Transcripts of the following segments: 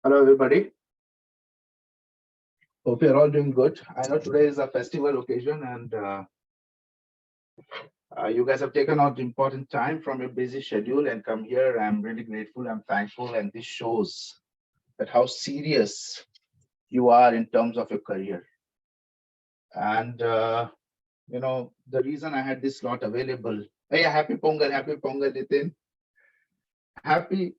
Hello, everybody. Hope you're all doing good. I know today is a festival occasion, and you guys have taken out important time from your busy schedule and come here. I'm really grateful. I'm thankful, and this shows that how serious you are in terms of your career. And the reason I had this slot available. Hey, happy Pongal, Nitin. Happy.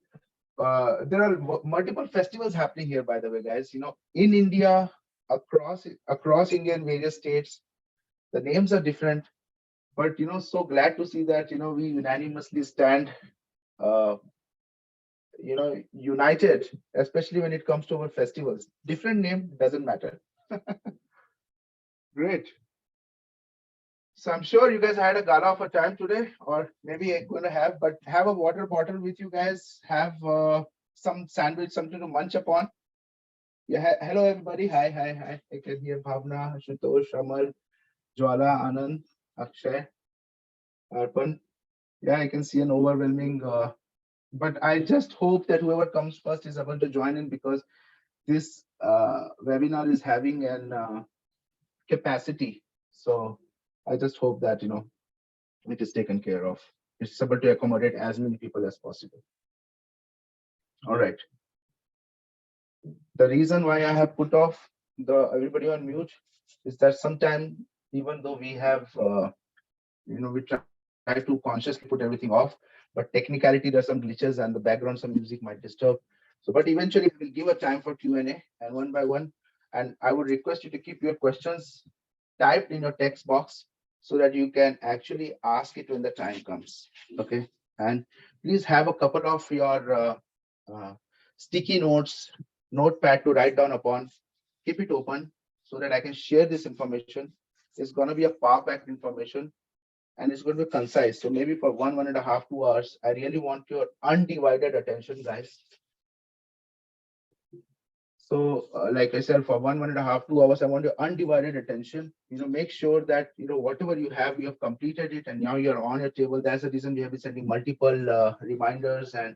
There are multiple festivals happening here, by the way, guys. In India, across India in various states, the names are different, but so glad to see that we unanimously stand uh, united, especially when it comes to our festivals. Different name doesn't matter. Great. So I'm sure you guys had a gala of a time today, or maybe you're going to have, but have a water bottle with you guys, have some sandwich, something to munch upon. Yeah, hello everybody. Hi. I can hear Bhavna, Shutosh, Amal, Jwala, Anand, Akshay, Arpan. Yeah, I can see an overwhelming but I just hope that whoever comes first is able to join in, because this webinar is having an capacity. So I just hope that it is taken care of. It's able to accommodate as many people as possible. All right. The reason why I have put off the everybody on mute is that sometime, even though we have we try to consciously put everything off, but technicality there's some glitches and the background some music might disturb. So but eventually we'll give a time for Q&A, and one by one, and I would request you to keep your questions typed in your text box so that you can actually ask it when the time comes. Okay. And please have a couple of your uh, sticky notes, notepad to write down upon. Keep it open so that I can share this information. It's going to be a power packed information, and it's going to be concise. So maybe for 1.5, 2 hours, I really want your undivided attention, guys. So, like I said, for 1.5, 2 hours, I want your undivided attention. Make sure that whatever you have completed it, and now you're on your table. That's the reason we have been sending multiple reminders and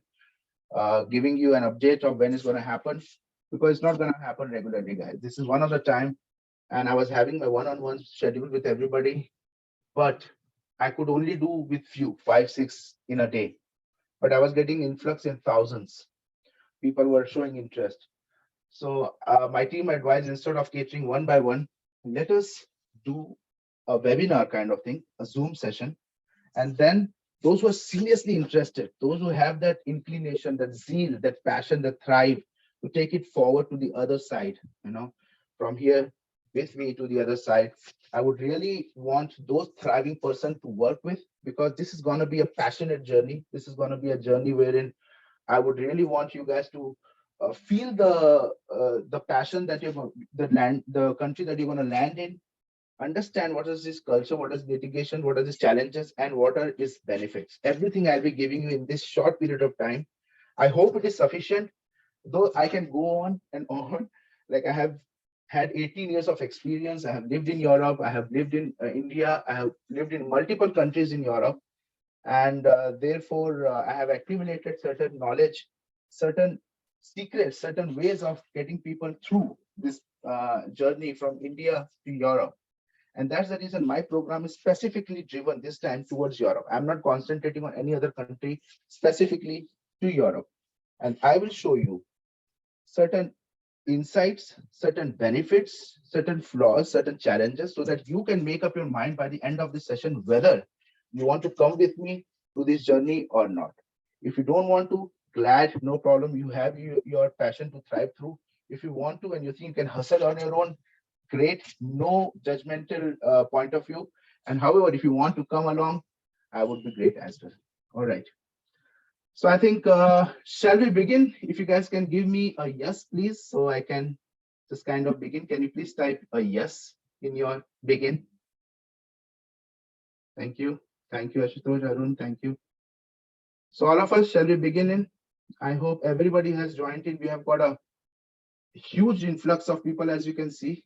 giving you an update of when it's going to happen, because it's not going to happen regularly, guys. This is one of the time, and I was having my one-on-one schedule with everybody, but I could only do with few, 5, 6 in a day. But I was getting influx in thousands. People were showing interest. So my team advised, instead of catering one by one, let us do a webinar kind of thing, a Zoom session. And then those who are seriously interested, those who have that inclination, that zeal, that passion, that thrive to take it forward to the other side, from here with me to the other side. I would really want those thriving person to work with, because this is going to be a passionate journey. This is going to be a journey wherein I would really want you guys to feel the passion that the country that you're going to land in. Understand what is this culture, what is litigation, what are these challenges, and what are its benefits. Everything I'll be giving you in this short period of time. I hope it is sufficient, though I can go on and on. Like, I have had 18 years of experience. I have lived in Europe. I have lived in India. I have lived in multiple countries in Europe, and therefore I have accumulated certain knowledge, certain secrets, certain ways of getting people through this journey from India to Europe. And that's the reason my program is specifically driven this time towards Europe. I'm not concentrating on any other country, specifically to Europe. And I will show you certain insights, certain benefits, certain flaws, certain challenges, so that you can make up your mind by the end of the session whether you want to come with me to this journey or not. If you don't want to, glad, no problem. You have your passion to thrive through. If you want to and you think you can hustle on your own, great. No judgmental point of view. And however, if you want to come along, I would be great as well. All right. So I think, shall we begin? If you guys can give me a yes, please, so I can just kind of begin. Can you please type a yes in your begin? Thank you. Thank you, Ashutosh, Arun. Thank you. So all of us, shall we begin in? I hope everybody has joined in. We have got a huge influx of people, as you can see.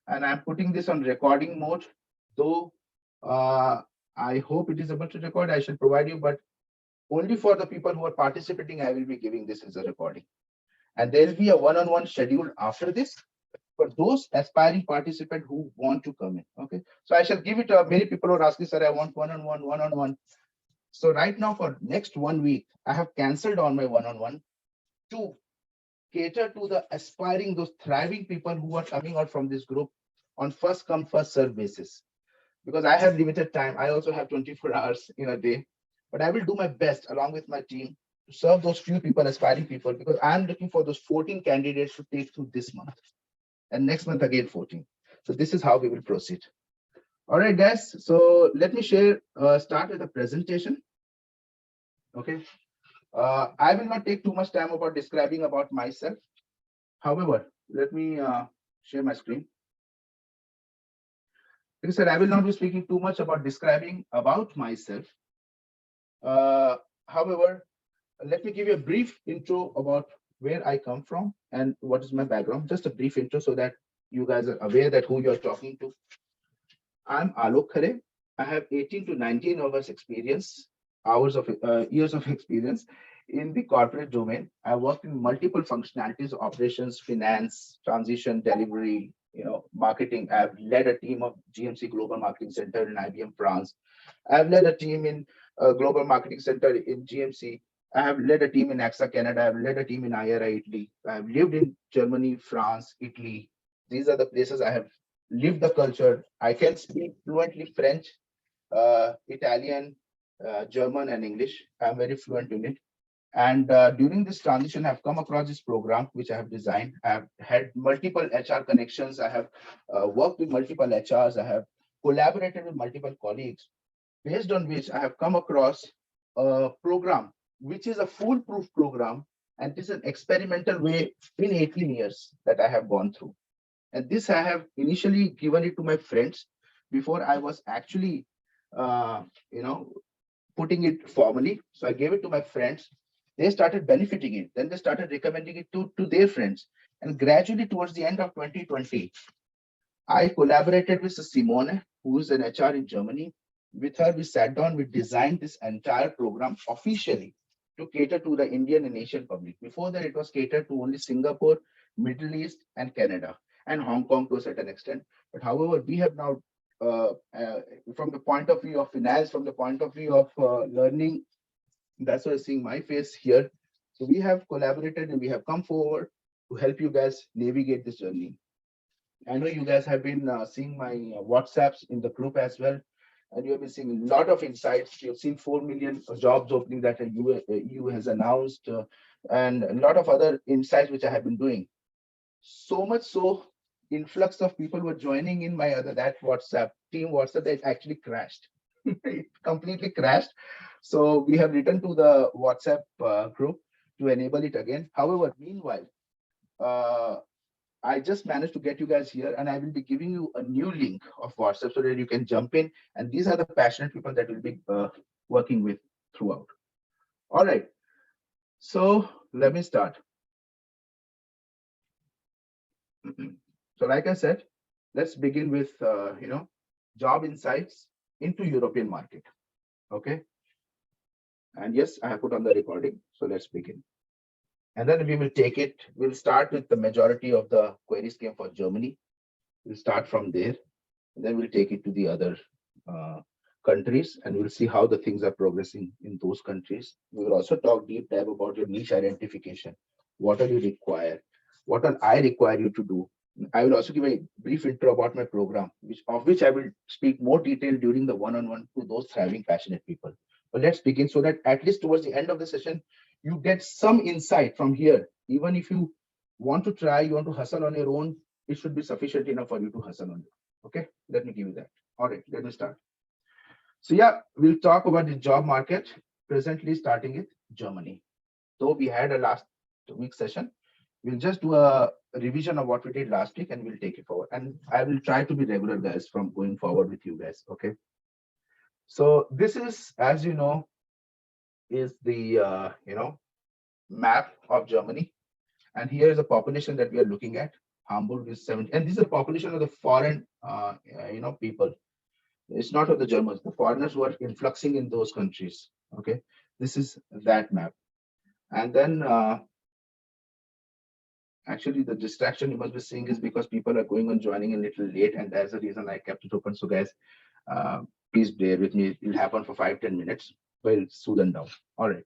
And I'm putting this on recording mode, though I hope it is able to record. I shall provide you, but only for the people who are participating, I will be giving this as a recording. And there will be a one-on-one schedule after this for those aspiring participants who want to come in. Okay, so I shall give it. Many people are asking, sir, I want one-on-one, one-on-one. So right now for next 1 week, I have cancelled on my one-on-one to cater to the aspiring, those thriving people who are coming out from this group on first come, first serve basis. Because I have limited time. I also have 24 hours in a day, but I will do my best along with my team to serve those few people, aspiring people, because I'm looking for those 14 candidates to take through this month and next month again 14. So this is how we will proceed. All right, guys. So let me start with a presentation. Okay. I will not take too much time about describing about myself. However, let me share my screen. Like I said, I will not be speaking too much about describing about myself. However, let me give you a brief intro about where I come from and what is my background. Just a brief intro so that you guys are aware that who you're talking to. I'm Alok Khare. I have 18 to 19 hours experience, years of experience in the corporate domain. I worked in multiple functionalities, operations, finance, transition, delivery, marketing. I've led a team of GMC Global Marketing Center in IBM France. I've led a team in Global Marketing Center in GMC. I have led a team in AXA Canada. I've led a team in IRI Italy. I've lived in Germany, France, Italy. These are the places I have lived the culture. I can speak fluently French, Italian, German, and English. I'm very fluent in it. And during this transition, I've come across this program, which I have designed. I've had multiple HR connections. I have worked with multiple HRs. I have collaborated with multiple colleagues, based on which I have come across a program, which is a foolproof program. And this is an experimental way in 18 years that I have gone through. And this I have initially given it to my friends before I was actually, putting it formally. So I gave it to my friends. They started benefiting it. Then they started recommending it to their friends. And gradually towards the end of 2020, I collaborated with Simone, who is an HR in Germany. With her, we sat down, we designed this entire program officially to cater to the Indian and Asian public. Before that, it was catered to only Singapore, Middle East, and Canada, and Hong Kong to a certain extent. But however, we have now, from the point of view of finance, from the point of view of learning, that's why I'm seeing my face here. So we have collaborated and we have come forward to help you guys navigate this journey. I know you guys have been seeing my WhatsApps in the group as well, and you have been seeing a lot of insights. You've seen 4 million jobs opening that EU has announced, and a lot of other insights which I have been doing. So much so, influx of people were joining in my that WhatsApp team WhatsApp that actually crashed. It completely crashed. So we have written to the WhatsApp group to enable it again. However, meanwhile, I just managed to get you guys here, and I will be giving you a new link of WhatsApp so that you can jump in. And these are the passionate people that will be working with throughout. All right. So let me start. So like I said, let's begin with, job insights into European market. Okay. And yes, I have put on the recording. So let's begin. And then we will take it. We'll start with the majority of the queries came for Germany. We'll start from there. And then we'll take it to the other countries, and we'll see how the things are progressing in those countries. We will also talk deep dive about your niche identification. What are you require? What are I require you to do? I will also give a brief intro about my program, of which I will speak more detail during the one-on-one to those thriving, passionate people. But let's begin so that at least towards the end of the session, you get some insight from here. Even if you want to try, you want to hustle on your own, it should be sufficient enough for you to hustle on it. Okay, let me give you that. All right, let me start. So yeah, we'll talk about the job market presently starting with Germany. Though we had a last week session, we'll just do a revision of what we did last week and we'll take it forward. And I will try to be regular, guys, from going forward with you guys. Okay. So this is, as you know, is the map of Germany, and here is the population that we are looking at. Hamburg is 70, and this is the population of the foreign people. It's not of the Germans, the foreigners who are influxing in those countries. Okay, this is that map. And then Actually, the distraction you must be seeing is because people are going on joining a little late, and that's the reason I kept it open. So, guys, uh, please bear with me. It'll happen for 5-10 minutes. We'll soothe down. All right.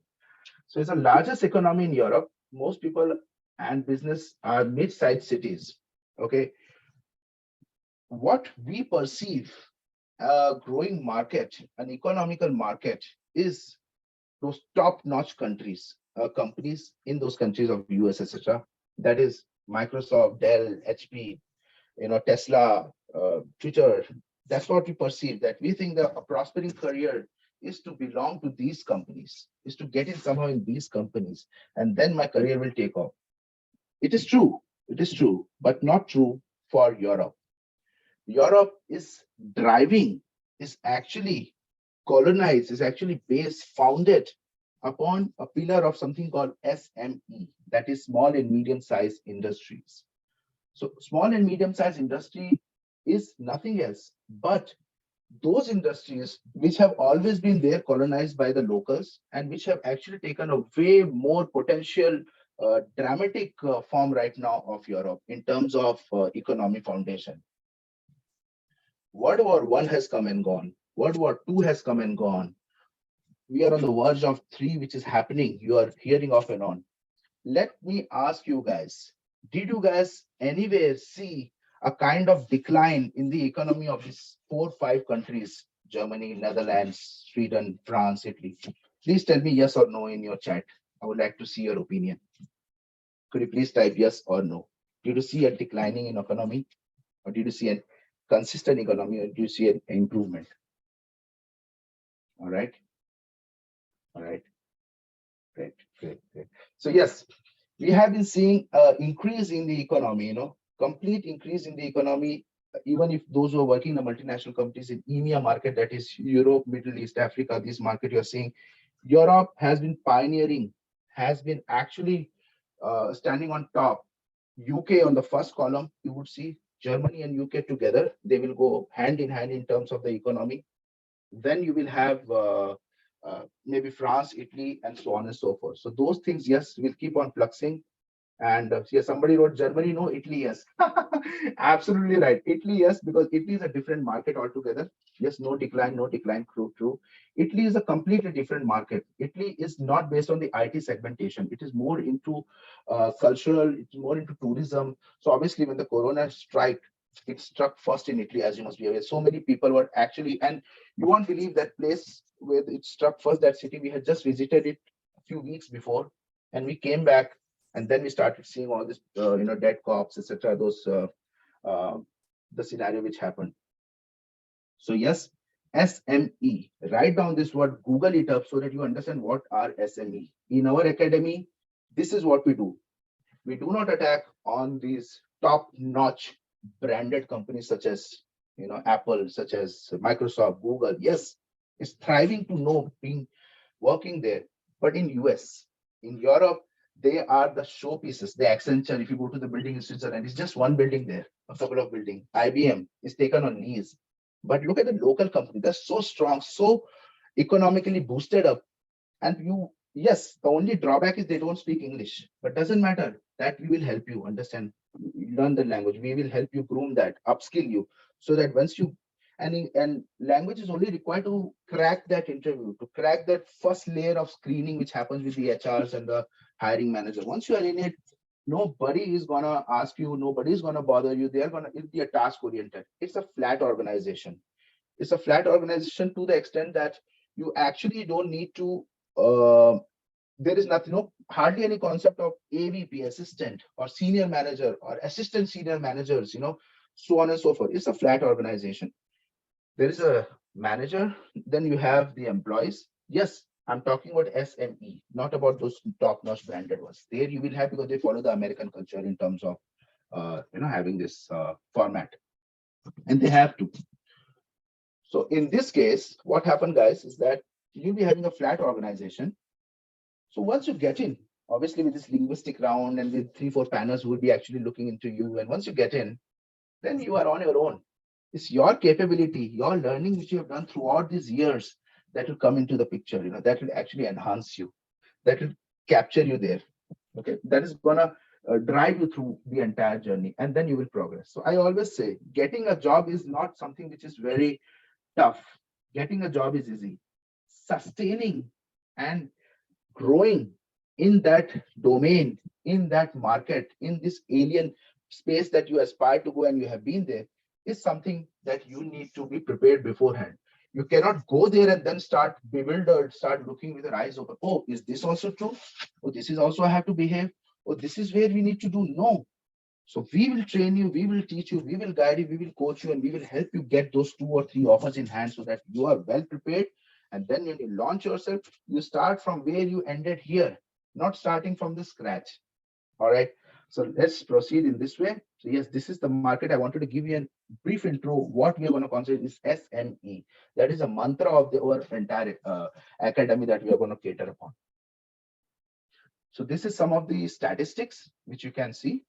So, it's the largest economy in Europe. Most people and business are mid-sized cities. Okay. What we perceive a growing market, an economical market, is those top-notch countries, companies in those countries of US, etc. That is Microsoft, Dell, HP, Tesla, Twitter. That's what we perceive. That we think that a prospering career is to belong to these companies, is to get in somehow in these companies, and then my career will take off. It is true. It is true, but not true for Europe. Europe is driving, is actually colonized, is actually based, founded upon a pillar of something called SME, that is small and medium sized industries. So, small and medium sized industry is nothing else but those industries which have always been there, colonized by the locals, and which have actually taken a way more potential, dramatic form right now of Europe in terms of economic foundation. World War One has come and gone. World War Two has come and gone. We are on the verge of three, which is happening. You are hearing off and on. Let me ask you guys, did you guys anywhere see a kind of decline in the economy of these 4 5 countries, Germany, Netherlands, Sweden, France, Italy? Please tell me yes or no in your chat. I would like to see your opinion. Could you please type yes or no? Did you see a declining in economy, or did you see a consistent economy, or do you see an improvement? All right. All right. Great. Great. Great. So yes, we have been seeing increase in the economy, complete increase in the economy, even if those who are working in the multinational companies in EMEA market, that is Europe, Middle East, Africa, this market you're seeing, Europe has been pioneering, has been actually standing on top. UK on the first column, you would see Germany and UK together, they will go hand in hand in terms of the economy. Then you will have maybe France, Italy, and so on and so forth. So those things, yes, will keep on fluxing. And yes, somebody wrote Germany, no, Italy, yes. Absolutely right. Italy, yes, because Italy is a different market altogether. Yes, no decline, no decline, true, true. Italy is a completely different market. Italy is not based on the IT segmentation. It is more into cultural, it's more into tourism. So obviously, when the corona strike, it struck first in Italy, as you must be aware. So many people were actually, and you won't believe that place where it struck first, that city, we had just visited it a few weeks before, and we came back, and then we started seeing all this, dead cops, etc. Those uh, the scenario which happened. So yes, SME. Write down this word, Google it up so that you understand what are SME. In our academy, this is what we do. We do not attack on these top-notch branded companies such as Apple, such as Microsoft, Google. Yes, it's thriving to know being working there. But in US, in Europe, they are the showpieces. The Accenture, if you go to the building in Switzerland, it's just one building there, a couple of buildings. IBM is taken on lease. But look at the local company. They're so strong, so economically boosted up. And yes, the only drawback is they don't speak English, but doesn't matter. That we will help you understand, learn the language. We will help you groom that, upskill you, so that once you and language is only required to crack that interview, to crack that first layer of screening which happens with the HRs and the hiring manager. Once you are in it, nobody is gonna ask you, nobody is gonna bother you. They are gonna, it'll be a task oriented. It's a flat organization. It's a flat organization to the extent that you actually don't need to uh, there is nothing, no, hardly any concept of AVP, assistant, or senior manager, or assistant senior managers, so on and so forth. It's a flat organization. There is a manager, then you have the employees. Yes, I'm talking about SME, not about those top-notch branded ones. There you will have, because they follow the American culture in terms of having this format, and they have to. So in this case, what happened, guys, is that you'll be having a flat organization. So once you get in, obviously with this linguistic round and with 3 4 panels who will be actually looking into you, and once you get in, then you are on your own. It's your capability, your learning which you have done throughout these years that will come into the picture. That will actually enhance you. That will capture you there. Okay, that is gonna drive you through the entire journey, and then you will progress. So I always say getting a job is not something which is very tough. Getting a job is easy. Sustaining and growing in that domain, in that market, in this alien space that you aspire to go and you have been there, is something that you need to be prepared beforehand. You cannot go there and then start bewildered, start looking with your eyes open. Oh, is this also true? Oh, this is also I have to behave. Oh, this is where we need to do. No. So we will train you, we will teach you, we will guide you, we will coach you, and we will help you get those 2 or 3 offers in hand so that you are well prepared. And then when you launch yourself, you start from where you ended here, not starting from the scratch. All right. So let's proceed in this way. So yes, this is the market. I wanted to give you a brief intro. What we are going to consider is SME. That is a mantra of our entire academy that we are going to cater upon. So this is some of the statistics which you can see,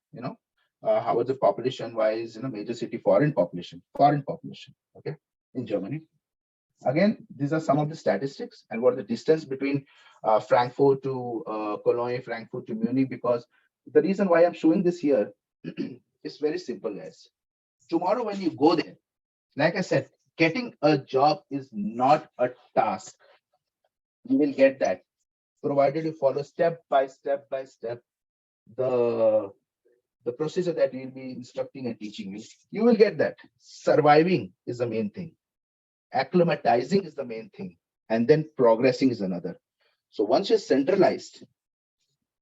how is the population wise, major city, foreign population, okay, in Germany. Again, these are some of the statistics and what the distance between Frankfurt to Cologne, Frankfurt to Munich, because the reason why I'm showing this here is very simple, guys. Tomorrow when you go there, like I said, getting a job is not a task. You will get that, provided you follow step by step the procedure that we'll be instructing and teaching you. You will get that. Surviving is the main thing. Acclimatizing is the main thing. And then progressing is another. So once you're centralized,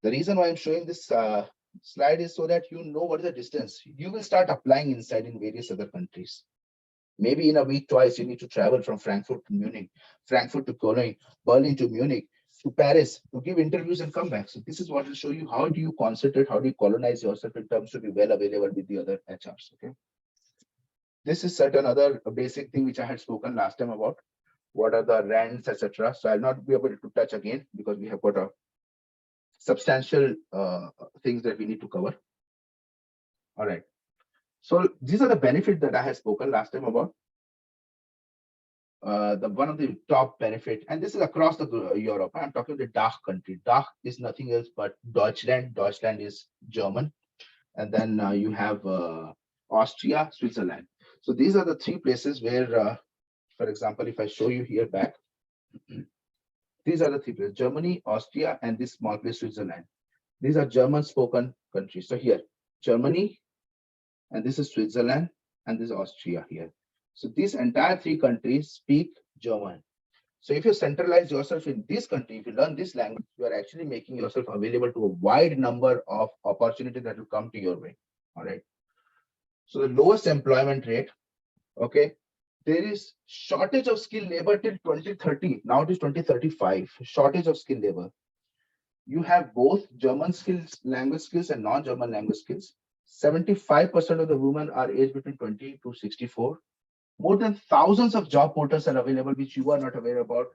the reason why I'm showing this slide is so that you know what is the distance. You will start applying inside in various other countries. Maybe in a week, twice, you need to travel from Frankfurt to Munich, Frankfurt to Cologne, Berlin to Munich, to Paris to give interviews and come back. So this is what will show you how do you concentrate, how do you colonize yourself in terms to be well available with the other HRs. Okay. This is certain other basic thing which I had spoken last time about. What are the rents, etc. So I'll not be able to touch again because we have got a substantial things that we need to cover. All right. So these are the benefits that I had spoken last time about. The one of the top benefit, and this is across the Europe. I'm talking the DACH country. DACH is nothing else but Deutschland. Deutschland is German, and then you have Austria, Switzerland. So these are the 3 places where, for example, if I show you here back, these are the 3 places: Germany, Austria, and this small place Switzerland. These are German-spoken countries. So here, Germany, and this is Switzerland, and this is Austria here. So these entire 3 countries speak German. So if you centralize yourself in this country, if you learn this language, you are actually making yourself available to a wide number of opportunities that will come to your way. All right. So the lowest employment rate, okay, there is shortage of skilled labor till 2030. Now it is 2035, shortage of skilled labor. You have both German skills, language skills, and non-German language skills. 75% of the women are aged between 20 to 64. More than thousands of job portals are available, which you are not aware about.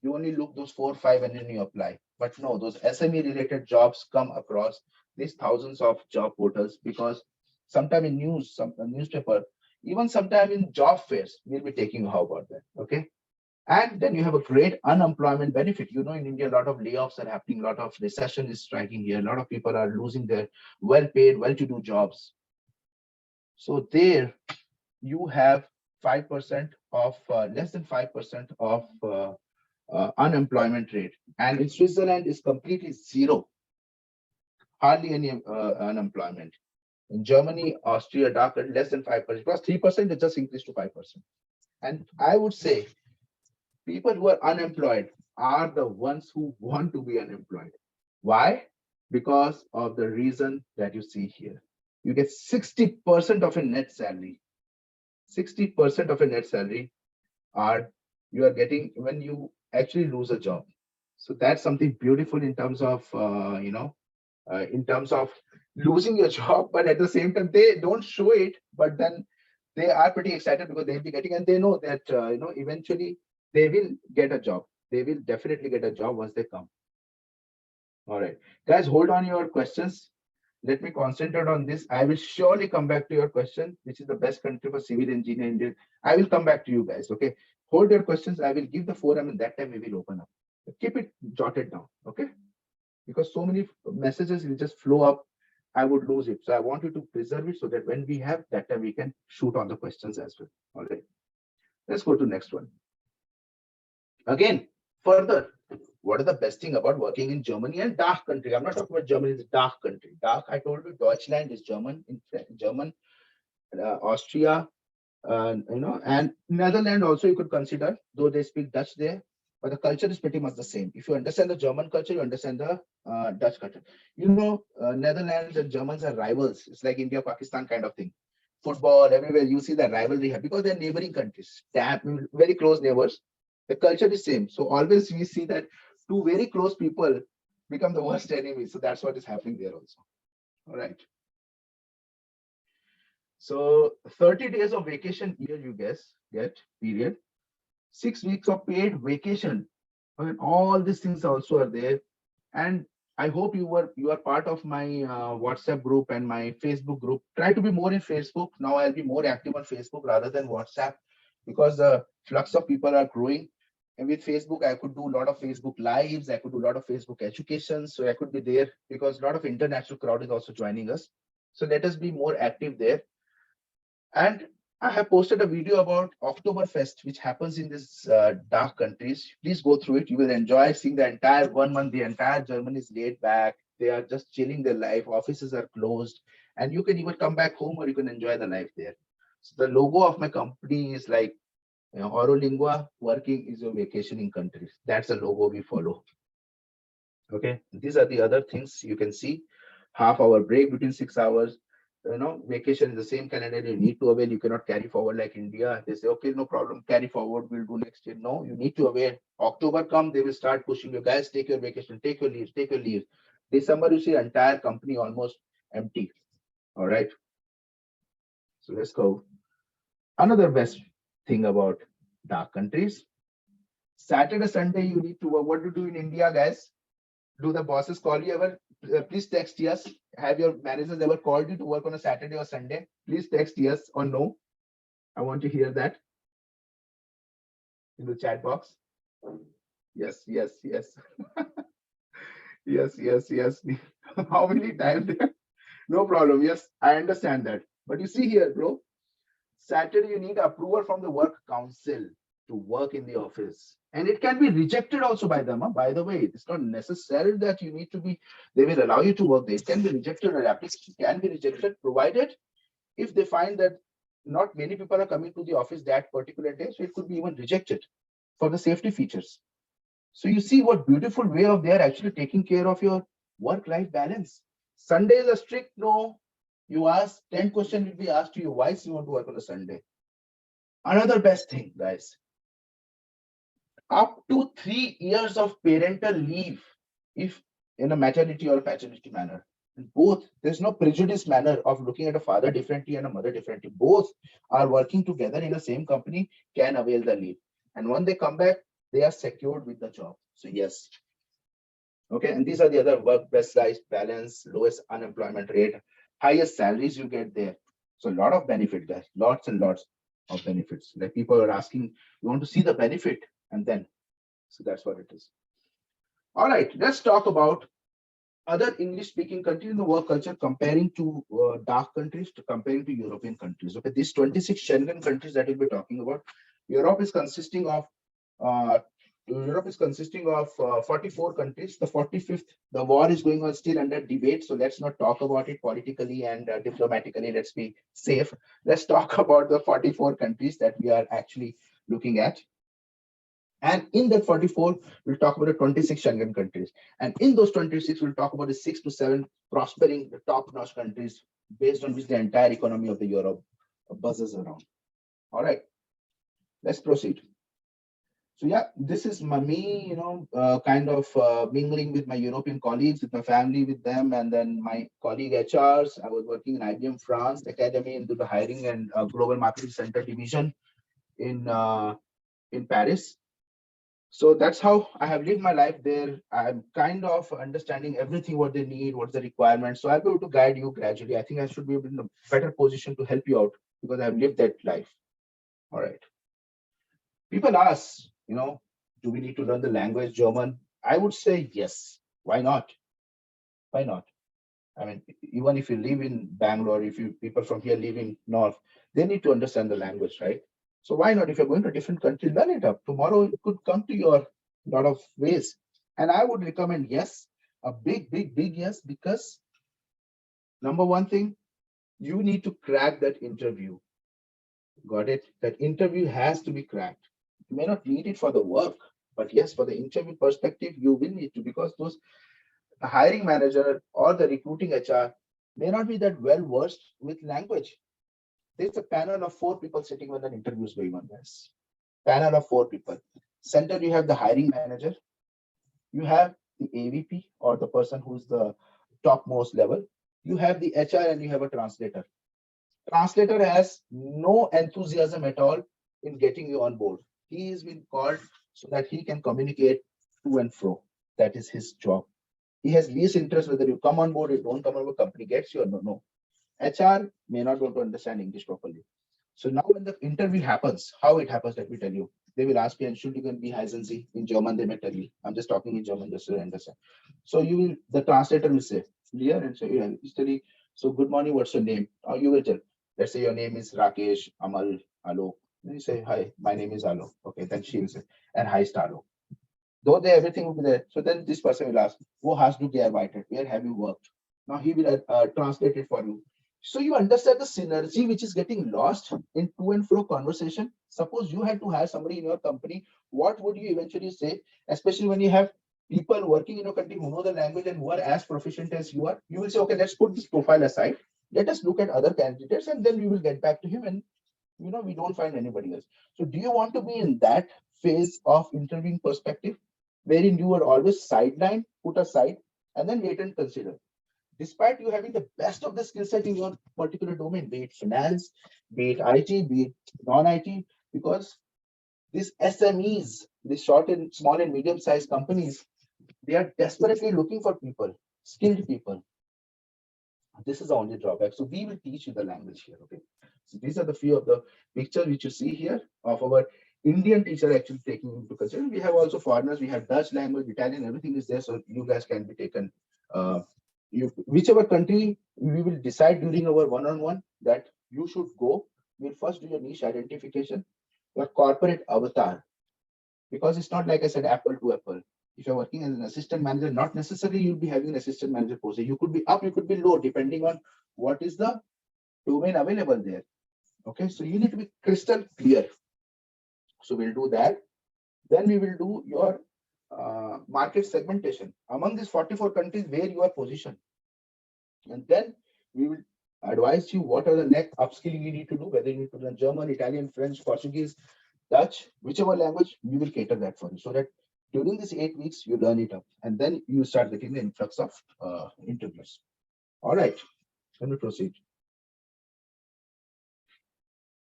You only look those 4 or 5 and then you apply. But no, those SME related jobs come across these thousands of job portals, because sometime in news, some newspaper, even sometime in job fairs, we'll be taking you how about that. Okay. And then you have a great unemployment benefit. You know, in India, a lot of layoffs are happening, a lot of recession is striking here, a lot of people are losing their well-paid, well-to-do jobs. So there you have 5% of less than 5% of unemployment rate, and in Switzerland is completely zero, hardly any unemployment. In Germany, Austria, DACH, less than 5%, plus 3%, it just increased to 5%. And I would say people who are unemployed are the ones who want to be unemployed. Why? Because of the reason that you see here. You get 60% of a net salary. 60% of a net salary you are getting when you actually lose a job. So that's something beautiful in terms of in terms of losing your job, but at the same time they don't show it, but then they are pretty excited because they'll be getting, and they know that eventually they will get a job. They will definitely get a job once they come. All right, guys, hold on your questions. Let me concentrate on this. I will surely come back to your question, which is the best country for civil engineering. I will come back to you guys. Okay, hold your questions. I will give the forum, and that time we will open up. Keep it jotted down. Okay, because so many messages will just flow up, I would lose it. So I want you to preserve it so that when we have that time, we can shoot on the questions as well. All right. Let's go to next one. Again, further, what is the best thing about working in Germany and DACH country? I'm not talking about Germany, it's DACH country. DACH, I told you, Deutschland is German, in German, Austria, and Netherlands also you could consider, though they speak Dutch there, but the culture is pretty much the same. If you understand the German culture, you understand the Dutch culture. Netherlands and Germans are rivals. It's like India, Pakistan kind of thing. Football, everywhere you see the rivalry here because they're neighboring countries, very close neighbors. The culture is same. So always we see that two very close people become the worst enemies. So that's what is happening there also. All right. So 30 days of vacation year you get period. 6 weeks of paid vacation. And all these things also are there. And I hope you are part of my WhatsApp group and my Facebook group. Try to be more in Facebook. Now I'll be more active on Facebook rather than WhatsApp because the flux of people are growing. And with Facebook, I could do a lot of Facebook lives. I could do a lot of Facebook education. So I could be there because a lot of international crowd is also joining us. So let us be more active there. And I have posted a video about Oktoberfest, which happens in these dark countries. Please go through it. You will enjoy seeing the entire 1 month. The entire Germany is laid back. They are just chilling their life. Offices are closed. And you can even come back home or you can enjoy the life there. So the logo of my company is like, Orolingua, working is your vacationing country. That's the logo we follow. Okay. These are the other things you can see. Half-hour break between 6 hours. Vacation is the same calendar you need to avail. You cannot carry forward like India. They say, okay, no problem, carry forward, we'll do next year. No, you need to avail. October come, they will start pushing you guys, take your vacation, take your leave, take your leave. December, you see entire company almost empty. All right. So let's go. Another best thing about dark countries. Saturday, Sunday, you need to work. What to do in India, guys? Do the bosses call you ever? Please text yes. Have your managers ever called you to work on a Saturday or Sunday? Please text yes or no. I want to hear that in the chat box. Yes, yes, yes. Yes, yes, yes. How many times there? No problem. Yes, I understand that. But you see here, bro, Saturday you need approval from the work council to work in the office. And it can be rejected also by them. By the way, it's not necessary that you need to be, they will allow you to work there. It can be rejected, or application can be rejected, provided if they find that not many people are coming to the office that particular day. So it could be even rejected for the safety features. So you see what beautiful way of they are actually taking care of your work-life balance. Sunday is a strict no. You ask 10 questions will be asked to you. Why do you want to work on a Sunday? Another best thing, guys. Up to 3 years of parental leave, if in a maternity or paternity manner. Both, there's no prejudice manner of looking at a father differently and a mother differently. Both are working together in the same company, can avail the leave. And when they come back, they are secured with the job. So yes. Okay, and these are the other work best life balance, lowest unemployment rate, highest salaries you get there. So a lot of benefit, guys, lots and lots of benefits. Like people are asking, you want to see the benefit, and then so that's what it is. All right, let's talk about other English-speaking countries in the work culture comparing to dark countries to comparing to European countries. Okay, these 26 Schengen countries that we'll be talking about. Europe is consisting of uh, 44 countries. The 45th, the war is going on still under debate. So let's not talk about it politically and diplomatically. Let's be safe. Let's talk about the 44 countries that we are actually looking at. And in that 44, we'll talk about the 26 Schengen countries. And in those 26, we'll talk about the 6 to 7 prospering, the top-notch countries based on which the entire economy of the Europe buzzes around. All right, let's proceed. So yeah, this is me, kind of mingling with my European colleagues, with my family, with them, and then my colleague HRs. I was working in IBM France Academy into the hiring and global marketing center division in Paris. So that's how I have lived my life there. I'm kind of understanding everything what they need, what's the requirement. So I'll be able to guide you gradually. I think I should be in a better position to help you out because I've lived that life. All right. People ask, do we need to learn the language German? I would say yes. Why not? Why not? I mean, even if you live in Bangalore, if you people from here live in North, they need to understand the language, right? So why not? If you're going to a different country, learn it up. Tomorrow it could come to your lot of ways. And I would recommend yes, a big, big, big yes, because number one thing, you need to crack that interview. Got it? That interview has to be cracked. You may not need it for the work, but yes, for the interview perspective, you will need to, because those the hiring manager or the recruiting HR may not be that well versed with language. There's a panel of four people sitting when an interview is going on, guys. Panel of four people. Center, you have the hiring manager, you have the AVP or the person who's the topmost level, you have the HR, and you have a translator. Translator has no enthusiasm at all in getting you on board. He is been called so that he can communicate to and fro. That is his job. He has least interest whether you come on board, you don't come on board, company gets you or no. HR may not want to understand English properly. So now when the interview happens, how it happens, let me tell you. They will ask you, Entschuldigen, wie heißen Sie? In German, they may tell you. I'm just talking in German just to understand. So you will, the translator will say, clear, and say, yeah, study. So good morning, what's your name? Or you will tell, let's say your name is Rakesh, Amal, Alok. Then you say, hi, my name is Alok. Okay, then she will say, and hi, Stalo. Though they everything will be there. So then this person will ask, wo hast du gearbeitet? Where have you worked? Now he will translate it for you. So you understand the synergy which is getting lost in to and fro conversation. Suppose you had to hire somebody in your company, what would you eventually say? Especially when you have people working in your country who know the language and who are as proficient as you are, you will say, okay, let's put this profile aside. Let us look at other candidates, and then we will get back to him, and we don't find anybody else. So do you want to be in that phase of interviewing perspective, wherein you are always sidelined, put aside, and then wait and consider? Despite you having the best of the skill set in your particular domain, be it finance, be it IT, be it non-IT, because these SMEs, these short and small and medium-sized companies, they are desperately looking for people, skilled people. This is the only drawback. So we will teach you the language here. Okay. So these are the few of the pictures which you see here of our Indian teacher actually taking into consideration. We have also foreigners. We have Dutch language, Italian, everything is there. So you guys can be taken. You whichever country we will decide during our one-on-one that you should go. We'll first do your niche identification, your corporate avatar, because it's not like I said, apple to apple. If you're working as an assistant manager, not necessarily you'll be having an assistant manager post. You could be up, you could be low, depending on what is the domain available there. Okay, so you need to be crystal clear. So we'll do that. Then we will do your market segmentation among these 44 countries where you are positioned. And then we will advise you what are the next upskilling you need to do, whether you need to learn German, Italian, French, Portuguese, Dutch, whichever language, we will cater that for you so that during these 8 weeks, you learn it up and then you start getting the influx of interviews. All right, let me proceed.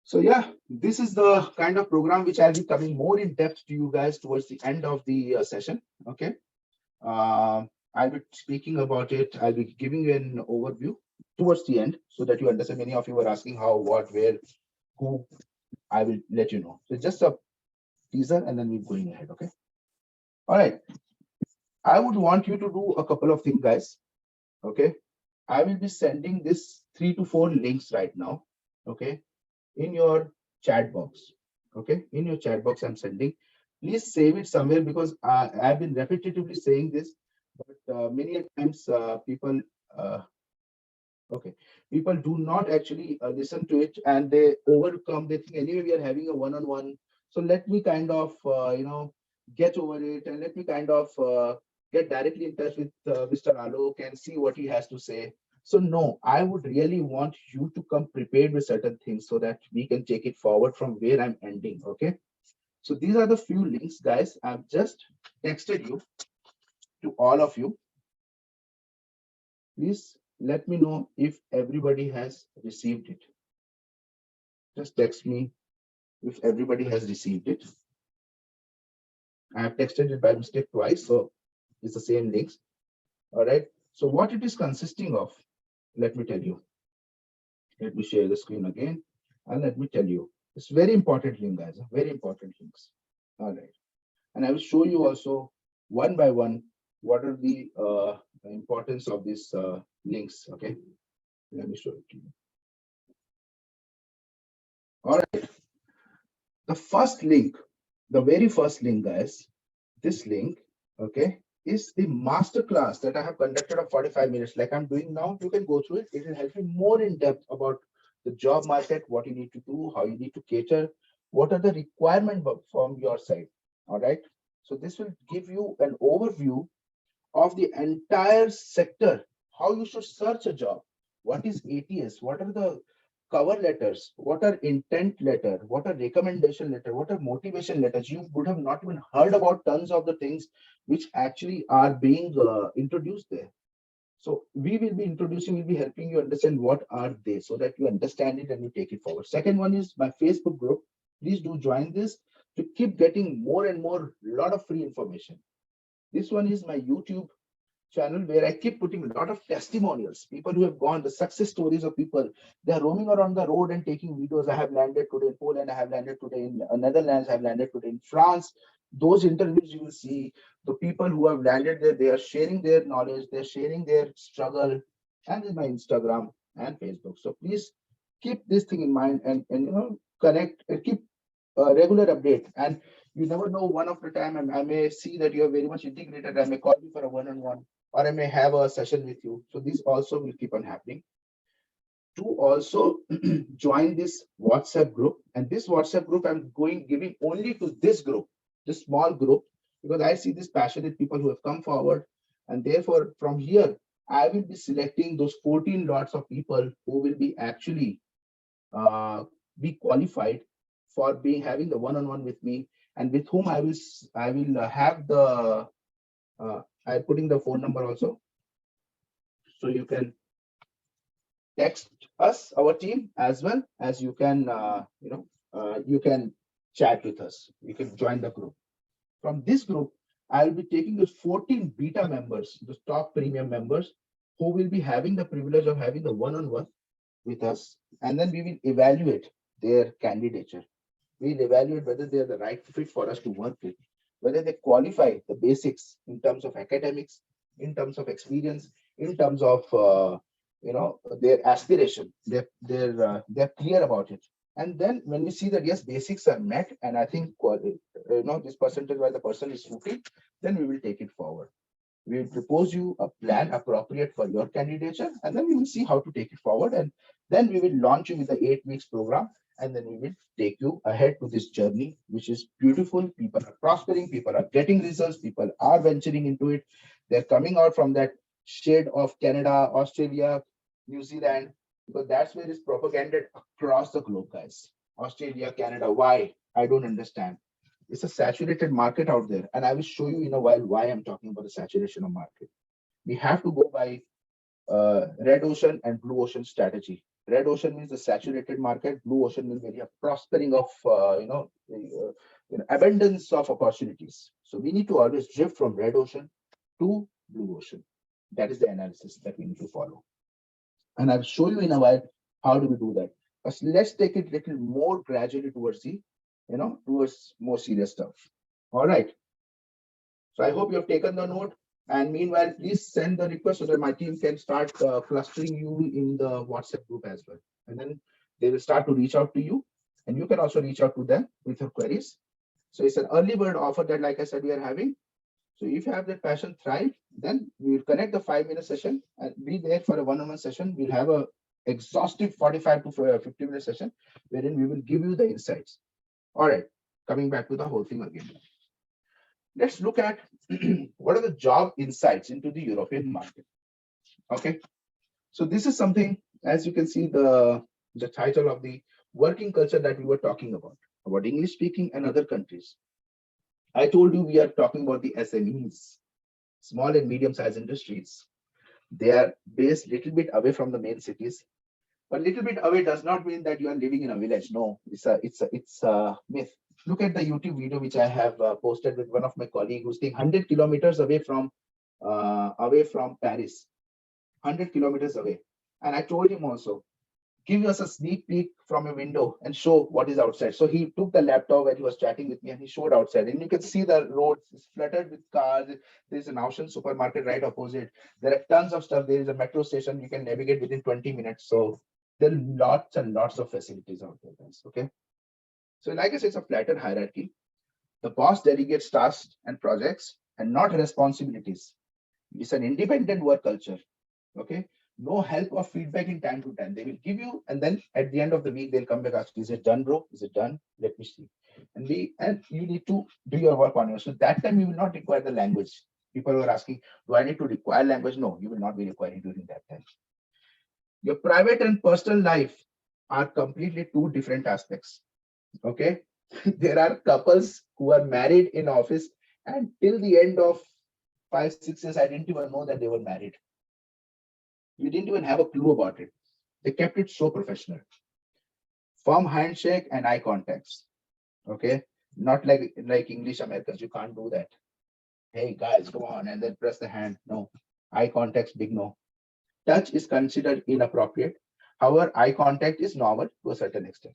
So yeah, this is the kind of program which I'll be coming more in depth to you guys towards the end of the session. Okay. I'll be speaking about it. I'll be giving you an overview towards the end so that you understand. Many of you were asking how, what, where, who. I will let you know. So just a teaser and then we're going ahead. Okay. All right. I would want you to do a couple of things, guys. Okay. I will be sending this 3 to 4 links right now. Okay. In your chat box. Okay. In your chat box, I'm sending. Please save it somewhere because I've been repetitively saying this, but many times people people do not actually listen to it and they overcome. They think anyway we are having a one-on-one, so let me kind of get over it and let me kind of get directly in touch with Mr. Alok and see what he has to say. So no, I would really want you to come prepared with certain things so that we can take it forward from where I'm ending. Okay, so these are the few links, guys. I've just texted you to all of you. Please let me know if everybody has received it. Just text me if everybody has received it. I have texted it by mistake twice, so it's the same links. All right. So what it is consisting of, let me tell you. Let me share the screen again and let me tell you. It's very important link, guys. Very important links. All right. And I will show you also one by one what are the the importance of these links. Okay, let me show it to you. All right, the first link, the very first link, guys, this link, okay, is the masterclass that I have conducted of 45 minutes, like I'm doing now. You can go through it. It will help you more in depth about the job market, what you need to do, how you need to cater, what are the requirements from your side. All right. So this will give you an overview of the entire sector, how you should search a job, what is ATS, what are the cover letters, what are intent letter, what are recommendation letter, what are motivation letters. You would have not even heard about tons of the things which actually are being introduced there. So we will be introducing, we'll be helping you understand what are they so that you understand it and you take it forward. Second one is my Facebook group. Please do join this to keep getting more and more lot of free information. This one is my YouTube channel where I keep putting a lot of testimonials, people who have gone, the success stories of people. They are roaming around the road and taking videos. I have landed today in Poland, I have landed today in Netherlands, I have landed today in France. Those interviews you will see, the people who have landed there, they are sharing their knowledge, they're sharing their struggle, and in my Instagram and Facebook. So please keep this thing in mind and connect and keep a regular update. And you never know, one of the time I may see that you are very much integrated. I may call you for a one-on-one, or I may have a session with you. So this also will keep on happening. To also join this WhatsApp group, and this WhatsApp group I'm giving only to this group, this small group, because I see these passionate people who have come forward, and therefore from here I will be selecting those 14 lots of people who will be actually be qualified for having the one-on-one with me, and with whom I will have the I'm putting the phone number also, so you can text us, our team, as well as you can you can chat with us. You can join the group. From this group, I'll be taking those 14 beta members, the top premium members, who will be having the privilege of having the one-on-one with us, and then we will evaluate their candidature. We'll evaluate whether they are the right fit for us to work with, whether they qualify the basics in terms of academics, in terms of experience, in terms of their aspiration. They're clear about it. And then when we see that yes, basics are met, and I think this percentage why the person is suited, then we will take it forward. We will propose you a plan appropriate for your candidature, and then we will see how to take it forward. And then we will launch you with the 8 weeks program, and then we will take you ahead to this journey, which is beautiful. People are prospering, people are getting results, people are venturing into it. They're coming out from that shade of Canada, Australia, New Zealand, because that's where it's propagated across the globe, guys. Australia, Canada, why? I don't understand. It's a saturated market out there, and I will show you in a while why I'm talking about the saturation of market. We have to go by red ocean and blue ocean strategy. Red ocean means the saturated market. Blue ocean means very prospering of abundance of opportunities. So we need to always drift from red ocean to blue ocean. That is the analysis that we need to follow. And I'll show you in a while how do we do that. But let's take it a little more gradually towards towards more serious stuff. All right. So I hope you have taken the note. And meanwhile, please send the request so that my team can start clustering you in the WhatsApp group as well. And then they will start to reach out to you. And you can also reach out to them with your queries. So it's an early bird offer that, like I said, we are having. So if you have that passion, thrive, then we will connect the 5-minute session and be there for a one-on-one session. We'll have a exhaustive 45 to 50-minute session wherein we will give you the insights. All right, coming back to the whole thing again. Let's look at what are the job insights into the European market. Okay, so this is something, as you can see, the title of the working culture that we were talking about English speaking and other countries. I told you we are talking about the SMEs, small and medium-sized industries. They are based a little bit away from the main cities, but little bit away does not mean that you are living in a village. No, it's a myth. Look at the YouTube video which I have posted with one of my colleagues who's staying 100 kilometers away from Paris, 100 kilometers away. And I told him also, give us a sneak peek from a window and show what is outside. So he took the laptop when he was chatting with me and he showed outside. And you can see the roads is flooded with cars. There's an Auchan supermarket right opposite. There are tons of stuff. There is a metro station you can navigate within 20 minutes. So there are lots and lots of facilities out there, guys. Okay. So like I said, it's a flatter hierarchy. The boss delegates tasks and projects and not responsibilities. It's an independent work culture. Okay. No help or feedback in time to time. They will give you, and then at the end of the week, they'll come back ask, is it done, bro? Is it done? Let me see. And you need to do your work on yours. So that time you will not require the language. People were asking, do I need to require language? No, you will not be required during that time. Your private and personal life are completely two different aspects. Okay. There are couples who are married in office, and till the end of 5, 6 years, I didn't even know that they were married. We didn't even have a clue about it. They kept it so professional. Firm handshake and eye contacts. Okay. Not like English Americans, you can't do that. Hey guys, go on, and then press the hand. No. Eye contacts, big no. Touch is considered inappropriate. However, eye contact is normal to a certain extent.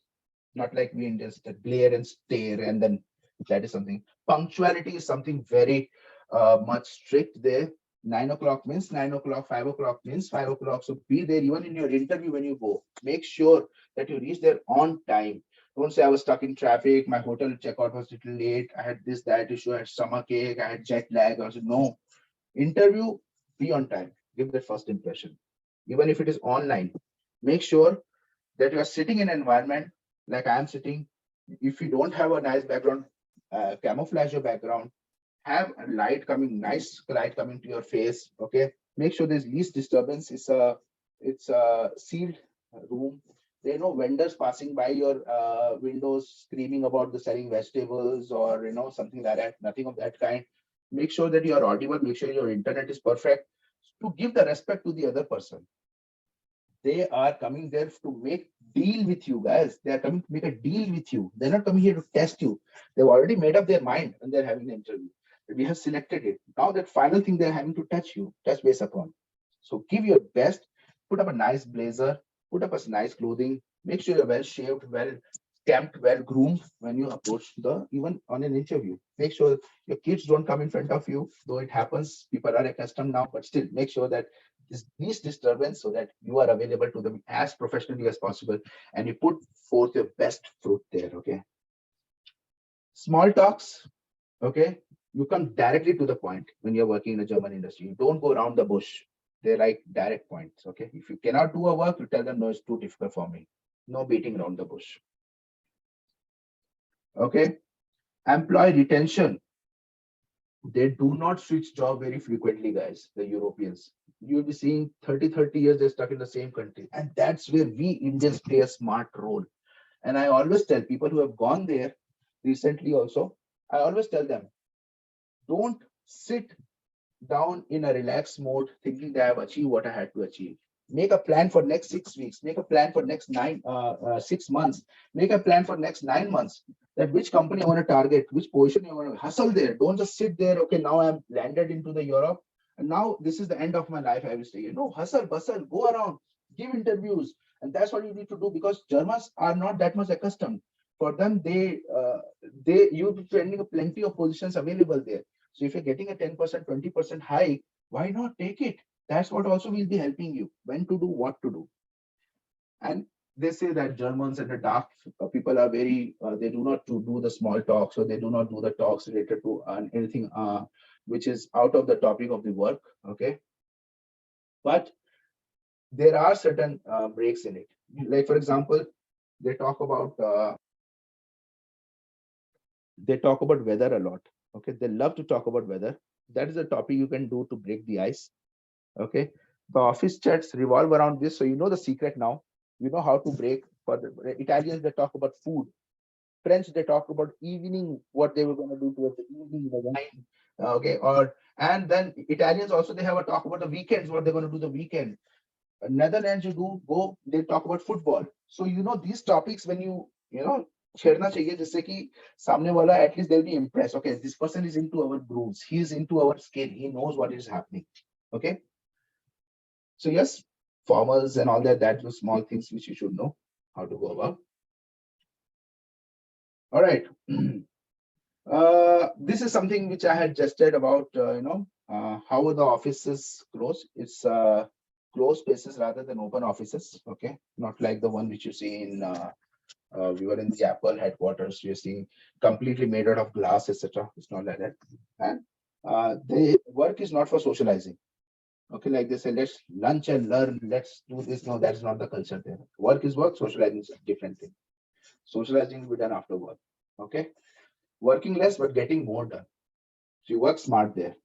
Not like we Indians that glare and stare, and then that is something. Punctuality is something very much strict there. 9 o'clock means 9 o'clock, 5 o'clock means 5 o'clock. So be there even in your interview when you go. Make sure that you reach there on time. Don't say I was stuck in traffic, my hotel checkout was a little late, I had this, that issue, I had stomachache, I had jet lag. I said, no. Interview, be on time. Give that first impression. Even if it is online, make sure that you are sitting in an environment like I am sitting. If you don't have a nice background, camouflage your background, have a nice light coming to your face. Okay. Make sure there's least disturbance. It's a sealed room. There are no vendors passing by your windows screaming about the selling vegetables or something like that. Nothing of that kind. Make sure that you are audible. Make sure your internet is perfect to give the respect to the other person. They are coming there to make deal with you, guys. They are coming to make a deal with you. They're not coming here to test you. They've already made up their mind when they're having the interview. We have selected it. Now that final thing they're having to touch base upon. So give your best. Put up a nice blazer. Put up a nice clothing. Make sure you're well shaved, well kept, well groomed when you approach even on an interview. Make sure your kids don't come in front of you, though it happens. People are accustomed now, but still make sure that this least disturbance so that you are available to them as professionally as possible and you put forth your best fruit there. Okay. Small talks. Okay. You come directly to the point when you're working in the German industry. You don't go around the bush. They're like direct points. Okay. If you cannot do a work, you tell them, no, it's too difficult for me. No beating around the bush. Okay. Employee retention. They do not switch job very frequently, guys, the Europeans. You'll be seeing 30 years they're stuck in the same country. And that's where we Indians play a smart role. And I always tell people who have gone there recently also, I always tell them, don't sit down in a relaxed mode thinking that I have achieved what I had to achieve. Make a plan for next 6 weeks. Make a plan for next 6 months. Make a plan for next 9 months. That which company you want to target, which position you want to hustle there. Don't just sit there. Okay, now I'm landed into the Europe, and now this is the end of my life. I will stay here. No, hustle, bustle, go around, give interviews, and that's what you need to do because Germans are not that much accustomed. For them, you'll be finding plenty of positions available there. So if you're getting a 10%, 20% hike, why not take it? That's what also will be helping you when to do, what to do. And they say that Germans and the dark people are very, they do not do the small talks, or they do not do the talks related to anything which is out of the topic of the work. Okay. But there are certain breaks in it. Like, for example, they talk about weather a lot. Okay. They love to talk about weather. That is a topic you can do to break the ice. Okay. The office chats revolve around this. So you know the secret now. You know how to break. For the Italians, they talk about food. French, they talk about evening, what they were going to do towards the evening, wine. Okay. And then Italians also, they have a talk about the weekends, what they're going to do the weekend. Netherlands, they talk about football. So you know these topics when you छेड़ना चाहिए जिससे कि सामने वाला at least they'll be impressed. Okay, this person is into our grooves. He is into our skin. He knows what is happening. Okay. So yes, formals and all that. That's the small things which you should know how to go about. All right. This is something which I had just said about, how the offices close. It's closed spaces rather than open offices. Okay, not like the one which you see in. We were in the Apple headquarters. You're seeing completely made out of glass, etc. It's not like that. And the work is not for socializing. Okay, like they say, let's lunch and learn. Let's do this. No, that's not the culture there. Work is work. Socializing is a different thing. Socializing will be done after work. Okay, working less but getting more done. So you work smart there.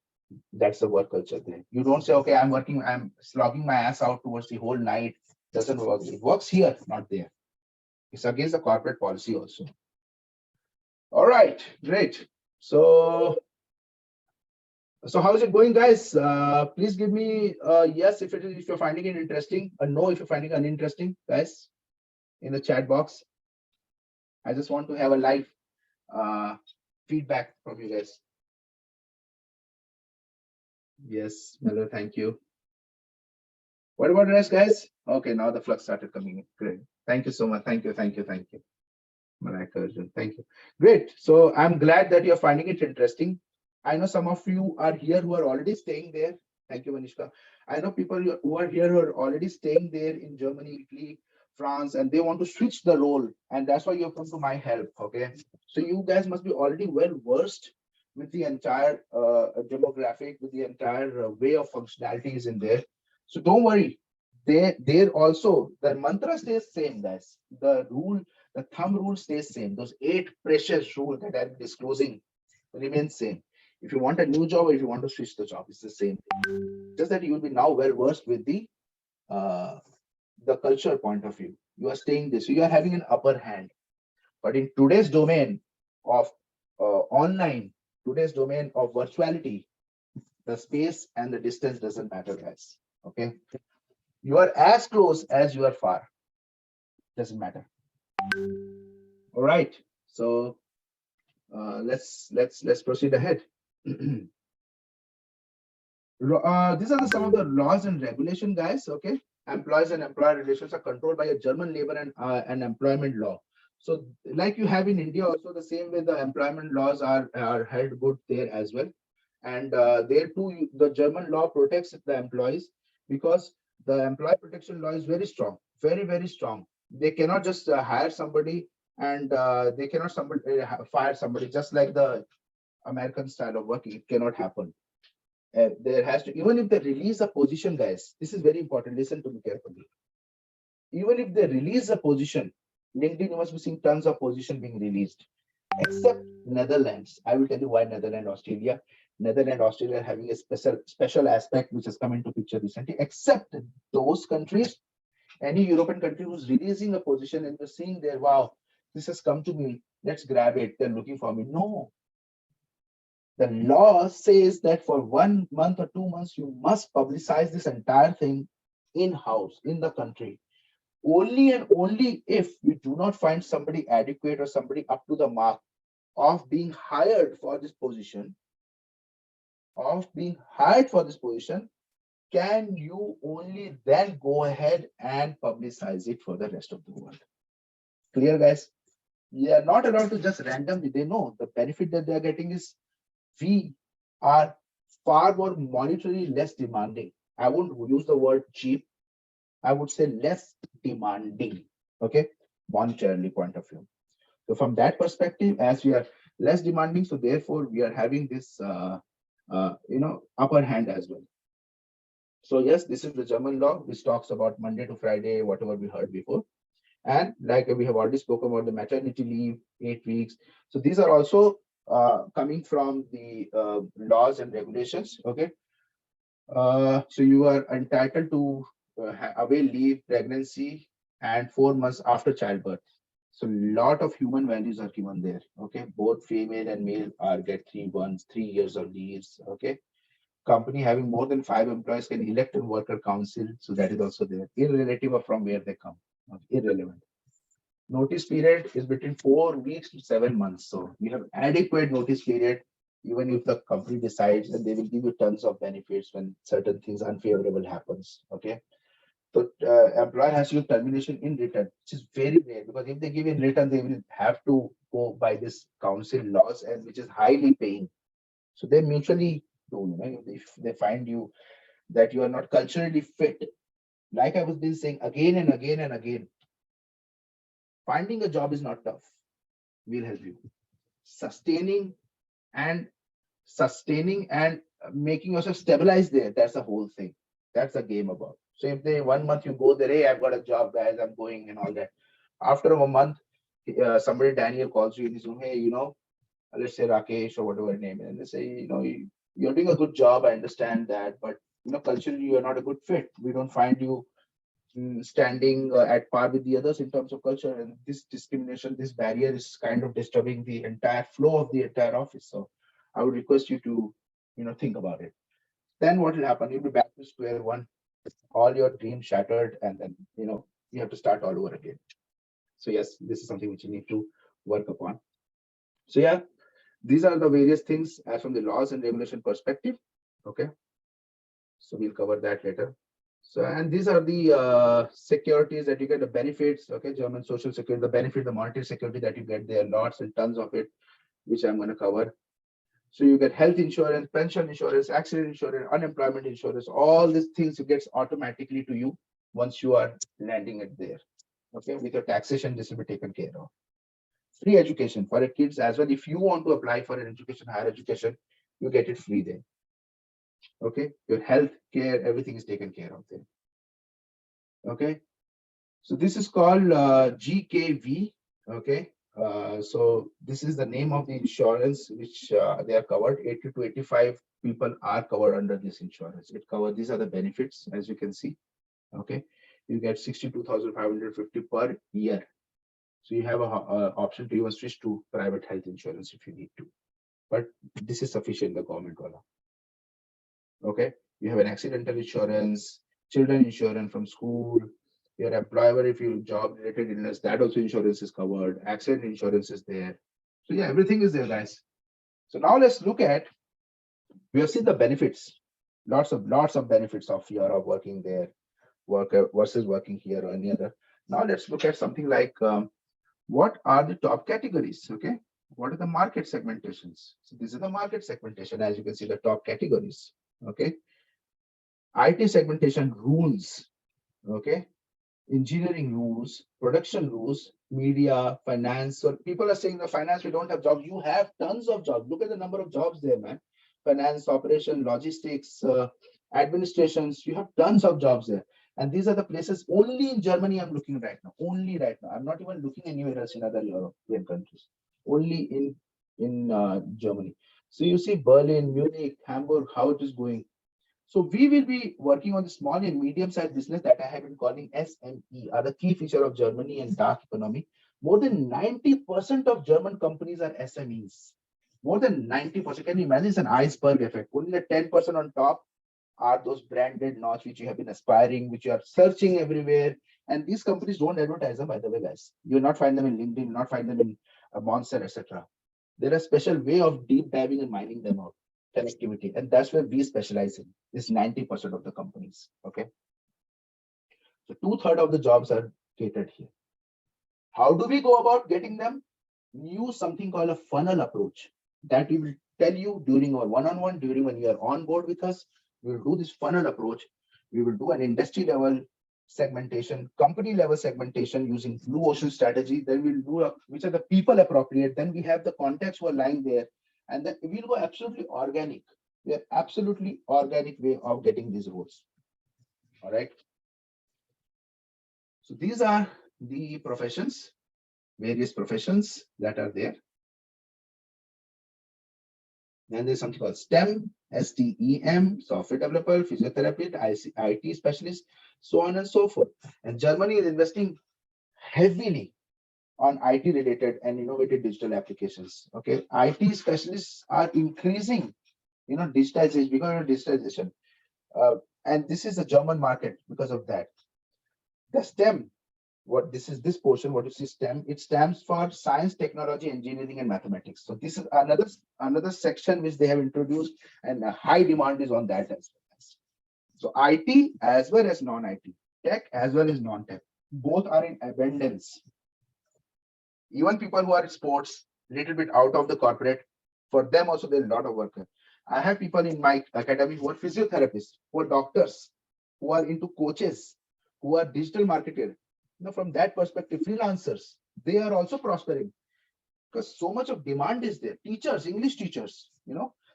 That's the work culture there. You don't say, okay, I'm working, I'm slogging my ass out towards the whole night. Doesn't work. It works here, not there. It's against the corporate policy also. All right, great. So how's it going, guys? Please give me yes if you're finding it interesting, a no if you're finding it uninteresting, guys, in the chat box. I just want to have a live feedback from you guys. Yes, Miller, thank you. What about the rest, guys? Okay, now the flux started coming in. Great. Thank you so much. Thank you. Thank you. Malika Arjun, thank you. Great. So I'm glad that you're finding it interesting. I know some of you are here who are already staying there. Thank you, Manishka. I know people who are here who are already staying there in Germany, Italy, France, and they want to switch the role. And that's why you've come to my help. Okay. So you guys must be already well versed with the entire demographic, with the entire way of functionalities in there. So don't worry. There also the mantra stays same, guys. The thumb rule stays same. Those 8 precious rules that I'm disclosing remain same. If you want a new job or if you want to switch the job, it's the same thing. Just that you will be now well versed with the culture point of view. You are staying this, so you are having an upper hand. But in today's domain of online, today's domain of virtuality, the space and the distance doesn't matter, guys. Okay, you are as close as you are far. Doesn't matter. All right, so let's proceed ahead. These are some of the laws and regulation, guys. Okay, employees and employer relations are controlled by a German labor and employment law. So, like you have in India, also the same way the employment laws are held good there as well. And there too, the German law protects the employees because the employee protection law is very strong, very strong. They cannot just hire somebody and they cannot fire somebody just like the American style of working. It cannot happen. There has to, even if they release a position, guys, this is very important. Listen to me carefully. Even if they release a position, LinkedIn, you must be seeing tons of position being released, except Netherlands. I will tell you why Netherlands, Australia. Netherlands, Australia are having a special aspect which has come into picture recently, except those countries, any European country who's releasing a position and you're seeing there, wow, this has come to me, let's grab it, they're looking for me. No. The law says that for 1 month or 2 months, you must publicize this entire thing in-house, in the country. Only and only if we do not find somebody adequate or somebody up to the mark of being hired for this position, can you only then go ahead and publicize it for the rest of the world. Clear, guys? We are not allowed to just randomly. They know the benefit that they are getting is we are far more monetarily less demanding. I wouldn't use the word cheap. I would say less demanding. Okay, monetarily point of view. So from that perspective, as we are less demanding, so therefore we are having this upper hand as well. So yes, this is the German law, which talks about Monday to Friday, whatever we heard before. And like we have already spoken about the maternity leave, 8 weeks. So these are also coming from the laws and regulations. Okay. So you are entitled to avail leave, pregnancy, and 4 months after childbirth. So a lot of human values are given there. Okay, both female and male are get 3 years of leaves. Okay, company having more than 5 employees can elect a worker council. So that is also there, irrelative of from where they come. Irrelevant. Notice period is between 4 weeks to 7 months. So you have adequate notice period. Even if the company decides, and they will give you tons of benefits when certain things unfavorable happens. Okay. So employer has to give termination in written, which is very rare, because if they give in written, they will have to go by this council laws, and which is highly paying. So they mutually do, if they find you that you are not culturally fit, like I was been saying again and again and again, finding a job is not tough. We'll help you. Sustaining and making yourself stabilize there. That's the whole thing. That's the game about. So if they 1 month you go there, hey, I've got a job, guys, I'm going and all that. After a month, somebody Daniel calls you in his room, hey, let's say Rakesh or whatever name, and they say, you're doing a good job. I understand that, but culturally you are not a good fit. We don't find you standing at par with the others in terms of culture, and this discrimination, this barrier is kind of disturbing the entire flow of the entire office. So I would request you to think about it. Then what will happen? You'll be back to square one, all your dreams shattered, and then you have to start all over again. So yes, this is something which you need to work upon. So yeah, these are the various things as from the laws and regulation perspective. Okay, so we'll cover that later. So, and these are the securities that you get, the benefits. Okay, German social security, the benefit, the monetary security that you get there, lots and tons of it, which I'm going to cover. So you get health insurance, pension insurance, accident insurance, unemployment insurance. All these things you get automatically to you once you are landing it there. Okay, with your taxation, this will be taken care of. Free education for your kids as well. If you want to apply for an education, higher education, you get it free there. Okay, your health care, everything is taken care of there. Okay, so this is called GKV. Okay, so this is the name of the insurance which they are covered. 80 to 85 people are covered under this insurance. It covers, these are the benefits, as you can see. Okay, you get 62,550 per year. So you have a option to even switch to private health insurance if you need to, but this is sufficient, the government wala. Okay, you have an accidental insurance, children insurance from school, your employer, if you job related illness, that also insurance is covered, accident insurance is there. So yeah, everything is there, guys. So now let's look at, we have seen the benefits, lots of benefits of Europe working there, worker versus working here or any other. Now let's look at something like what are the top categories? Okay, what are the market segmentations? So this is the market segmentation, as you can see, the top categories. Okay, IT segmentation rules. Okay, engineering rules, production rules, media, finance. So people are saying the finance, we don't have jobs. You have tons of jobs. Look at the number of jobs there, man. Finance, operation, logistics, administrations. You have tons of jobs there. And these are the places only in Germany I'm looking right now. Only right now. I'm not even looking anywhere else in other European countries. Only in Germany. So you see Berlin, Munich, Hamburg, how it is going. So we will be working on the small and medium-sized business that I have been calling SME, are the key feature of Germany and dark economy. More than 90% of German companies are SMEs. More than 90%. Can you imagine? It's an iceberg effect. Only the 10% on top are those branded notch which you have been aspiring, which you are searching everywhere. And these companies don't advertise them, by the way, guys. You will not find them in LinkedIn, not find them in Monster, etc. There are special way of deep diving and mining them out, connectivity, and that's where we specialize in. This 90% of the companies. Okay, so 2/3 of the jobs are catered here. How do we go about getting them? We use something called a funnel approach that we will tell you during our one-on-one, during when you are on board with us. We will do this funnel approach. We will do an industry level segmentation, company level segmentation using blue ocean strategy. Then we'll do which are the people appropriate. Then we have the contacts who are lying there, and then we'll go absolutely organic. We are absolutely organic way of getting these roles. All right. So these are the professions, various professions that are there. Then there's something called STEM, STEM, software developer, physiotherapist, IT specialist, so on and so forth. And Germany is investing heavily on IT related and innovative digital applications. Okay, IT specialists are increasing, digitization, because of digitization. And this is a German market because of that. The STEM, this portion, what you see STEM, it stands for science, technology, engineering, and mathematics. So this is another section which they have introduced, and a high demand is on that as well. So IT as well as non-IT. tech as well as non-tech. Both are in abundance. Even people who are in sports, little bit out of the corporate, for them also there's a lot of work. I have people in my academy who are physiotherapists, who are doctors, who are into coaches, who are digital marketers. From that perspective, freelancers, they are also prospering because so much of demand is there. Teachers, English teachers,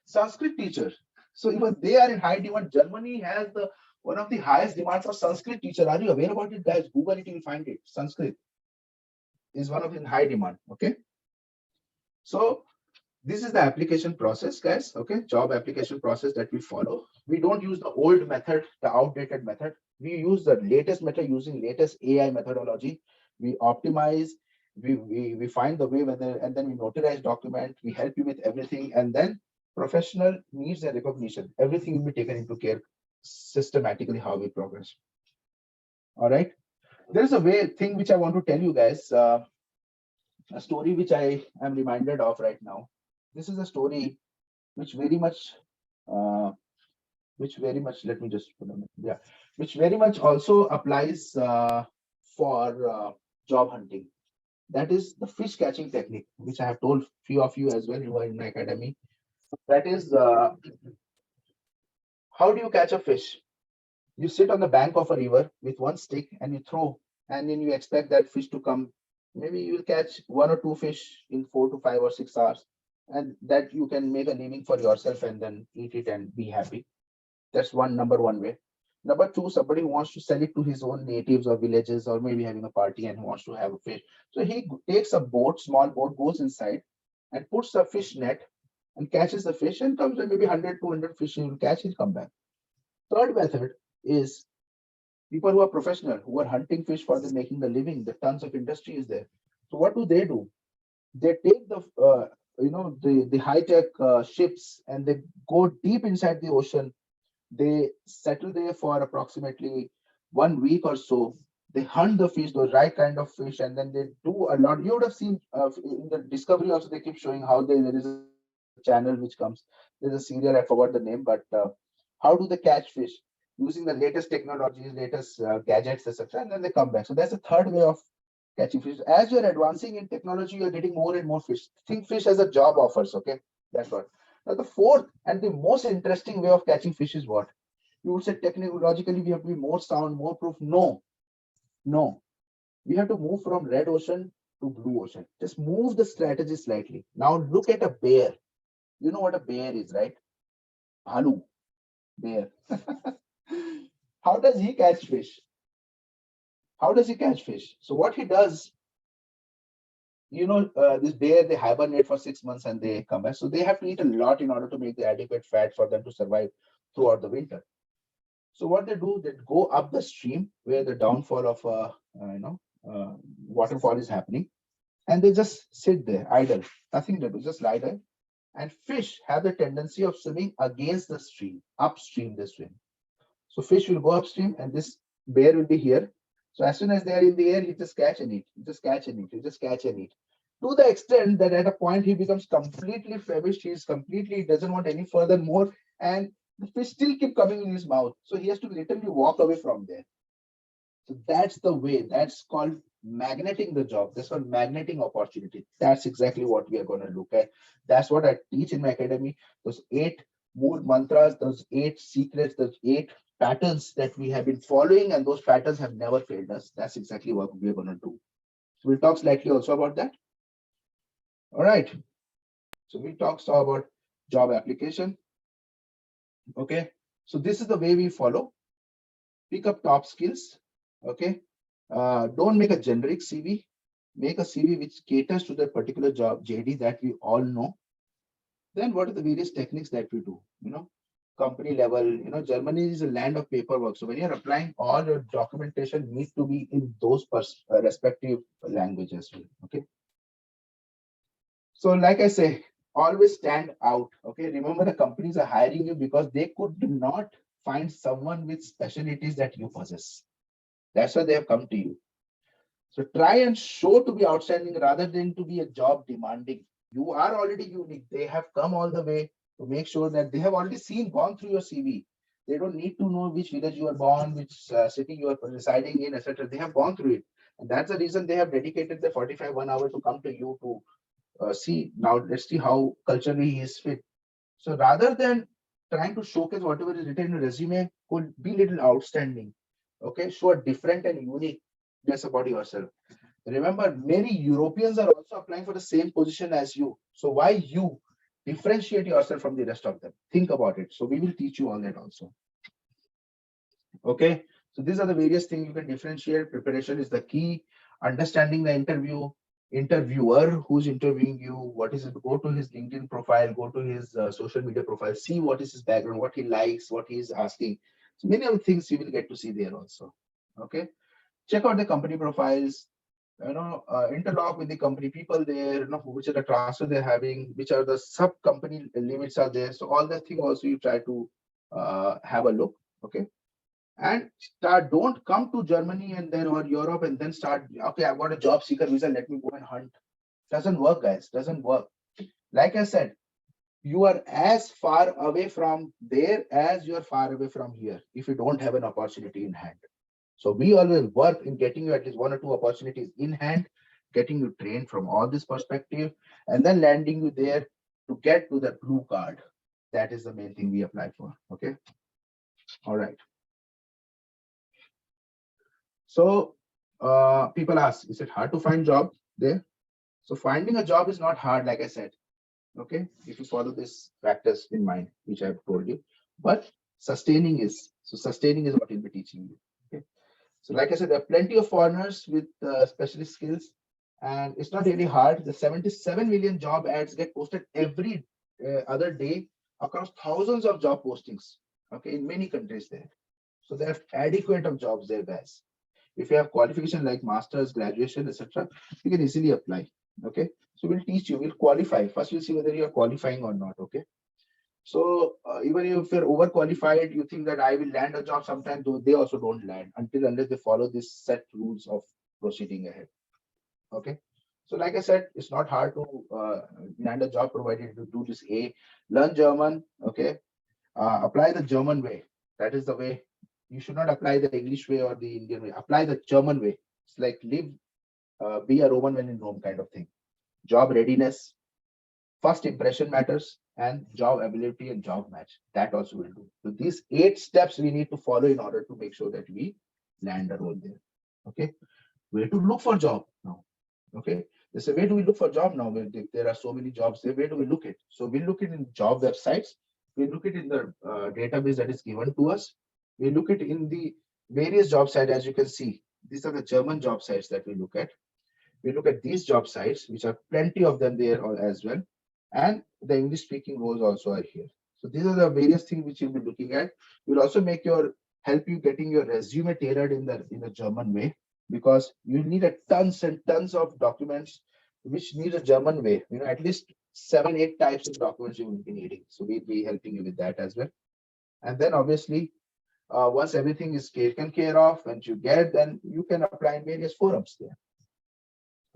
Sanskrit teachers. So even they are in high demand. Germany has the one of the highest demand for Sanskrit teacher. Are you aware about it, guys? Google it, you will find it. Sanskrit is one of in high demand. Okay. So this is the application process, guys. Okay, job application process that we follow. We don't use the old method, the outdated method. We use the latest method using latest AI methodology. We optimize, we find the way whether, and then we notarize document. We help you with everything, and then professional needs and recognition. Everything will be taken into care systematically how we progress. All right. There is a thing which I want to tell you guys. A story which I am reminded of right now. This is a story which very much, let me just put on, yeah, which very much also applies for job hunting. That is the fish catching technique, which I have told few of you as well who are in my academy. That is, how do you catch a fish? You sit on the bank of a river with one stick and you throw, and then you expect that fish to come. Maybe you will catch 1 or 2 fish in 4 to 5 or 6 hours, and that you can make a living for yourself and then eat it and be happy. That's number one way. Number two, somebody who wants to sell it to his own natives or villages, or maybe having a party and wants to have a fish. So he takes a boat, small boat, goes inside and puts a fish net and catches the fish and comes with maybe 100, 200 fish he will catch, he'll come back. Third method is people who are professional, who are hunting fish for the making the living. The tons of industry is there. So what do? They take the high-tech ships and they go deep inside the ocean. They settle there for approximately 1 week or so. They hunt the fish, the right kind of fish, and then they do a lot. You would have seen in the Discovery also, they keep showing how there is a channel which comes. There's a serial, I forgot the name, but how do they catch fish? Using the latest technologies, latest gadgets, etc. And then they come back. So that's the third way of catching fish. As you're advancing in technology, you're getting more and more fish. Think fish as a job offers, okay? That's what. Now, the fourth and the most interesting way of catching fish is what? You would say technologically we have to be more sound, more proof. No. We have to move from red ocean to blue ocean. Just move the strategy slightly. Now look at a bear. You know what a bear is, right? Bhalu, bear. How does he catch fish? So what he does, this bear, they hibernate for 6 months and they come back. So they have to eat a lot in order to make the adequate fat for them to survive throughout the winter. So what they do, they go up the stream where the downfall of waterfall is happening, and they just sit there idle, nothing to do, just lie there. And fish have the tendency of swimming against the stream, upstream they swim. So fish will go upstream and this bear will be here. So as soon as they are in the air, you just catch and eat. You just catch and eat. To the extent that at a point he becomes completely famished, he doesn't want any further more, and the fish still keep coming in his mouth. So he has to literally walk away from there. So that's the way. That's called magneting the job. That's called magneting opportunity. That's exactly what we are going to look at. That's what I teach in my academy. Those 8 mood mantras, those 8 secrets, those 8 patterns that we have been following, and those patterns have never failed us. That's exactly what we're going to do. So we'll talk slightly also about that. All right. So we'll talk about job application. Okay. So this is the way we follow. Pick up top skills. Okay. Don't make a generic CV. Make a CV which caters to the particular job JD that we all know. Then what are the various techniques that we do? Company level, Germany is a land of paperwork. So when you're applying, all your documentation needs to be in those respective languages. Okay. So like I say, always stand out. Okay. Remember, the companies are hiring you because they could not find someone with specialties that you possess. That's why they have come to you. So try and show to be outstanding rather than to be a job demanding. You are already unique. They have come all the way to make sure that they have already gone through your CV. They don't need to know which village you are born, which city you are residing in, etc. They have gone through it. And that's the reason they have dedicated the 45 1 hour to come to you to see. Now let's see how culturally he is fit. So rather than trying to showcase whatever is written in a resume, could be little outstanding. Okay, show a different and uniqueness about yourself. Remember, many Europeans are also applying for the same position as you. So why you differentiate yourself from the rest of them? Think about it. So we will teach you all that also. Okay. So these are the various things you can differentiate. Preparation is the key. Understanding the interviewer who's interviewing you, what is it? Go to his LinkedIn profile, go to his social media profile, see what is his background, what he likes, what he is asking. So many of the things you will get to see there also. Okay. Check out the company profiles, interlock with the company people there, which are the transfer they're having, which are the sub company limits are there. So all that thing also you try to have a look. Okay. And start, don't come to Germany and then or Europe and then start, okay, I've got a job seeker visa, let me go and hunt. Doesn't work, guys. Doesn't work. Like I said, you are as far away from there as you are far away from here if you don't have an opportunity in hand. So we always work in getting you at least one or two opportunities in hand, getting you trained from all this perspective, and then landing you there to get to that blue card. That is the main thing we apply for. Okay. All right. So people ask, is it hard to find job there? So finding a job is not hard, like I said. Okay, if you follow this practice in mind, which I've told you, but sustaining is, so sustaining is what we'll be teaching you. Okay. So like I said, there are plenty of foreigners with specialist skills, and it's not really hard. The 77 million job ads get posted every other day across thousands of job postings. Okay, in many countries there. So there are adequate of jobs there, guys. If you have qualification like masters, graduation, etc., you can easily apply. Okay, so we'll teach you. We'll qualify. First, we'll see whether you are qualifying or not. Okay. So even if you're overqualified, you think that I will land a job sometime, though they also don't land until unless they follow this set rules of proceeding ahead. Okay. So like I said, it's not hard to land a job provided you do this. Learn German. Okay. Apply the German way. That is the way. You should not apply the English way or the Indian way. Apply the German way. It's like live, be a Roman when in Rome kind of thing. Job readiness, first impression matters, and job ability and job match. That also will do. So these 8 steps we need to follow in order to make sure that we land a role there. Okay. Where to look for job now? Okay. They say, where do we look for job now? There are so many jobs there. Where do we look it? So we look it in job websites. We look it in the database that is given to us. We look it in the various job sites. As you can see, these are the German job sites that we look at. We look at these job sites, which are plenty of them there as well. And the English speaking roles also are here. So these are the various things which you'll be looking at. We'll also help you getting your resume tailored in the German way, because you need a tons and tons of documents which need a German way. At least 7, 8 types of documents you will be needing. So we'll be helping you with that as well. And then obviously, once everything is taken care of, and you get, then you can apply in various forums there.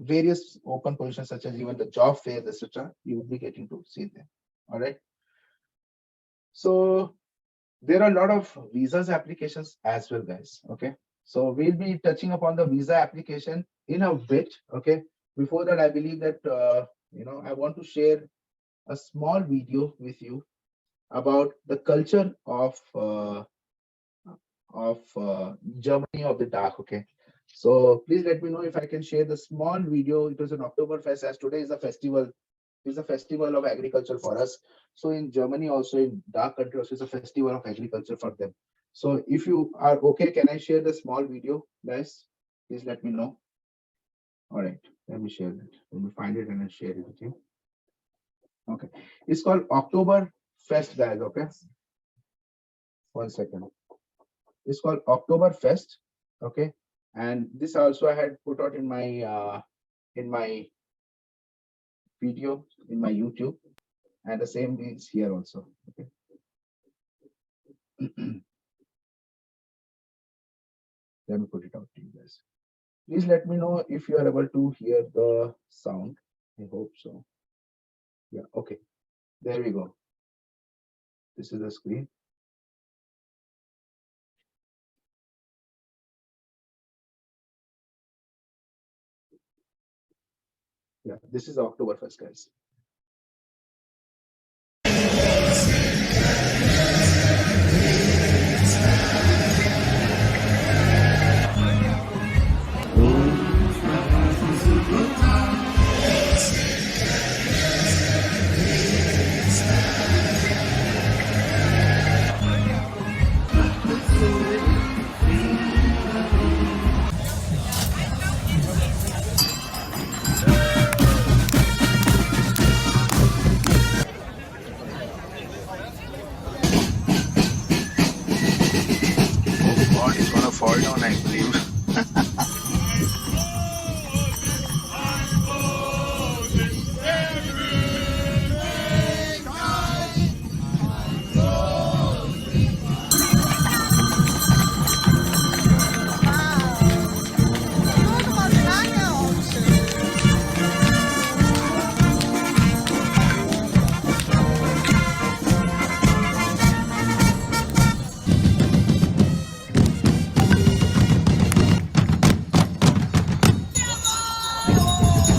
Various open positions, such as even the job fairs, etc., you will be getting to see them. All right. So there are a lot of visas applications as well, guys. Okay. So we'll be touching upon the visa application in a bit. Okay. Before that, I believe that I want to share a small video with you about the culture of Germany of the dark. Okay. So please let me know if I can share the small video. It was an Oktoberfest, as today is a festival. It's a festival of agriculture for us. So in Germany, also in dark country, also is a festival of agriculture for them. So if you are okay, can I share the small video, guys? Please let me know. All right, let me share that. Let me find it and I'll share it with you. Okay, it's called Oktoberfest, guys. Okay, 1 second. It's called Oktoberfest. Okay, and this also I had put out in my video in my YouTube, and the same is here also. Okay. Let me put it out to you guys. Please let me know if you are able to hear the sound. I hope so. Yeah. Okay. There we go. This is the screen. Yeah, this is Oktoberfest, guys. Oh God, it's gonna fall down, I believe.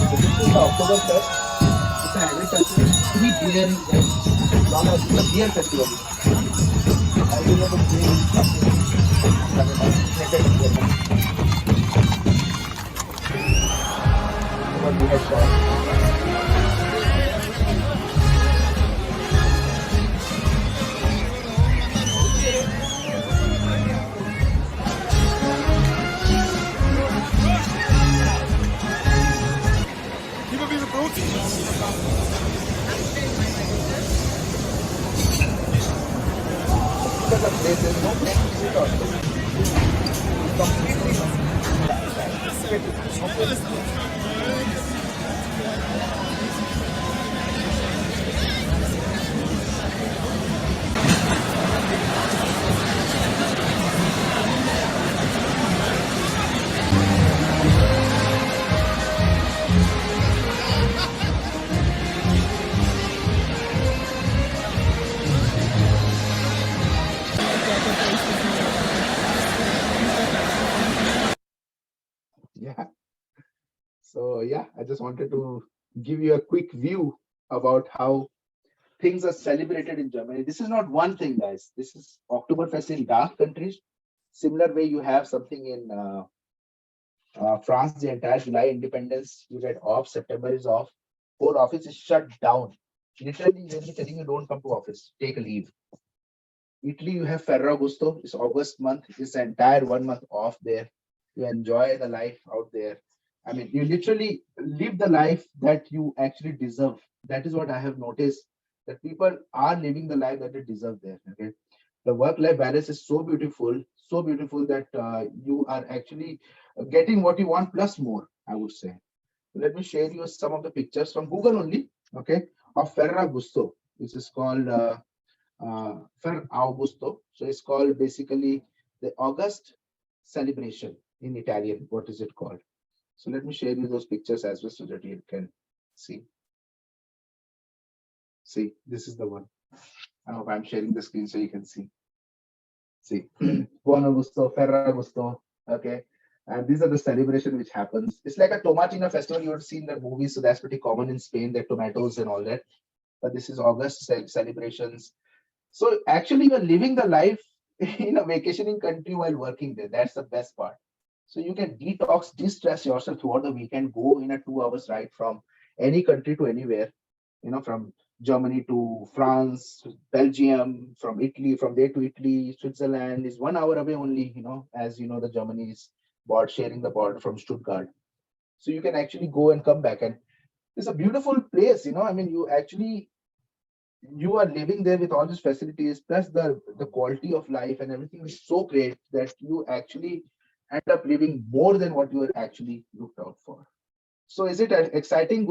So this is the Oktoberfest. It's an annual festival. Three beer is like long as it's a beer festival. I don't know the name is something. What we had shot. Because the place there's no place to sit also. It's completely no place to sit. Yeah. So yeah, I just wanted to give you a quick view about how things are celebrated in Germany. This is not one thing, guys. This is Oktoberfest in dark countries. Similar way you have something in France, the entire July independence, you get off, September is off, whole office is shut down. Literally, they'll be telling you don't come to office, take a leave. Italy, you have Ferragosto, it's August month, it's the entire 1 month off there. You enjoy the life out there. I mean, you literally live the life that you actually deserve. That is what I have noticed, that people are living the life that they deserve there. Okay. The work-life balance is so beautiful that you are actually getting what you want plus more, I would say. Let me share you some of the pictures from Google only, okay, of Ferragosto. This is called Ferragosto. So it's called basically the August celebration in Italian. What is it called? So let me share you those pictures as well so that you can see. See, this is the one. I hope I'm sharing the screen so you can see. See, Buon Augusto, Ferragosto. Okay. And these are the celebration which happens. It's like a Tomatina festival you would see in the movies. So that's pretty common in Spain, the tomatoes and all that. But this is August celebrations. So actually, you're living the life in a vacationing country while working there. That's the best part. So you can detox, de-stress yourself throughout the weekend. Go in a 2 hours ride from any country to anywhere. From Germany to France, Belgium, from Italy, from there to Italy, Switzerland is 1 hour away only. As you know, the Germany is sharing the border from Stuttgart. So you can actually go and come back, and it's a beautiful place. I mean, you are living there with all these facilities, plus the quality of life and everything is so great that you actually end up living more than what you were actually looked out for. So is it exciting,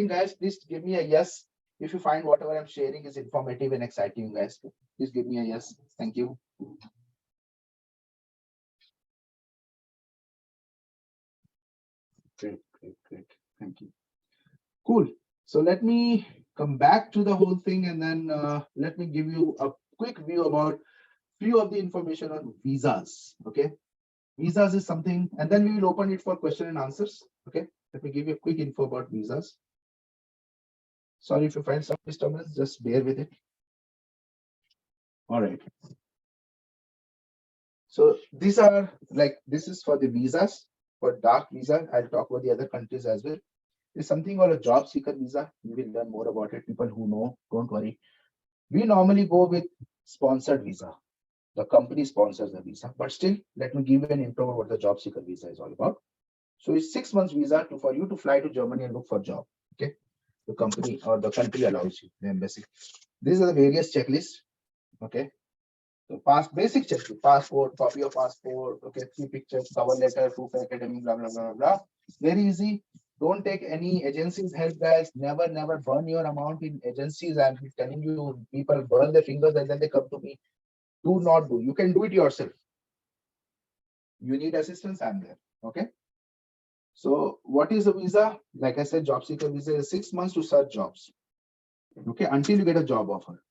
guys? Please give me a yes if you find whatever I'm sharing is informative and exciting, guys. Please give me a yes. Thank you. Great. Thank you. Cool. So let me come back to the whole thing, and then let me give you a quick view about few of the information on visas. Okay. Visas is something, and then we will open it for question and answers. Okay. Let me give you a quick info about visas. Sorry if you find some disturbance, just bear with it. All right. So these are like, this is for the visas, for dark visa. I'll talk about the other countries as well. There's something called a job seeker visa. You will learn more about it. People who know, don't worry. We normally go with sponsored visa. The company sponsors the visa, but still, let me give you an intro of what the job seeker visa is all about. So it's 6 months visa for you to fly to Germany and look for a job. Okay, the company or the country allows you, the embassy. These are the various checklists. Okay, so basic checklist: passport, copy of passport. Okay, 3 pictures, cover letter, proof of academic, blah blah blah blah. Very easy. Don't take any agencies help, guys. Never burn your amount in agencies. I'm telling you, people burn their fingers and then they come to me. Do not do. You can do it yourself. You need assistance, I'm there. Okay. So what is the visa? Like I said, job seeker visa is 6 months to search jobs. Okay, until you get a job offer.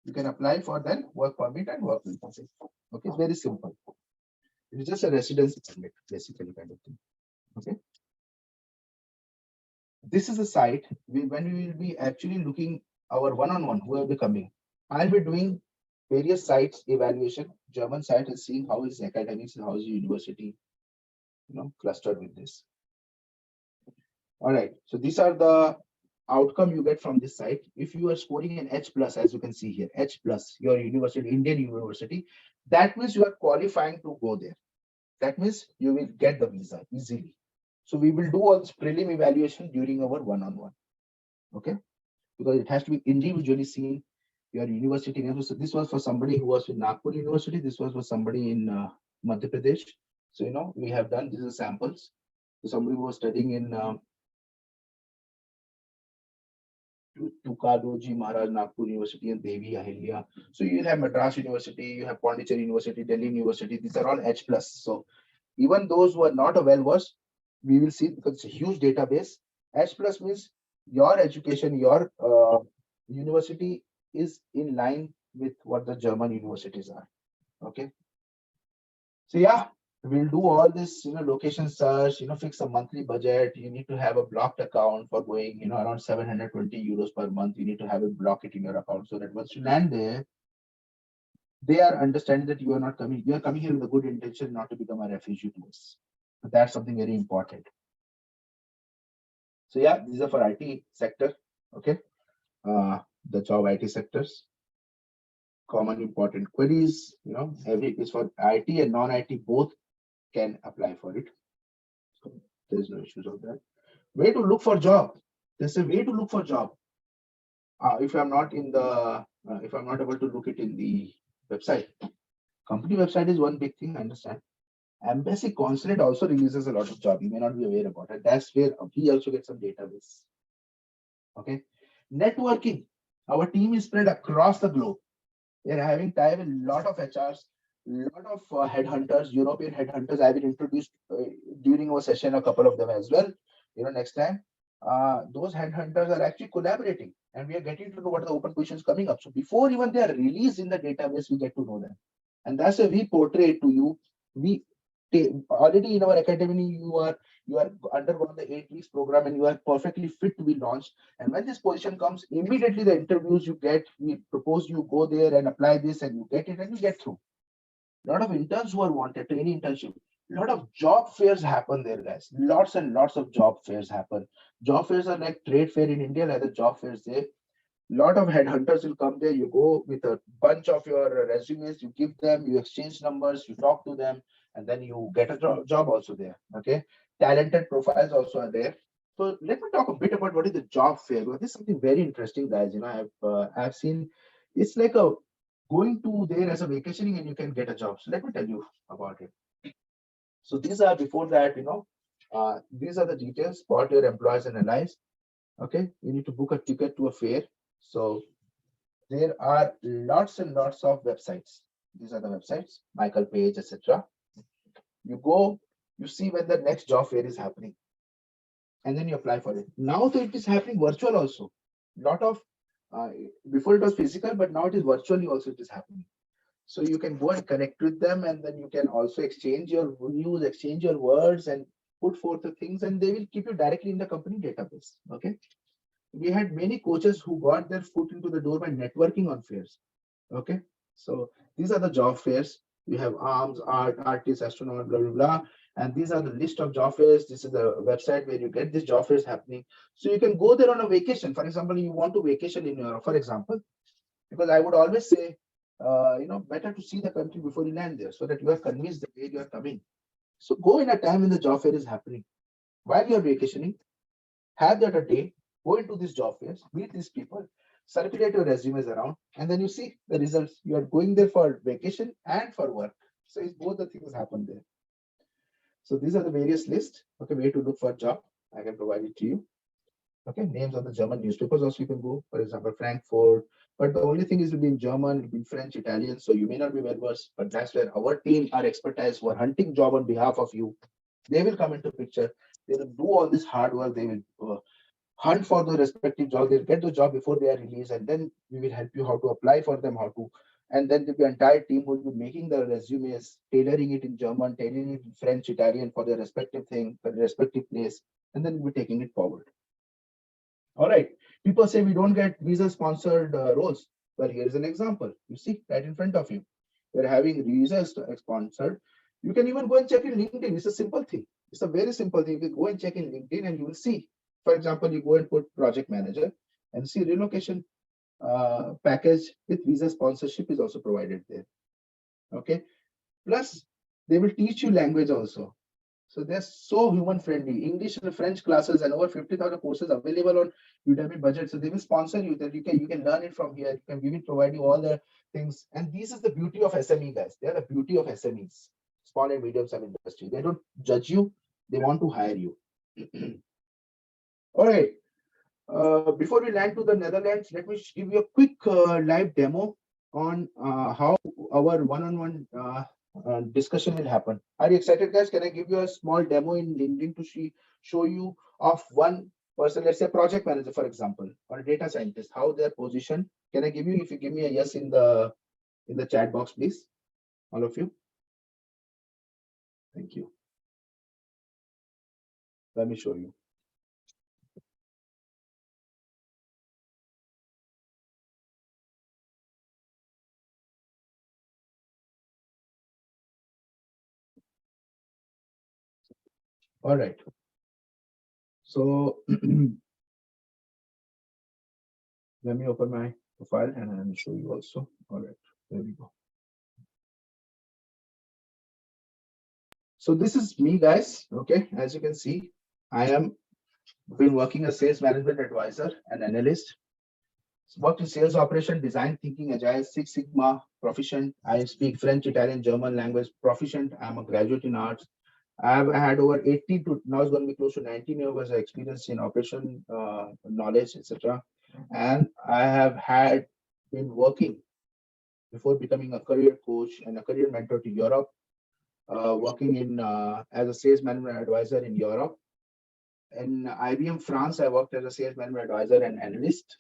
You can apply for then work permit and work visa. Okay, it's very simple. It's just a residency permit, basically, kind of thing. Okay. This is a site when we will be actually looking our one-on-one, who will be coming. I'll be doing various sites evaluation. German site is seeing how is academics and how is university, clustered with this. All right, so these are the outcome you get from this site. If you are scoring an H plus, as you can see here, H plus, your university, Indian university, that means you are qualifying to go there. That means you will get the visa easily. So we will do all this prelim evaluation during our one-on-one. Okay, because it has to be individually seen. Your university name. So this was for somebody who was in Nagpur University. This was for somebody in Madhya Pradesh. So we have done these are samples. So somebody who was studying in Tukadoji Maharaj Nagpur University and Devi Ahilya. So you have Madras University, you have Pondicherry University, Delhi University. These are all H plus. So even those who are not well versed, we will see because it's a huge database. H plus means your education, your university is in line with what the German universities are. Okay. So yeah, we'll do all this, location search, fix a monthly budget. You need to have a blocked account for going, around 720 euros per month. You need to have it block it in your account so that once you land there, they are understanding that you are coming here with a good intention, not to become a refugee to us. So that's something very important. So yeah, these are for IT sector. Okay. The job IT sectors. Common important queries, every is for IT and non-IT both can apply for it. So there's no issues of that. Way to look for job. There's a way to look for job. If I'm not able to look it in the website, company website is one big thing. I understand. Embassy consulate also releases a lot of job. You may not be aware about it. That's where we also get some database. Okay. Networking. Our team is spread across the globe. They're having time with a lot of HRs, lot of headhunters, European headhunters. I've been introduced during our session, a couple of them as well. Next time, those headhunters are actually collaborating and we are getting to know what are the open positions coming up. So before even they are released in the database, we get to know them. And that's why we portray it to you. We already in our academy, you are undergone the 8 weeks program and you are perfectly fit to be launched. And when this position comes, immediately the interviews you get, we propose you go there and apply this and you get it and you get through. A lot of interns who are wanted to any internship. A lot of job fairs happen there, guys. Lots and lots of job fairs happen. Job fairs are like trade fair in India, like the job fairs there. Lot of headhunters will come there. You go with a bunch of your resumes, you give them, you exchange numbers, you talk to them, and then you get a job also there. Okay, talented profiles also are there. So let me talk a bit about what is the job fair. This is something very interesting, guys. I've seen it's like a going to there as a vacationing and you can get a job. So let me tell you about it. So these are before that, these are the details. Spot your employers and allies. Okay, you need to book a ticket to a fair. So there are lots and lots of websites. These are the websites, Michael Page, etc. You go, you see when the next job fair is happening, and then you apply for it. Now so it is happening virtual also. Lot of before it was physical, but now it is virtually also it is happening. So you can go and connect with them, and then you can also exchange your views, exchange your words, and put forth the things, and they will keep you directly in the company database. Okay. We had many coaches who got their foot into the door by networking on fairs. Okay. So these are the job fairs. You have arms, art, artists, astronaut, blah, blah, blah. And these are the list of job fairs. This is the website where you get these job fairs happening. So you can go there on a vacation. For example, you want to vacation in Europe, for example, because I would always say, better to see the country before you land there so that you are convinced the way you are coming. So go in a time when the job fair is happening. While you are vacationing, have that a day, go into these job fairs, meet these people, circulate your resumes around, and then you see the results. You are going there for vacation and for work. So it's both the things happen there. So these are the various lists. Okay, way to look for a job. I can provide it to you. Okay, names of the German newspapers also you can go, for example, Frankfurt. But the only thing is it'll be in German, it'll be in French, Italian, so you may not be well versed, but that's where our team, our expertise who are hunting job on behalf of you, they will come into picture. They will do all this hard work. They will hunt for the respective job. They'll get the job before they are released, and then we will help you how to apply for them, how to, and then the entire team will be making the resumes, tailoring it in German, tailoring it in French, Italian for their respective thing, for the respective place, and then we'll be taking it forward. All right. People say we don't get visa sponsored roles. Well, here's an example. You see right in front of you. We're having visa sponsored. You can even go and check in LinkedIn. It's a simple thing. It's a very simple thing. You can go and check in LinkedIn and you will see. For example, you go and put project manager and see relocation package with visa sponsorship is also provided there. Okay. Plus, they will teach you language also. So they're so human friendly. English and French classes and over 50,000 courses available on Udemy budget. So they will sponsor you that you can learn it from here. We will provide you all the things. And this is the beauty of SME guys. They are the beauty of SMEs, small and medium sized industry. They don't judge you. They want to hire you. All right. Before we land to the Netherlands, let me give you a quick live demo on how our one-on-one discussion will happen. Are you excited, guys? Can I give you a small demo in LinkedIn to show you of one person, let's say project manager, for example, or a data scientist, how they're positioned? Can I give you, if you give me a yes in the chat box, please, all of you? Thank you. Let me show you. All right. So let me open my profile and I'll show you also. All right, there we go. So this is me, guys. Okay, as you can see, I am been working as sales management advisor and analyst. Worked in sales operation, design thinking, agile, Six Sigma, proficient. I speak French, Italian, German language, proficient. I'm a graduate in arts. I've had over 80 to now it's going to be close to 19 years of experience in operation knowledge, etc. And I have had been working before becoming a career coach and a career mentor to Europe, working in as a sales management advisor in Europe. In IBM France, I worked as a sales management advisor and analyst,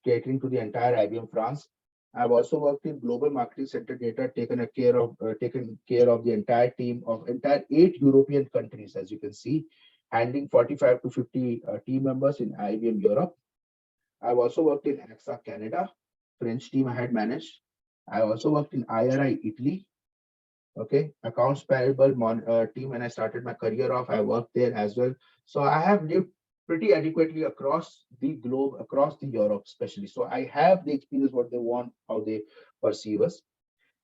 catering to the entire IBM France. I've also worked in global marketing center data, taken care of the entire team of entire 8 European countries, as you can see, handling 45 to 50 team members in IBM Europe. I've also worked in AXA Canada, French team I had managed. I also worked in IRI Italy. Okay, accounts payable team when I started my career off, I worked there as well. So I have lived pretty adequately across the globe, across the Europe especially. So I have the experience what they want, how they perceive us.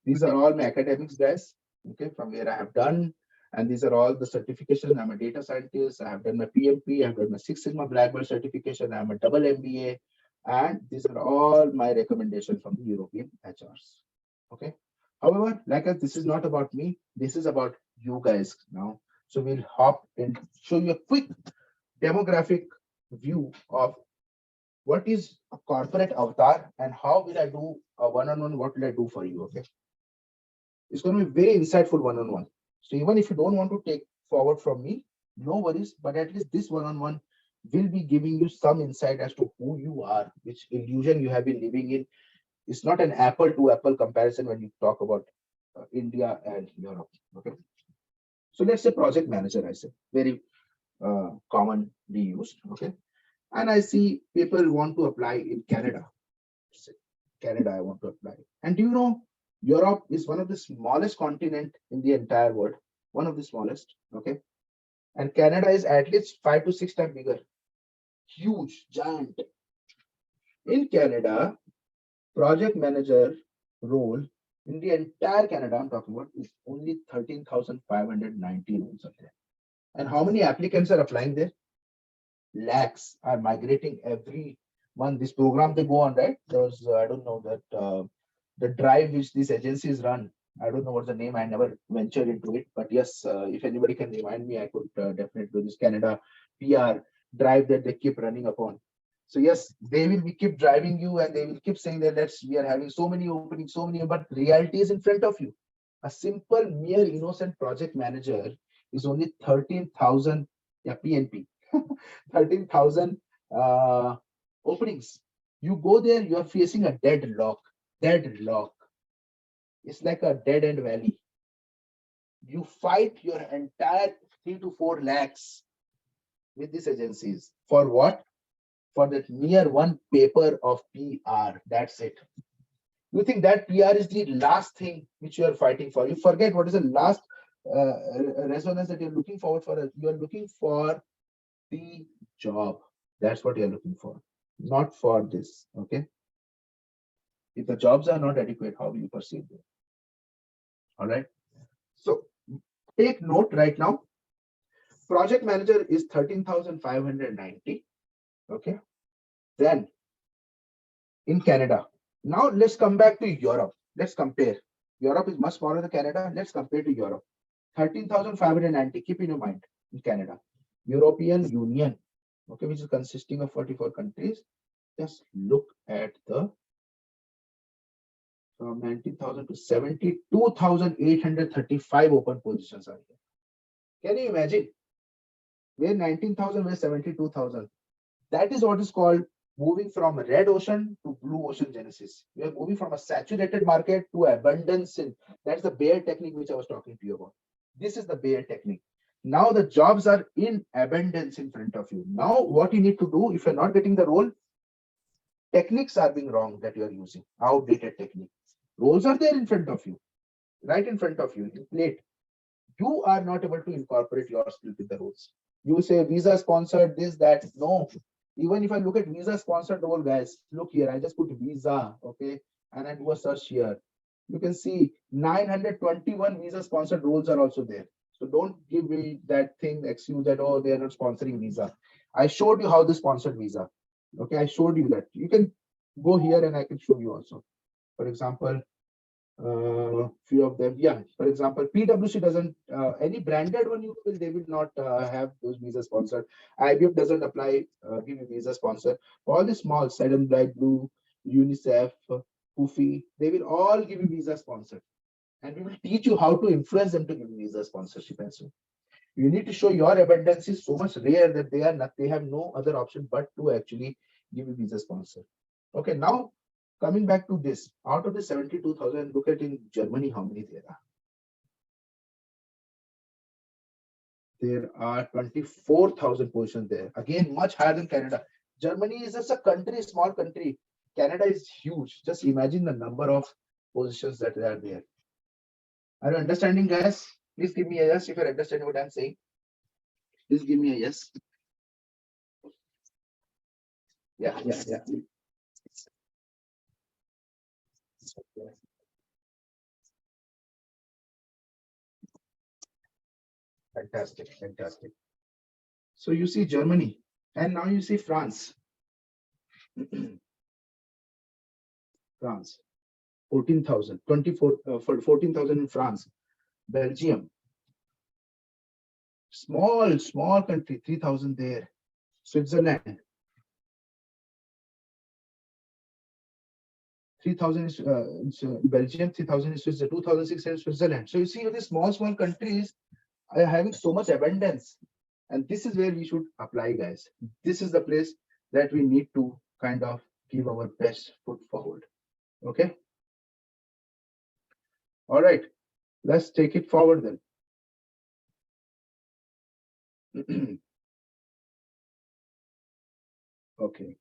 These are all my academics, guys, okay, from where I have done. And these are all the certifications. I'm a data scientist. I have done my PMP. I have done my Six Sigma Black Belt certification. I'm a double MBA. And these are all my recommendations from the European HRs. Okay. However, this is not about me. This is about you guys now. So we'll hop and show you a quick demographic view of what is a corporate avatar and how will I do a one-on-one, what will I do for you, okay? It's going to be very insightful one-on-one. So even if you don't want to take forward from me, no worries, but at least this one-on-one will be giving you some insight as to who you are, which illusion you have been living in. It's not an apple to apple comparison when you talk about India and Europe, okay? So let's say project manager, I say, very commonly used. Okay. And I see people want to apply in Canada. Say, Canada, I want to apply. And do you know, Europe is one of the smallest continent in the entire world, one of the smallest. Okay. And Canada is at least 5 to 6 times bigger, huge, giant. In Canada, project manager role in the entire Canada, I'm talking about, is only 13,590 roles are there. And how many applicants are applying there? Lakhs are migrating every month. This program they go on, right? There's, I don't know that the drive which these agencies run. I don't know what's the name. I never ventured into it, but yes, if anybody can remind me, I could definitely do this Canada PR drive that they keep running upon. So yes, they will be keep driving you, and they will keep saying that we are having so many openings, so many, but reality is in front of you. A simple, mere innocent project manager is only 13,000, yeah, PNP, 13,000 openings. You go there, you are facing a deadlock. Deadlock. It's like a dead end valley. You fight your entire 3 to 4 lakhs with these agencies. For what? For that mere one paper of PR. That's it. You think that PR is the last thing which you are fighting for? You forget what is the last resonance that you're looking forward for. You are looking for the job. That's what you're looking for, not for this. Okay. If the jobs are not adequate, how will you perceive them? All right. So take note right now. Project manager is 13,590. Okay. Then in Canada. Now let's come back to Europe. Let's compare. Europe is much smaller than Canada. Let's compare to Europe. 13,590. Keep in your mind in Canada. European Union, okay, which is consisting of 44 countries. Just look at the from 19,000 to 72,835 open positions are here. Can you imagine? Where 19,000, where 72,000. That is what is called moving from red ocean to blue ocean genesis. We are moving from a saturated market to abundance. That's the Bayer technique which I was talking to you about. This is the Bayer technique. Now the jobs are in abundance in front of you. Now what you need to do, if you're not getting the role, techniques are being wrong that you are using, outdated techniques. Roles are there in front of you, right in front of you, in plate. You are not able to incorporate your skill with the roles. You say visa sponsored, this, that. No. Even if I look at visa sponsored role, guys, look here, I just put visa, okay, and I do a search here. You can see 921 visa sponsored roles are also there. So don't give me that thing, excuse that, oh, they are not sponsoring visa. I showed you how they sponsored visa. Okay, I showed you that. You can go here and I can show you also. For example, few of them, yeah. For example, PwC doesn't, any branded one they will not have those visa sponsored. IBM doesn't apply, give you visa sponsor. All the small, Sudden Bright Blue, UNICEF, Pufi, they will all give you visa sponsored. And we will teach you how to influence them to give you visa sponsorship as well. You need to show your abundance is so much rare that they are not, they have no other option but to actually give you visa sponsor. Okay, now coming back to this, out of the 72,000, look at in Germany how many there are. There are 24,000 positions there. Again, much higher than Canada. Germany is just a country, small country. Canada is huge. Just imagine the number of positions that are there. Are you understanding, guys? Please give me a yes if you're understanding what I'm saying. Please give me a yes. Yeah. Fantastic. So you see Germany, and now you see France. France, 14,000, 14,000 in France. Belgium, small country, 3,000 there. Switzerland, 3,000 is Belgium, 3,000 is Switzerland, 2,600 Switzerland. So you see, these small countries are having so much abundance. And this is where we should apply, guys. This is the place that we need to kind of give our best foot forward. Okay. All right. Let's take it forward then. Okay.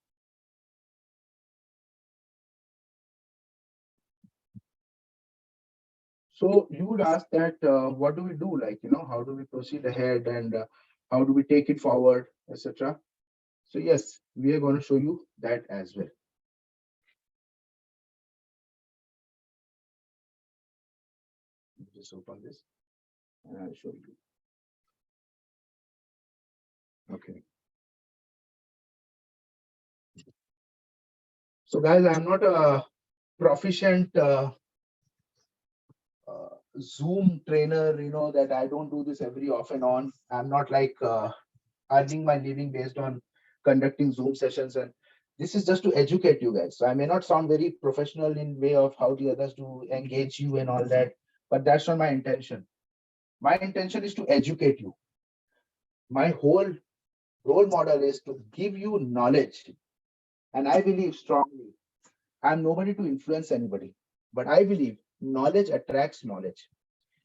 So you would ask that what do we do? Like, how do we proceed ahead and how do we take it forward, etc. So yes, we are going to show you that as well. Just open this and I'll show you. Okay. So guys, I'm not a proficient Zoom trainer, that I don't do this every off and on. I'm not like earning my living based on conducting Zoom sessions. And this is just to educate you guys. So I may not sound very professional in way of how the others do engage you and all that, but that's not my intention. My intention is to educate you. My whole role model is to give you knowledge. And I believe strongly, I'm nobody to influence anybody, but I believe knowledge attracts knowledge.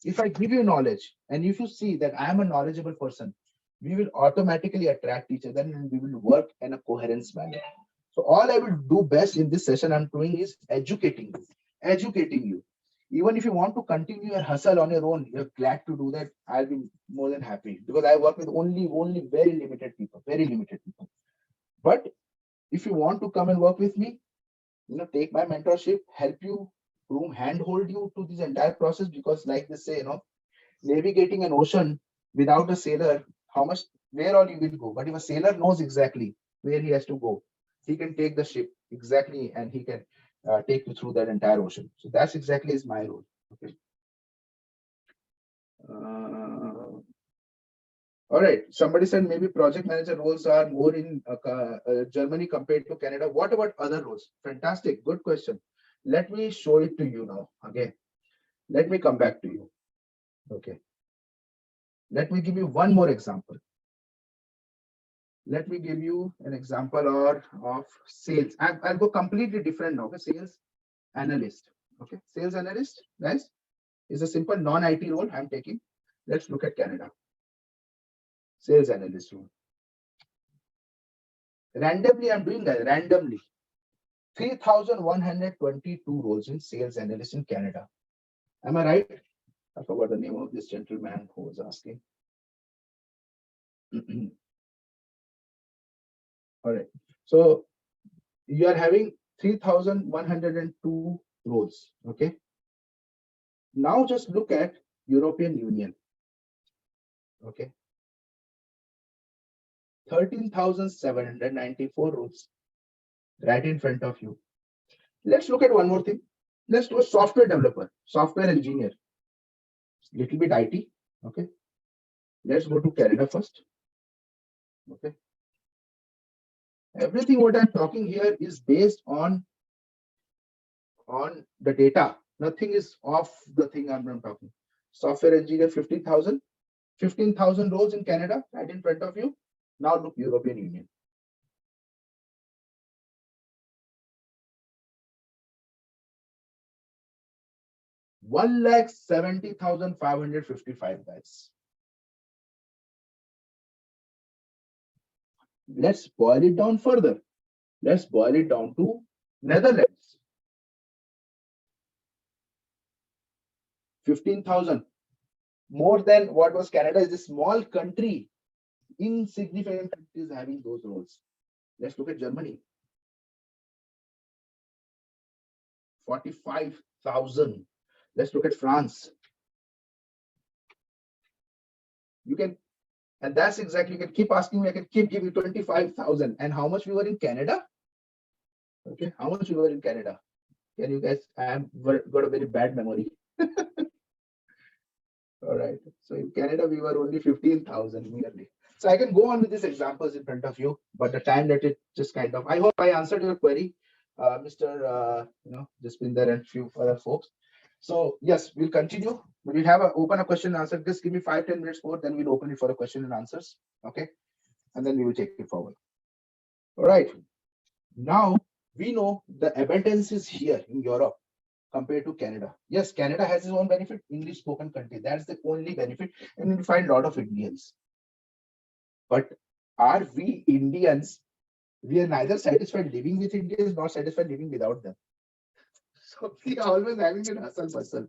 If I give you knowledge and if you see that I am a knowledgeable person, we will automatically attract each other and we will work in a coherence manner. So all I will do best in this session I'm doing is educating you, educating you. Even if you want to continue your hustle on your own, you're glad to do that. I'll be more than happy because I work with only very limited people, very limited people. But if you want to come and work with me, take my mentorship, help you, groom, handhold you to this entire process because, like they say, navigating an ocean without a sailor, where all you will go. But if a sailor knows exactly where he has to go, he can take the ship exactly and he can take you through that entire ocean. So that's exactly is my role. Okay. All right. Somebody said maybe project manager roles are more in Germany compared to Canada. What about other roles? Fantastic. Good question. Let me show it to you now. Again, let me come back to you. Okay. Let me give you one more example. Let me give you an example of sales. I'll go completely different now. Okay, sales analyst. Okay, sales analyst, guys, is a simple non-IT role I'm taking. Let's look at Canada. Sales analyst role. Randomly, I'm doing that randomly. 3,122 roles in sales analyst in Canada. Am I right? I forgot the name of this gentleman who was asking. All right. So you are having 3,102 roles. Okay. Now just look at European Union. Okay. 13,794 roles right in front of you. Let's look at one more thing. Let's do a software developer, software engineer, little bit IT. Okay. Let's go to Canada first. Okay. Everything what I'm talking here is based on the data. Nothing is off the thing I'm talking. Software engineer 15,000 roles in Canada right in front of you. Now look European Union. 1,70,555 guys. Let's boil it down further. Let's boil it down to Netherlands. 15,000. More than what was Canada is a small country. Insignificant countries having those roles. Let's look at Germany. 45,000. Let's look at France. You can, and that's exactly, you can keep asking me, I can keep giving you 25,000. And how much we were in Canada? Okay, how much we were in Canada? Can you guys, I have got a very bad memory. All right. So in Canada, we were only 15,000 nearly. So I can go on with these examples in front of you, but the time that it just kind of, I hope I answered your query, Mr. Jaspinder and few other folks. So yes, we'll continue. We'll have open a question and answer. Just give me 5-10 minutes more, then we'll open it for a question and answers. Okay. And then we will take it forward. All right. Now we know the abundance is here in Europe compared to Canada. Yes, Canada has its own benefit, English spoken country. That's the only benefit. And you find a lot of Indians. But are we Indians? We are neither satisfied living with Indians nor satisfied living without them. So we are always having a hustle bustle.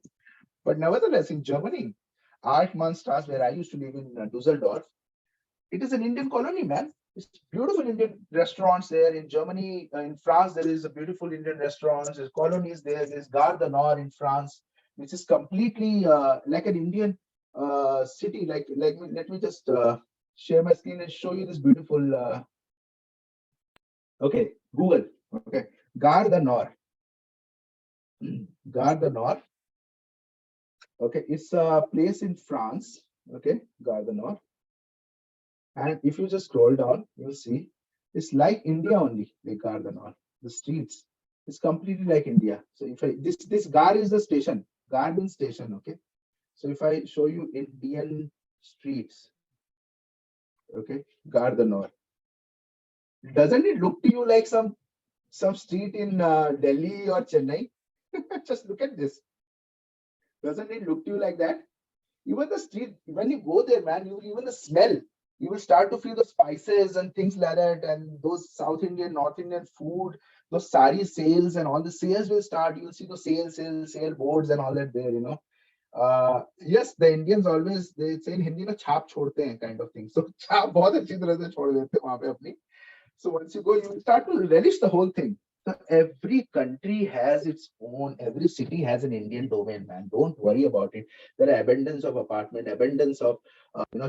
But nevertheless, in Germany, Altmannstrasse, where I used to live in Dusseldorf, it is an Indian colony, man. It's beautiful Indian restaurants there. In Germany, in France, there is a beautiful Indian restaurants. There's colonies there. There's Gare du Nord in France, which is completely like an Indian city. Let me just share my screen and show you this beautiful. Okay, Google. Okay, Gare du Nord. Gare du Nord. Okay, it's a place in France. Okay, Gare du Nord. And if you just scroll down, you'll see it's like India only, the Gare du Nord. The streets. It's completely like India. So if I this Gare is the station, Gare means station. Okay. So if I show you Indian streets, okay, Gare du Nord. Doesn't it look to you like some street in Delhi or Chennai? Just look at this. Doesn't it look to you like that? Even the street, when you go there, man, even the smell, you will start to feel the spices and things like that, and those South Indian, North Indian food, those sari sales and all the sales will start. You will see those sale boards and all that there, yes, the Indians always they say in Hindi na chhap chhodte hain kind of thing. So chhap bahut achhi tarah se chhod dete hain wahan pe apni. So once you go, you will start to relish the whole thing. So every country has its own, every city has an Indian domain, man. Don't worry about it. There are abundance of apartment, abundance of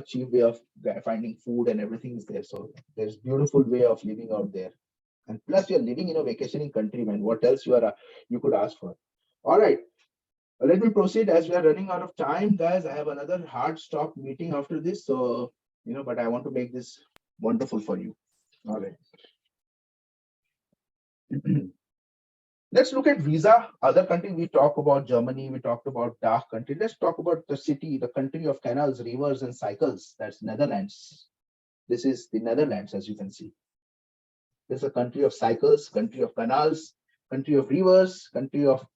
cheap way of finding food and everything is there. So there's beautiful way of living out there. And plus you're living in a vacationing country, man. What else you could ask for? All right. Let me proceed as we are running out of time, guys. I have another hard stop meeting after this. So, but I want to make this wonderful for you. All right. Let's look at visa. Other country, we talk about Germany, we talked about dark country. Let's talk about the city, the country of canals, rivers, and cycles. That's Netherlands. This is the Netherlands, as you can see. This is a country of cycles, country of canals, country of rivers, country of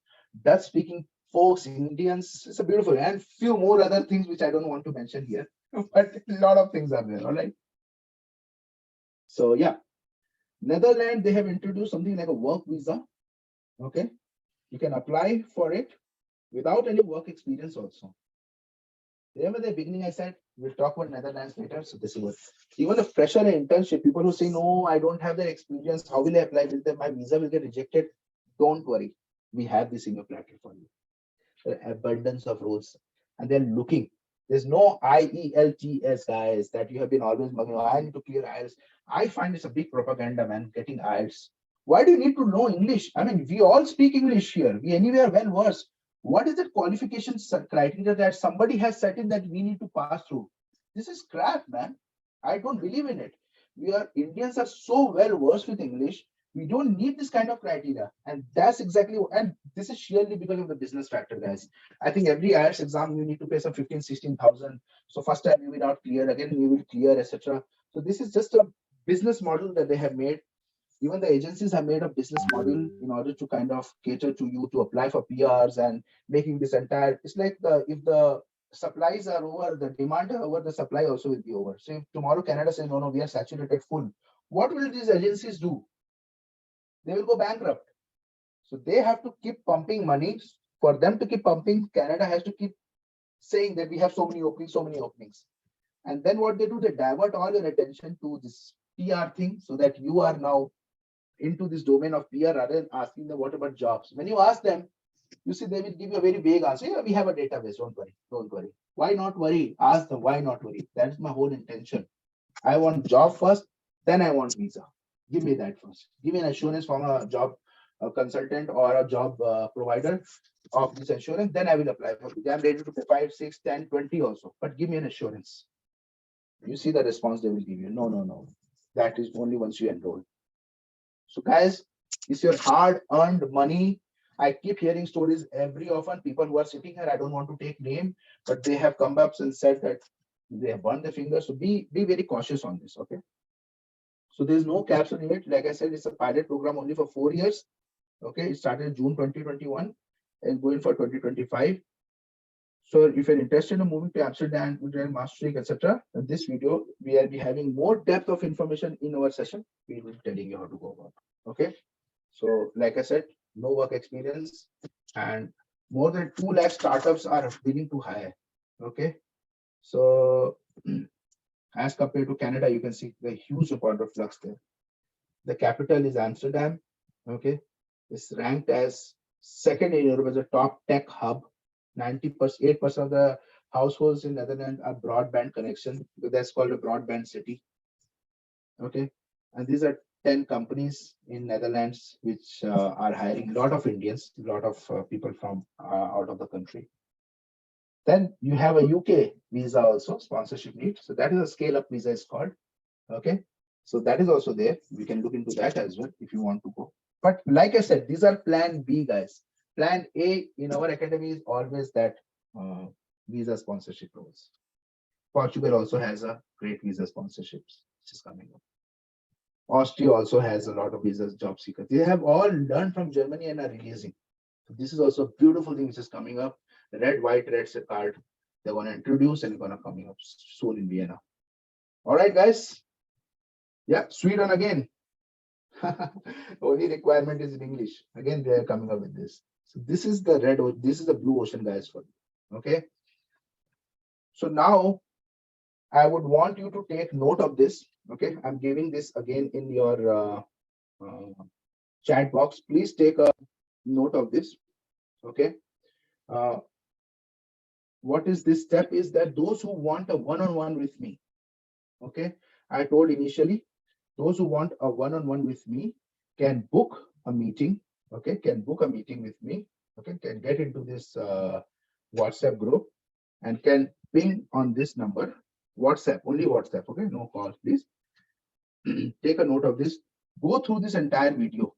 Dutch-speaking folks, Indians. It's a beautiful and few more other things which I don't want to mention here, but a lot of things are there. All right. So yeah, Netherlands, they have introduced something like a work visa. Okay, you can apply for it without any work experience also. Remember the beginning I said we'll talk about Netherlands later. So this is what even a fresher internship, people who say no, I don't have the experience, how will I apply? My visa will get rejected. Don't worry, we have this in your platter for you. The abundance of roles, and they're looking. There's no IELTS, guys, that you have been always mugging. I need to clear IELTS. I find it's a big propaganda, man, getting IELTS. Why do you need to know English? I mean, we all speak English here. We anywhere well versed. What is the qualifications criteria that somebody has set in that we need to pass through? This is crap, man. I don't believe in it. Indians are so well versed with English. We don't need this kind of criteria. And that's exactly, and this is sheerly because of the business factor, guys. I think every IELTS exam, you need to pay some 15, 16,000. So first time you will not clear, again, you will clear, etc. So this is just a business model that they have made. Even the agencies have made a business model in order to kind of cater to you to apply for PRs and making this entire, it's like if the supplies are over, the demand are over, the supply also will be over. So if tomorrow Canada says, no, we are saturated full, what will these agencies do? They will go bankrupt. So they have to keep pumping money. For them to keep pumping, Canada has to keep saying that we have so many openings, so many openings. And then what they do, they divert all your attention to this PR thing so that you are now into this domain of PR rather than asking them what about jobs. When you ask them, you see they will give you a very vague answer. Yeah, we have a database. Don't worry. Don't worry. Why not worry? Ask them why not worry. That's my whole intention. I want job first, then I want visa. Give me that first. Give me an assurance from a job consultant or a job provider of this assurance. Then I will apply for visa. I'm ready to pay 5, 6, 10, 20 also. But give me an assurance. You see the response they will give you. No. That is only once you enroll. So guys, it's your hard-earned money. I keep hearing stories every often. People who are sitting here, I don't want to take name, but they have come up and said that they have burned their fingers. So be very cautious on this, okay? So there's no caps on it. Like I said, it's a pilot program only for 4 years. Okay, it started in June 2021 and going for 2025. So if you're interested in moving to Amsterdam, Utrecht, Maastricht, etc., in this video, we will be having more depth of information in our session. We will be telling you how to go about. Okay. So like I said, no work experience and more than 2 lakh startups are willing to hire. Okay. So as compared to Canada, you can see the huge amount of flux there. The capital is Amsterdam. Okay. It's ranked as second in Europe as a top tech hub. 98% of the households in Netherlands are broadband connection. That's called a broadband city. Okay. And these are 10 companies in Netherlands which are hiring a lot of Indians, a lot of people from out of the country. Then you have a UK visa also, sponsorship need. So that is a scale up visa is called. Okay. So that is also there. We can look into that as well if you want to go. But like I said, these are plan B, guys. Plan A in our academy is always that visa sponsorship roles. Portugal also has a great visa sponsorships, which is coming up. Austria also has a lot of visas, job seekers. They have all learned from Germany and are releasing. So this is also a beautiful thing which is coming up. Red, white, red card. They're going to introduce and going to coming up soon in Vienna. All right, guys. Yeah, Sweden again. Only requirement is in English. Again, they are coming up with this. So this is the red, this is the blue ocean, guys, for you. Okay. So now I would want you to take note of this. Okay. I'm giving this again in your chat box. Please take a note of this. Okay. What is this step is that those who want a one-on-one with me. Okay. I told initially, those who want a one-on-one with me can book a meeting. Okay. Can book a meeting with me. Okay. Can get into this WhatsApp group and can ping on this number. WhatsApp, only WhatsApp. Okay. No calls, please. Take a note of this. Go through this entire video.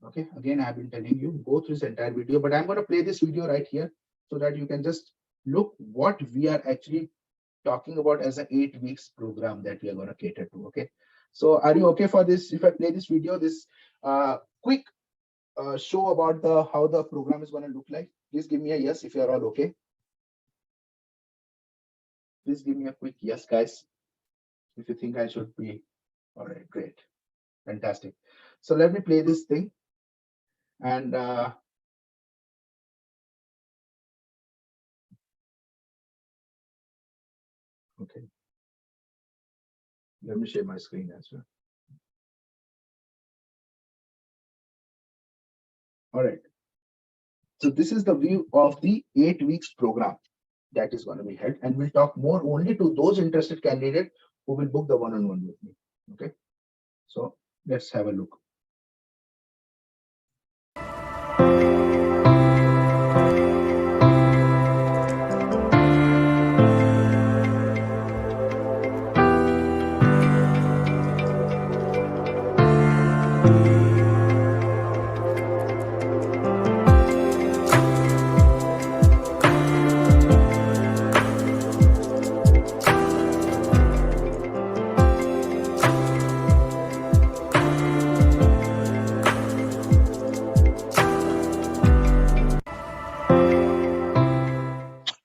Okay. Again, I've been telling you, go through this entire video, but I'm going to play this video right here so that you can just look what we are actually talking about as an 8 weeks program that we are going to cater to. Okay. So are you okay for this? If I play this video, this quick show about how the program is going to look like, please give me a yes if you're all okay. Please give me a quick yes, guys, if you think I should be. All right, great. Fantastic. So let me play this thing. And okay. Let me share my screen as well. All right. So this is the view of the 8 weeks program that is going to be held, and we'll talk more only to those interested candidates who will book the one-on-one with me. Okay. So let's have a look.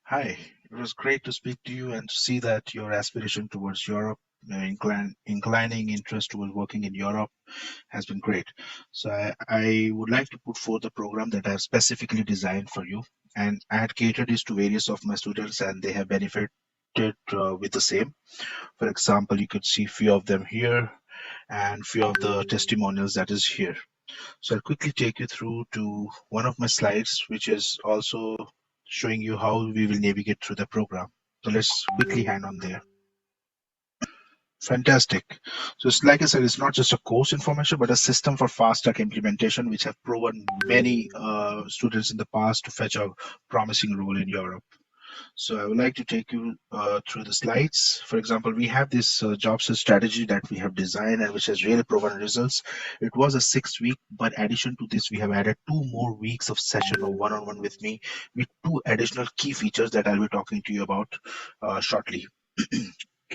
Hi, it was great to speak to you and to see that your aspiration towards Europe, inclining interest towards working in Europe has been great. So I would like to put forth a program that I have specifically designed for you, and I had catered this to various of my students and they have benefited with the same. For example, you could see few of them here and few of the testimonials that is here. So I'll quickly take you through to one of my slides, which is also showing you how we will navigate through the program. So let's quickly hand on there. Fantastic. So it's like I said, it's not just a course information, but a system for fast track implementation, which have proven many students in the past to fetch a promising role in Europe. So I would like to take you through the slides. For example, we have this job search strategy that we have designed and which has really proven results. It was a 6-week, but addition to this, we have added 2 more weeks of session of one-on-one with me with 2 additional key features that I'll be talking to you about shortly.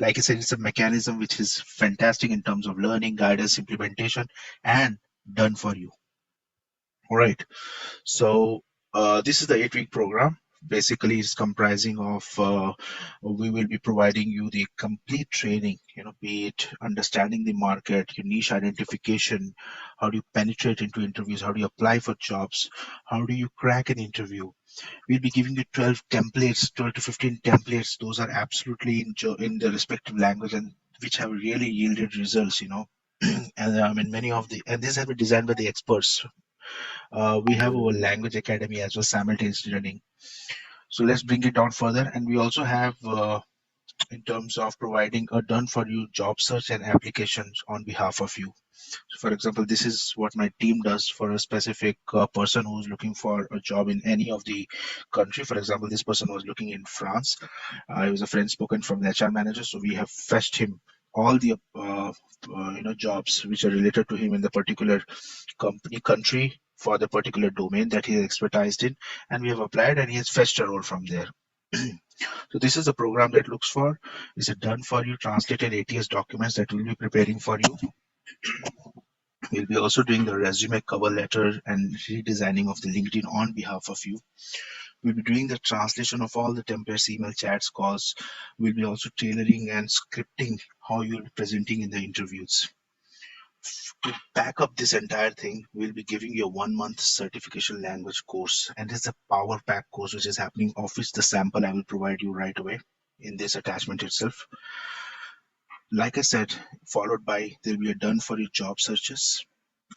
Like I said, it's a mechanism which is fantastic in terms of learning, guidance, implementation, and done for you. All right. So this is the 8-week program. basically is comprising of we will be providing you the complete training, be it understanding the market, your niche identification, how do you penetrate into interviews, how do you apply for jobs, how do you crack an interview. We'll be giving you 12 templates, 12 to 15 templates. Those are absolutely in the respective language, and which have really yielded results. And I mean, many of the, and these have been designed by the experts. We have our language academy as well, simultaneously running. So let's bring it down further. And we also have, in terms of providing a done for you job search and applications on behalf of you. So for example, this is what my team does for a specific person who's looking for a job in any of the country. For example, this person was looking in France. He was a French spoken from the HR manager. So we have fetched him all the jobs which are related to him in the particular country for the particular domain that he is expertised in, and we have applied and he has fetched a role from there. So this is a program that looks for, is it done for you, translated ATS documents that we'll be preparing for you. We'll be also doing the resume, cover letter, and redesigning of the LinkedIn on behalf of you. We'll be doing the translation of all the templates, email, chats, calls. We'll be also tailoring and scripting how you'll be presenting in the interviews. To back up this entire thing, we'll be giving you a 1-month certification language course, and it's a power pack course which is happening, of which the sample I will provide you right away in this attachment itself. Like I said, followed by there'll be a done for you job searches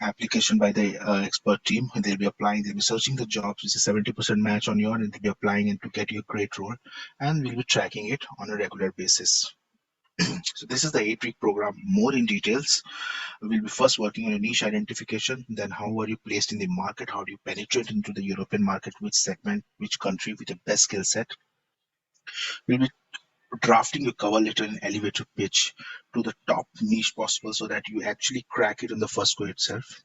application by the expert team. They'll be applying, they'll be searching the jobs, which is 70% match on your, and they'll be applying and to get you a great role, and we'll be tracking it on a regular basis. So this is the 8-week program. More in details, we'll be first working on a niche identification, then how are you placed in the market, how do you penetrate into the European market, which segment, which country with the best skill set. We'll be drafting your cover letter and elevator pitch to the top niche possible so that you actually crack it on the first go itself.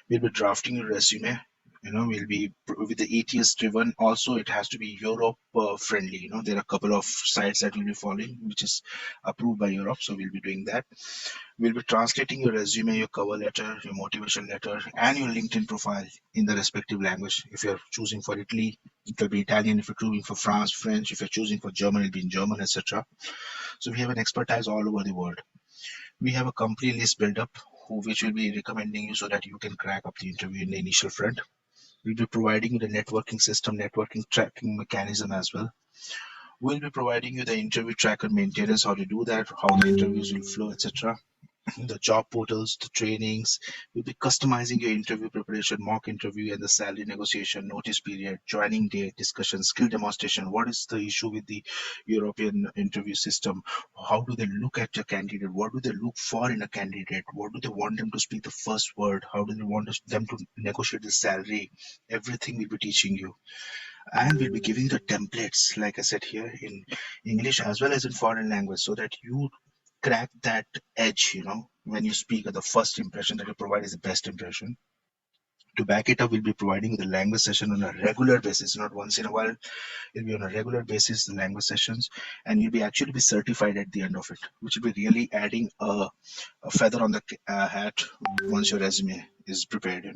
We'll be drafting your resume. We'll be with the ATS driven. Also, it has to be Europe friendly. There are a couple of sites that we'll be following, which is approved by Europe. So we'll be doing that. We'll be translating your resume, your cover letter, your motivation letter, and your LinkedIn profile in the respective language. If you're choosing for Italy, it will be Italian. If you're choosing for France, French. If you're choosing for German, it'll be in German, etc. So we have an expertise all over the world. We have a company list built up, which will be recommending you so that you can crack up the interview in the initial front. We'll be providing you the networking system, networking tracking mechanism as well. We'll be providing you the interview tracker maintenance, how to do that, how the interviews will flow, etc. The job portals, the trainings. We'll be customizing your interview preparation, mock interview, and the salary negotiation, notice period, joining date, discussion, skill demonstration. What is the issue with the European interview system? How do they look at a candidate? What do they look for in a candidate? What do they want them to speak the first word? How do they want them to negotiate the salary? Everything we'll be teaching you. And we'll be giving you the templates, like I said here, in English as well as in foreign language, so that you crack that edge, when you speak, the first impression that you provide is the best impression. To back it up, we'll be providing the language session on a regular basis, not once in a while. It'll be on a regular basis, the language sessions, and you'll be actually be certified at the end of it, which will be really adding a feather on the hat once your resume is prepared,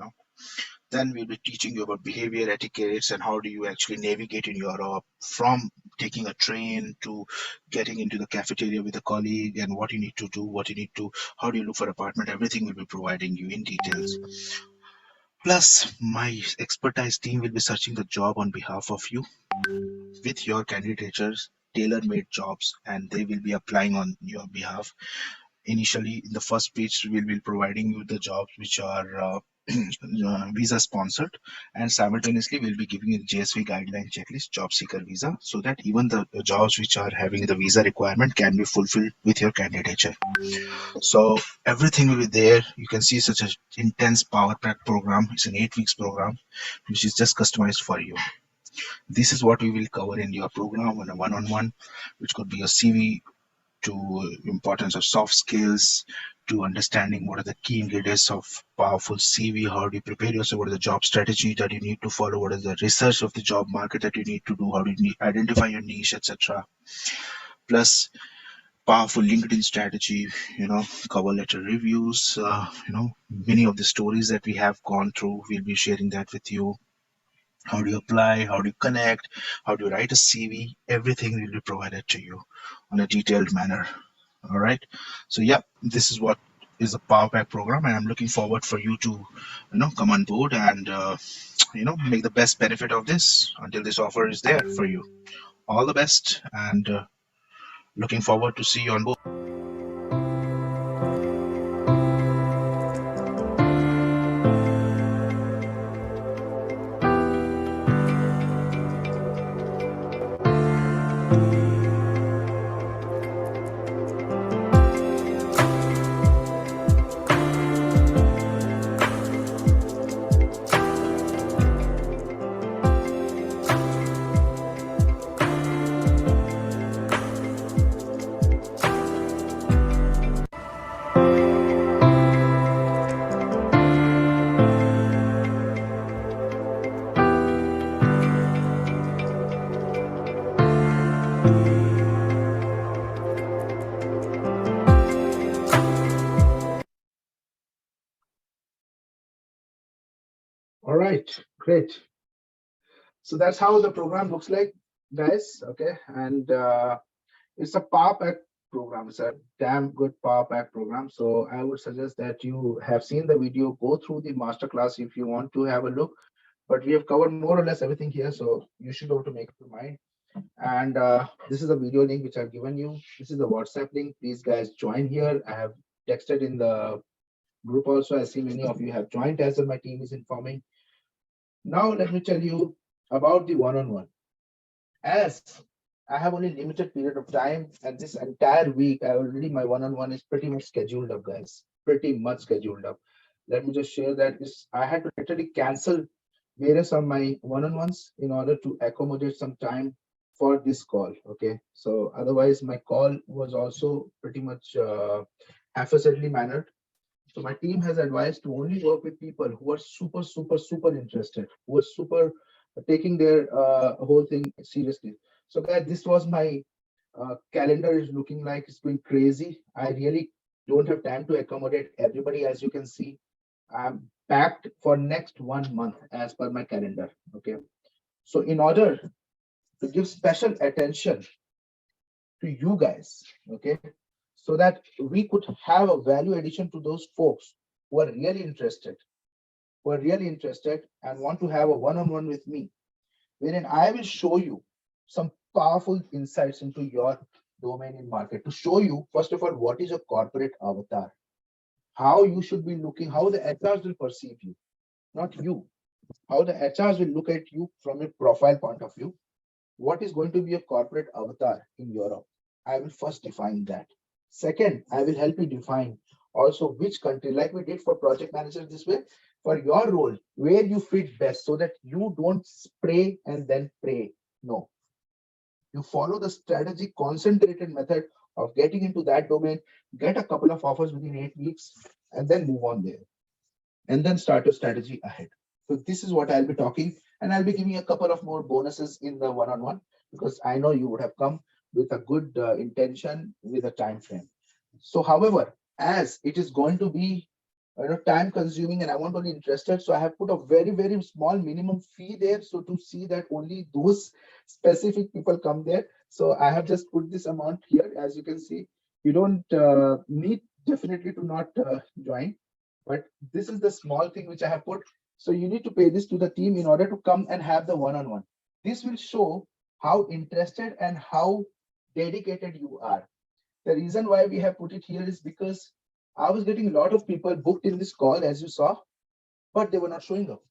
Then we'll be teaching you about behavior etiquettes and how do you actually navigate in Europe, from taking a train to getting into the cafeteria with a colleague, and what you need to do, how do you look for apartment. Everything we'll be providing you in details. Plus, my expertise team will be searching the job on behalf of you with your candidatures, tailor-made jobs, and they will be applying on your behalf. Initially, in the first page, we'll be providing you the jobs which are visa sponsored, and simultaneously we'll be giving you the JSV guideline checklist, job seeker visa, so that even the jobs which are having the visa requirement can be fulfilled with your candidature. So everything will be there. You can see such an intense power pack program. It's an 8 weeks program which is just customized for you. This is what we will cover in your program on a one-on-one, which could be a CV, to importance of soft skills, to understanding what are the key ingredients of powerful CV, how do you prepare yourself, what is the job strategy that you need to follow, what is the research of the job market that you need to do, how do you identify your niche, etc. Plus powerful LinkedIn strategy, cover letter reviews, many of the stories that we have gone through, we'll be sharing that with you. how do you apply, how do you connect, how do you write a CV, everything will be provided to you on a detailed manner. All right. So yeah, this is what is a Power Pack program, and I'm looking forward for you to, come on board and make the best benefit of this until this offer is there for you. All the best, and looking forward to see you on board. All right, great. So that's how the program looks like, guys. Okay, and it's a Power Pack program. It's a damn good Power Pack program. So I would suggest that you have seen the video, go through the masterclass if you want to have a look. But we have covered more or less everything here, so you should be able to make up your mind. And this is a video link which I've given you. This is the WhatsApp link. Please, guys, join here. I have texted in the group also. I see many of you have joined as well. My team is informing. Now, let me tell you about the one-on-one. As I have only limited period of time, and this entire week, I already my one-on-one is pretty much scheduled up, guys. Pretty much scheduled up. Let me just share that this I had to literally cancel various of my one-on-ones in order to accommodate some time for this call. Okay, so otherwise my call was also pretty much haphazardly mannered. So my team has advised to only work with people who are super, super, super interested, who are super taking their whole thing seriously. So guys, this was my calendar is looking like it's going crazy. I really don't have time to accommodate everybody. As you can see, I'm packed for next 1 month as per my calendar. Okay. So in order to give special attention to you guys, okay, so that we could have a value addition to those folks who are really interested, and want to have a one-on-one with me, wherein I will show you some powerful insights into your domain in market to show you, first of all, what is a corporate avatar, how you should be looking, how the HRs will perceive you, not you, how the HRs will look at you from a profile point of view, what is going to be a corporate avatar in Europe. I will first define that. Second, I will help you define also which country, like we did for project managers this way, for your role, where you fit best so that you don't spray and then pray. No, you follow the strategic concentrated method of getting into that domain, get a couple of offers within 8 weeks, and then move on there. And then start your strategy ahead. So this is what I'll be talking, and I'll be giving a couple of more bonuses in the one-on-one because I know you would have come with a good intention with a time frame. So, however, as it is going to be time consuming and I want only interested, so I have put a very, very small minimum fee there, so to see that only those specific people come there. So I have just put this amount here. As you can see, you don't need definitely to not join, but this is the small thing which I have put. So you need to pay this to the team in order to come and have the one-on-one. This will show how interested and how dedicated you are. The reason why we have put it here is because I was getting a lot of people booked in this call, as you saw, but they were not showing up.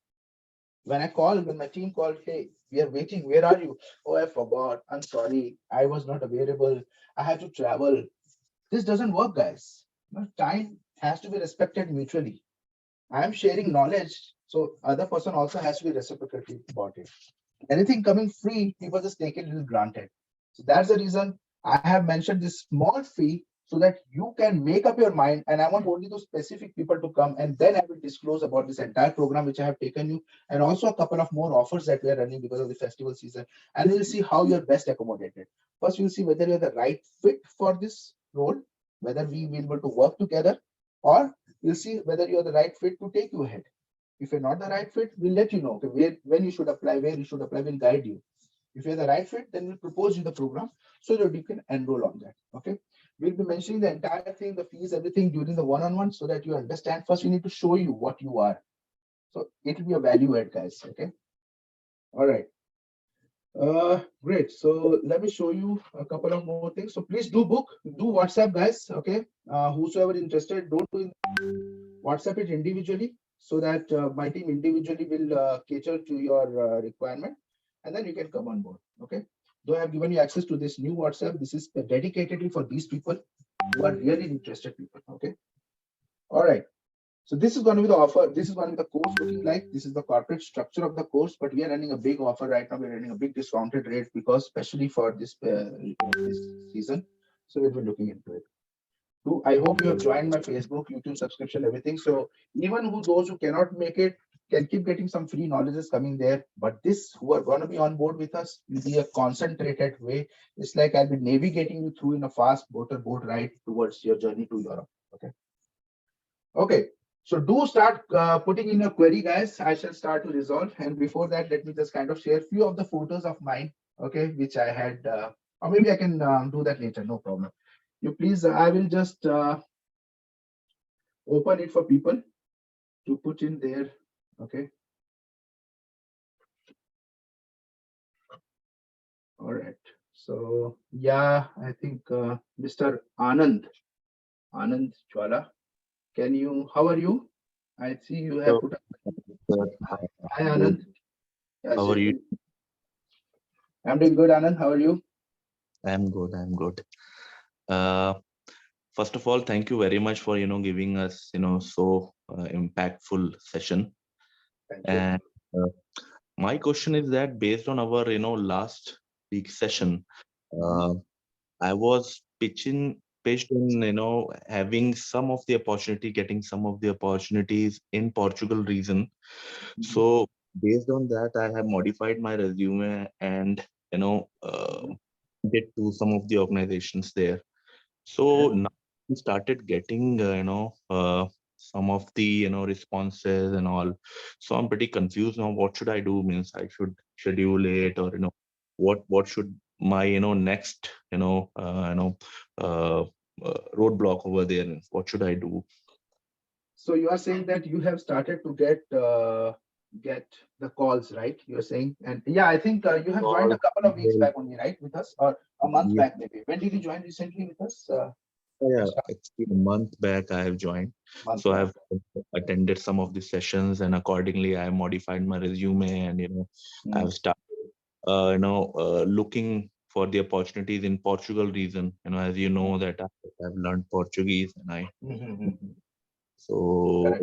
When I called, when my team called, hey, we are waiting, where are you? Oh, I forgot, I'm sorry, I was not available, I had to travel. This doesn't work, guys. Time has to be respected mutually. I am sharing knowledge, so other person also has to be reciprocated about it. Anything coming free, people just take it as granted. So that's the reason I have mentioned this small fee so that you can make up your mind. And I want only those specific people to come, and then I will disclose about this entire program which I have taken you, and also a couple of more offers that we are running because of the festival season. And we'll see how you're best accommodated. First, we'll see whether you're the right fit for this role, whether we will be able to work together, or we'll see whether you're the right fit to take you ahead. If you're not the right fit, we'll let you know, okay, when you should apply, where you should apply, we'll guide you. If you're the right fit, then we'll propose you the program so that you can enroll on that. Okay. We'll be mentioning the entire thing, the fees, everything during the one-on-one so that you understand. First, we need to show you what you are. So it will be a value add, guys. Okay. All right. Great. So let me show you a couple of more things. So please do book, do WhatsApp, guys. Okay. Whosoever interested, don't do WhatsApp it individually so that my team individually will cater to your requirement, and then you can come on board. Okay. Though I have given you access to this new WhatsApp, this is dedicatedly for these people who are really interested people. Okay. All right. So this is going to be the offer. This is going to be the course looking like. This is the corporate structure of the course, but we are running a big offer right now. We're running a big discounted rate because especially for this season. So we'll be looking into it. I hope you have joined my Facebook, YouTube subscription, everything. So even those who cannot make it can keep getting some free knowledges coming there. But this who are going to be on board with us will be a concentrated way. It's like I'll be navigating you through in a fast boat ride towards your journey to Europe. Okay. Okay. So do start putting in your query, guys. I shall start to resolve. And before that, let me just kind of share a few of the photos of mine, okay, which I had, or maybe I can do that later, no problem. You please, I will just open it for people to put in there, okay. All right. So yeah, I think Mr. Anand Chwala, how are you? I see you have So, put up. Hi, Hi, I'm good. Anand. Yes, How are you? I'm doing good, Anand. How are you? I'm good. I'm good. Uh, First of all, thank you very much for giving us so impactful session. Thank you. And uh, my question is that based on our last week session, uh, I was pitched in having some of the opportunity, getting some of the opportunities in Portugal region. So based on that, I have modified my resume and get to some of the organizations there. So now we started getting some of the responses and all. So I'm pretty confused now. What should I do? Means I should schedule it, or what should my next roadblock over there? What should I do? So you are saying that you have started to get the calls, right? You're saying, and yeah, I think you have joined a Call, couple of weeks email. back only, right, with us, or a month Yeah, back maybe. When did you join recently with us? yeah, actually a month back I have joined. Month So back. I've attended some of the sessions, and accordingly I modified my resume, and I've started looking for the opportunities in Portugal region. As you know that I've learned Portuguese, and so Correct.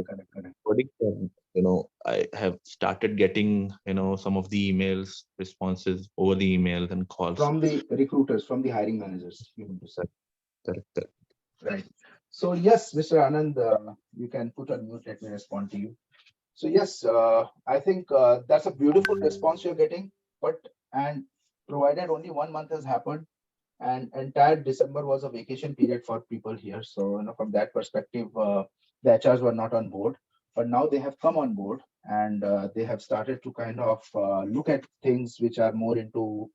according to, I have started getting some of the emails responses over the emails and calls. From the recruiters, from the hiring managers, you mean to say. Correct. Right. So yes, Mr. Anand, you can put on mute. Let me respond to you. So yes, I think that's a beautiful response you're getting. And provided only 1 month has happened, and entire December was a vacation period for people here. So from that perspective, the HRs were not on board, but now they have come on board, and they have started to kind of look at things which are more into,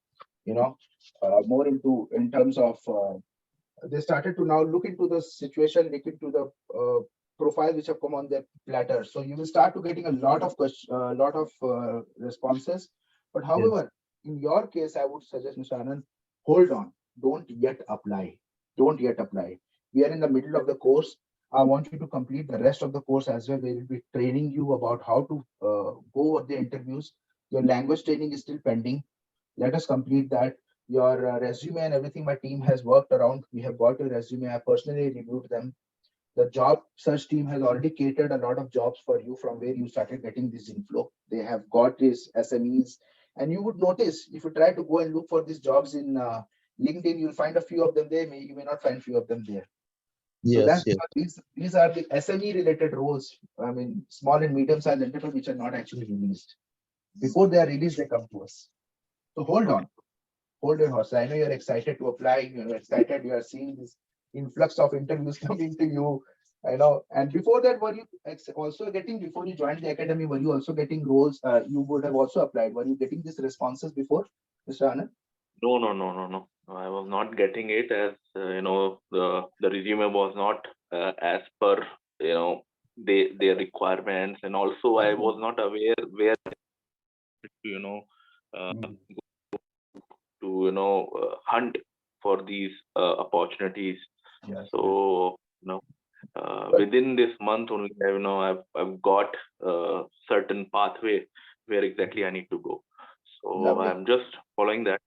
more into in terms of. They started to now look into the situation, look into the profile which have come on their platter. So you will start to getting a lot of responses. But Yes. however, in your case, I would suggest, Mr. Anand, hold on. Don't yet apply. Don't yet apply. We are in the middle of the course. I want you to complete the rest of the course as well. We will be training you about how to go over the interviews. Your language training is still pending. Let us complete that. Your resume and everything my team has worked around. We have got your resume. I personally reviewed them. The job search team has already catered a lot of jobs for you from where you started getting this inflow. They have got these SMEs. And you would notice if you try to go and look for these jobs in LinkedIn, you'll find a few of them there. You may not find few of them there. So Yes. that's because these are the SME related roles. I mean, small and medium sized enterprise which are not actually released. Before they are released, they come to us. So hold on. Hold your horse. I know you're excited to apply. You're excited. You are seeing this influx of interviews coming to you. I know. And before that, were you also getting, before you joined the academy, were you also getting roles? You would have also applied. Were you getting these responses before, Mr. Anand? No, no, no, no, no. I was not getting it as the resume was not as per their requirements, and also I was not aware where to uh, Mm. to hunt for these opportunities. Yes. So But within this month only, I've got a certain pathway where exactly I need to go. So lovely, I'm just following that.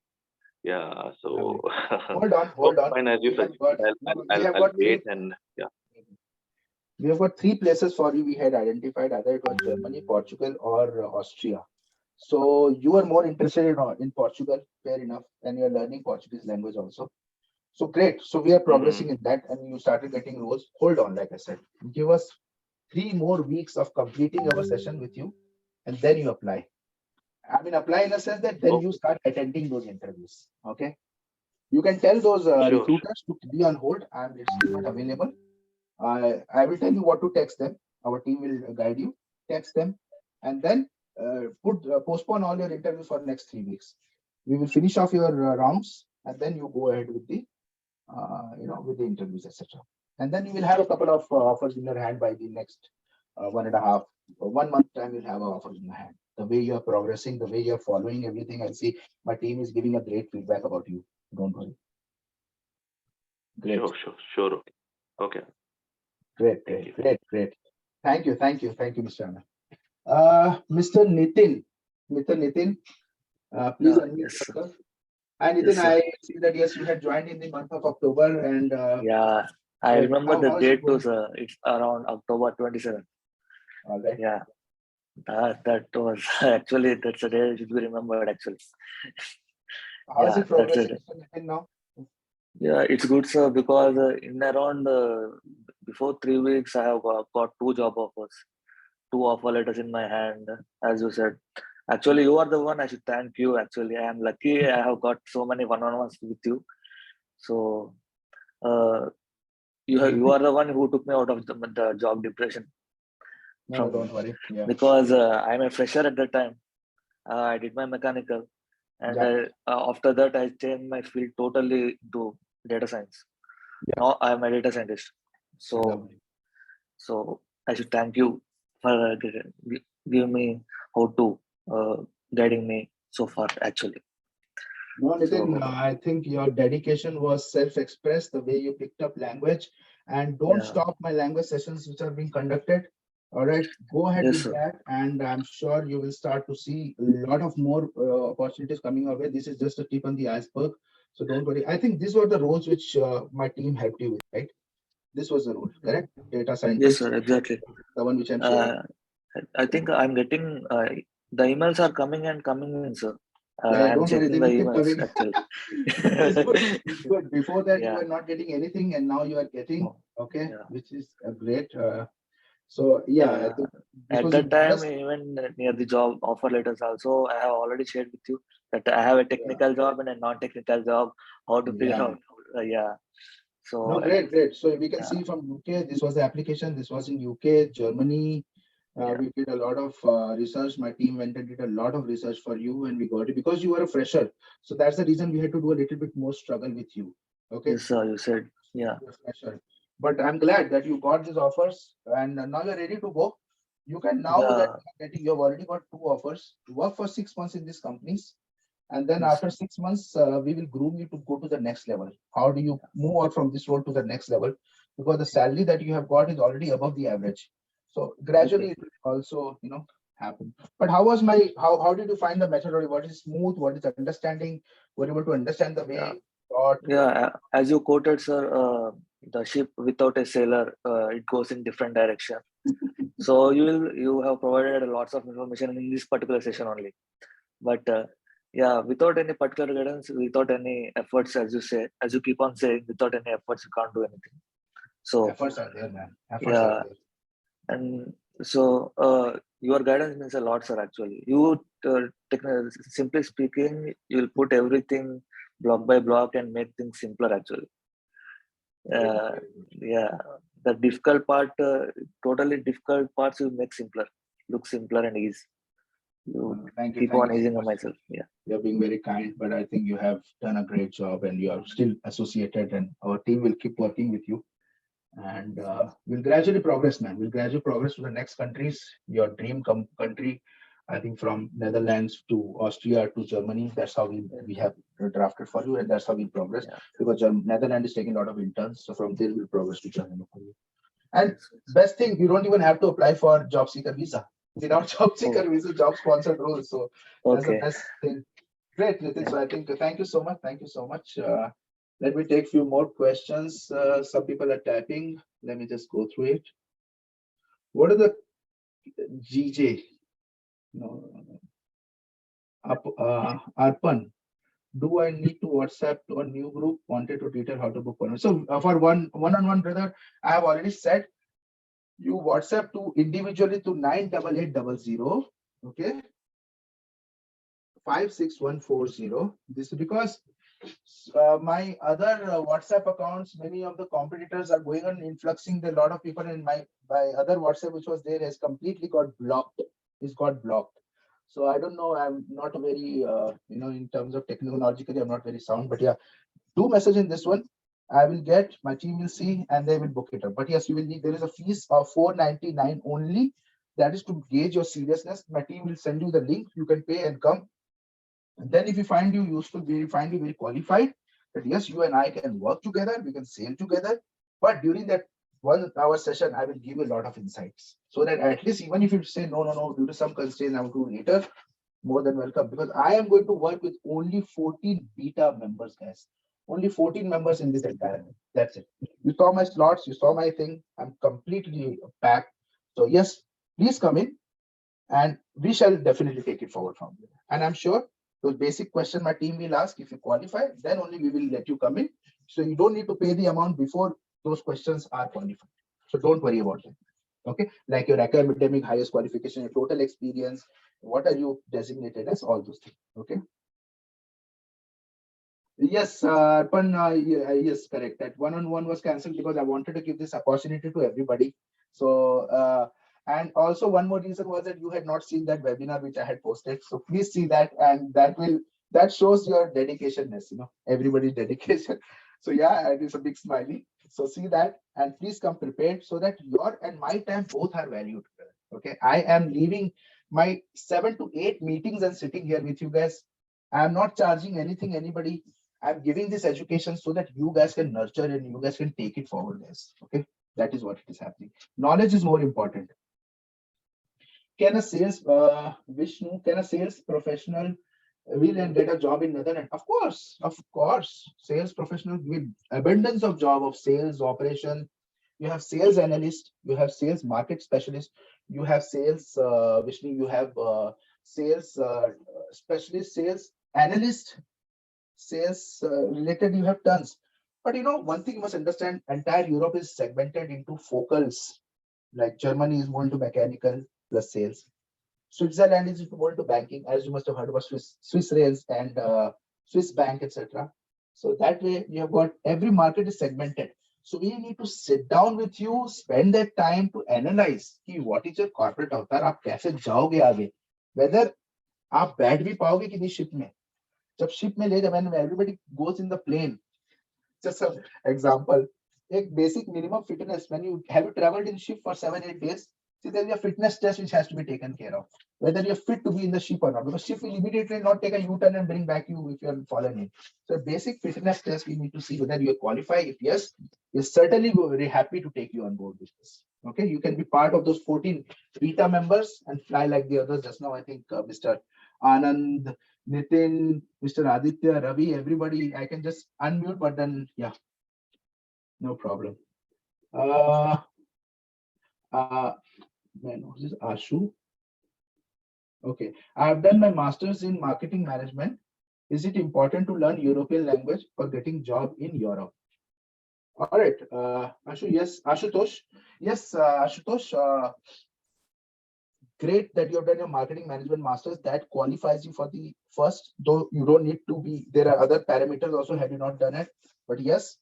Yeah. So lovely. Hold on, okay, hold on. fine, as you We have suggested, got, I'll no, I'll no, we I'll, have I'll got wait three. and yeah. We have got three places for you. We had identified either it was Germany, Portugal, or Austria. So you are more interested in Portugal, fair enough, and you're learning Portuguese language also. So great. So we are Mhm. progressing in that, and you started getting roles. Hold on, like I said, give us 3 more weeks of completing our session with you, and then you apply. I mean, apply in a sense that then you Okay. start attending those interviews. Okay. You can tell those Sure, sure. recruiters to be on hold. I'm still not available. I will tell you what to text them. Our team will guide you. Text them, and then postpone all your interviews for next 3 weeks. We will finish off your rounds, and then you go ahead with the with the interviews, etc. And then you will have a couple of offers in your hand by the next 1.5 1 month time. You'll have offers in your hand. The way you are progressing, the way you are following everything, I see my team is giving a great feedback about you. Don't worry. Great, Sure, sure, sure. Okay. Okay. great, Thank great, you. great, great. Thank you, Mr. Anna. Mr. Nitin, please Yeah, unmute yes, sir. yourself. Hi, Nitin. Yes, sir. I see that yes, you had joined in the month of October, and Yeah, I great. remember the How is it date too, going? sir. It's around October 27th. All right. Yeah, that was actually that's a day should be remembered actually. How is Yeah, it that's progressing, it. Mr. Nitin, now? Yeah, it's good, sir, because in around before 3 weeks, I have got two job offers, two offer letters in my hand, as you said. Actually, you are the one I should thank you. Actually, I am lucky I have got so many one-on-ones with you. So, uh, you are the one who took me out of the job depression No, no, don't from worry. Yeah, because I'm a fresher at that time. I did my mechanical, and yeah, after that I changed my field totally to data science. yeah. Now I'm a data scientist. So Lovely. so I should thank you for giving me how to uh, guiding me so far actually. No, Nitin, So I think your dedication was self-expressed, the way you picked up language, and don't yeah, stop my language sessions which are being conducted. All right, go ahead yes with sir, that, and I'm sure you will start to see a lot of more opportunities coming our way. This is just a tip on the iceberg, so don't worry. I think these were the roles which my team helped you with, right? This was the role, correct? Data yes scientist, sir, exactly. the one which I'm sharing. Uh, I think I'm getting the emails are coming and coming in, sir. Yeah, yeah, I'm don't worry, checking they the will keep emails coming. actually. It's good. It's good. Before that, you Yeah. were not getting anything, and now you are getting, Oh, okay, yeah. which is a great. So yeah, I Yeah. think At because that you time, just even near the job offer letters, also, I have already shared with you that I have a yeah, technical job and a non-technical job. How to figure yeah. out? Yeah. No, So, great, great. So we can yeah, see from UK, this was the application. This was in UK, Germany. yeah. We did a lot of research. My team went and did a lot of research for you, and we got it because you were a fresher. So that's the reason we had to do a little bit more struggle with you. Okay. Yes, sir. You said, yeah, Pressure. But I'm glad that you got these offers and now you're ready to go. You can now that yeah. you've already got two offers, work for 6 months in these companies, and then Yes, after 6 months, we will groom you to go to the next level. How do you move out from this role to the next level? Because the salary that you have got is already above the average. So okay. gradually it will also, happen. But how did you find the methodology? What is smooth? What is understanding? Were you able to understand the Yeah. way thought? Yeah. As you quoted, sir, the ship without a sailor, it goes in different direction. So you have provided lots of information in this particular session only. But yeah, without any particular guidance, without any efforts, as you say, as you keep on saying, without any efforts, you can't do anything. So Efforts are there, man. Efforts are yeah, there. and so your guidance means a lot, sir. Actually, you simply speaking, you'll put everything block by block and make things simpler. Actually, Great, uh, great. yeah, the difficult part, totally difficult parts you make simpler, look simpler and easy. You Thank you. keep Thank on you so easing much. on myself. Yeah. You're being very kind, but I think you have done a great job and you are still associated, and our team will keep working with you. And we'll gradually progress, man. We'll gradually progress to the next countries, your dream country. I think from Netherlands to Austria to Germany. That's how we have drafted for you, and that's how we progress. Yeah. Because Netherlands is taking a lot of interns, so from there we'll progress to Germany for you. And best thing, you don't even have to apply for job seeker visa. Without job seeker visa, job sponsored role. So that's the Okay. best thing. Great, Nitin. So I think thank you so much. Thank you so much. Let me take a few more questions. Some people are typing. Let me just go through it. What are the GJ? No. Arpan, do I need to WhatsApp to a new group? Wanted to detail how to book one. So for one-on-one, brother, I have already said you WhatsApp to individually to 98800. Okay. 56140. This is because my other WhatsApp accounts, many of the competitors are going on influxing a lot of people in my other WhatsApp, which was there, has completely got blocked. It's got blocked. So I don't know. I'm not very, in terms of technologically, I'm not very sound. But yeah, do message in this one. I will get, my team will see, and they will book it up. But yes, you will need. There is a fees of $499 only. That is to gauge your seriousness. My team will send you the link. You can pay and come. And then if we find you useful, we find you very qualified, that yes, you and I can work together, we can sail together. But during that 1 hour session, I will give you a lot of insights. So that at least even if you say, no, due to some constraint, I will do later, more than welcome. Because I am going to work with only 14 beta members, guys. Only 14 members in this environment. That's it. You saw my slots, you saw my thing. I'm completely packed. So yes, please come in and we shall definitely take it forward from there. And I'm sure those basic questions my team will ask, if you qualify, then only we will let you come in. So you don't need to pay the amount before those questions are qualified. So don't worry about it. Okay, like your academic highest qualification, your total experience, what are you designated as, all those things. Okay. Yes, yes, correct. That one-on-one was cancelled because I wanted to give this opportunity to everybody. So and also one more reason was that you had not seen that webinar which I had posted. So please see that, and that shows your dedicationness, everybody's dedication. So yeah, it is a big smiley. So see that, and please come prepared so that your and my time both are valued. Okay, I am leaving my 7 to 8 meetings and sitting here with you guys. I am not charging anything, anybody. I'm giving this education so that you guys can nurture and you guys can take it forward, guys. Okay, that is what is happening. Knowledge is more important. Can a sales Vishnu, can a sales professional will and get a job in Netherlands? Of course. Sales professional with abundance of job of sales operation. You have sales analyst, you have sales market specialist, you have sales Vishnu, you have sales specialist, sales analyst, sales related, you have tons. But one thing you must understand, entire Europe is segmented into focals. Like Germany is more into mechanical plus sales. Switzerland is more into banking, as you must have heard about Swiss Rails and Swiss Bank, etc. So that way you have got, every market is segmented. So we need to sit down with you, spend that time to analyze ki what is your corporate avatar, aap kaise jaoge aage, whether aap baith bhi paoge ki nahi ship mein. Jab ship mein le, when everybody goes in the plane, just an example, a basic minimum fitness, when you have traveled in ship for 7-8 days, see, there's a fitness test which has to be taken care of, whether you're fit to be in the ship or not, because ship will immediately not take a U-turn and bring back you if you're fallen in. So basic fitness test, we need to see whether you qualify. If yes, we're certainly very happy to take you on board with this. Okay, you can be part of those 14 beta members and fly like the others. Just now, I think Mr. Anand, Nitin, Mr. Aditya, Ravi, everybody, I can just unmute, but then, yeah, no problem. Man, who's this? Ashu. Okay, I have done my master's in marketing management. Is it important to learn European language for getting job in Europe? All right, Ashu, yes, Ashutosh. Yes, Ashutosh, great that you have done your marketing management masters. That qualifies you for the first, though you don't need to be, there are other parameters also had you not done it. But yes,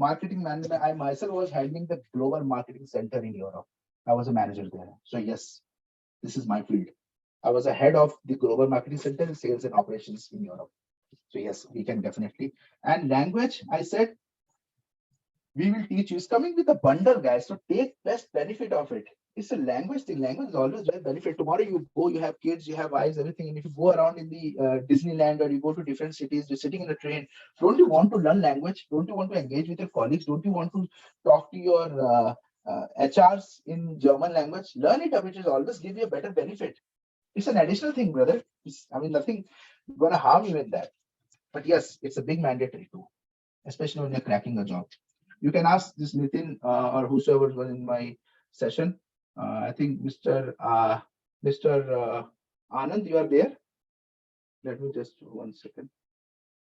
marketing manager. I myself was handling the global marketing center in Europe. I was a manager there. So yes, this is my field. I was a head of the global marketing center in sales and operations in Europe. So yes, we can definitely. And language, I said, we will teach you. It's coming with a bundle, guys. So take best benefit of it. It's a language thing. Language is always very benefit. Tomorrow you go, you have kids, you have wives, everything. And if you go around in the Disneyland or you go to different cities, you're sitting in a train. Don't you want to learn language? Don't you want to engage with your colleagues? Don't you want to talk to your HRs in German language? Learn it, which is always give you a better benefit. It's an additional thing, brother. I mean, nothing gonna harm you in that. But yes, it's a big mandatory too, especially when you're cracking a job. You can ask this Nitin or whosoever was in my session. I think Mr. Anand, you are there. Let me just 1 second.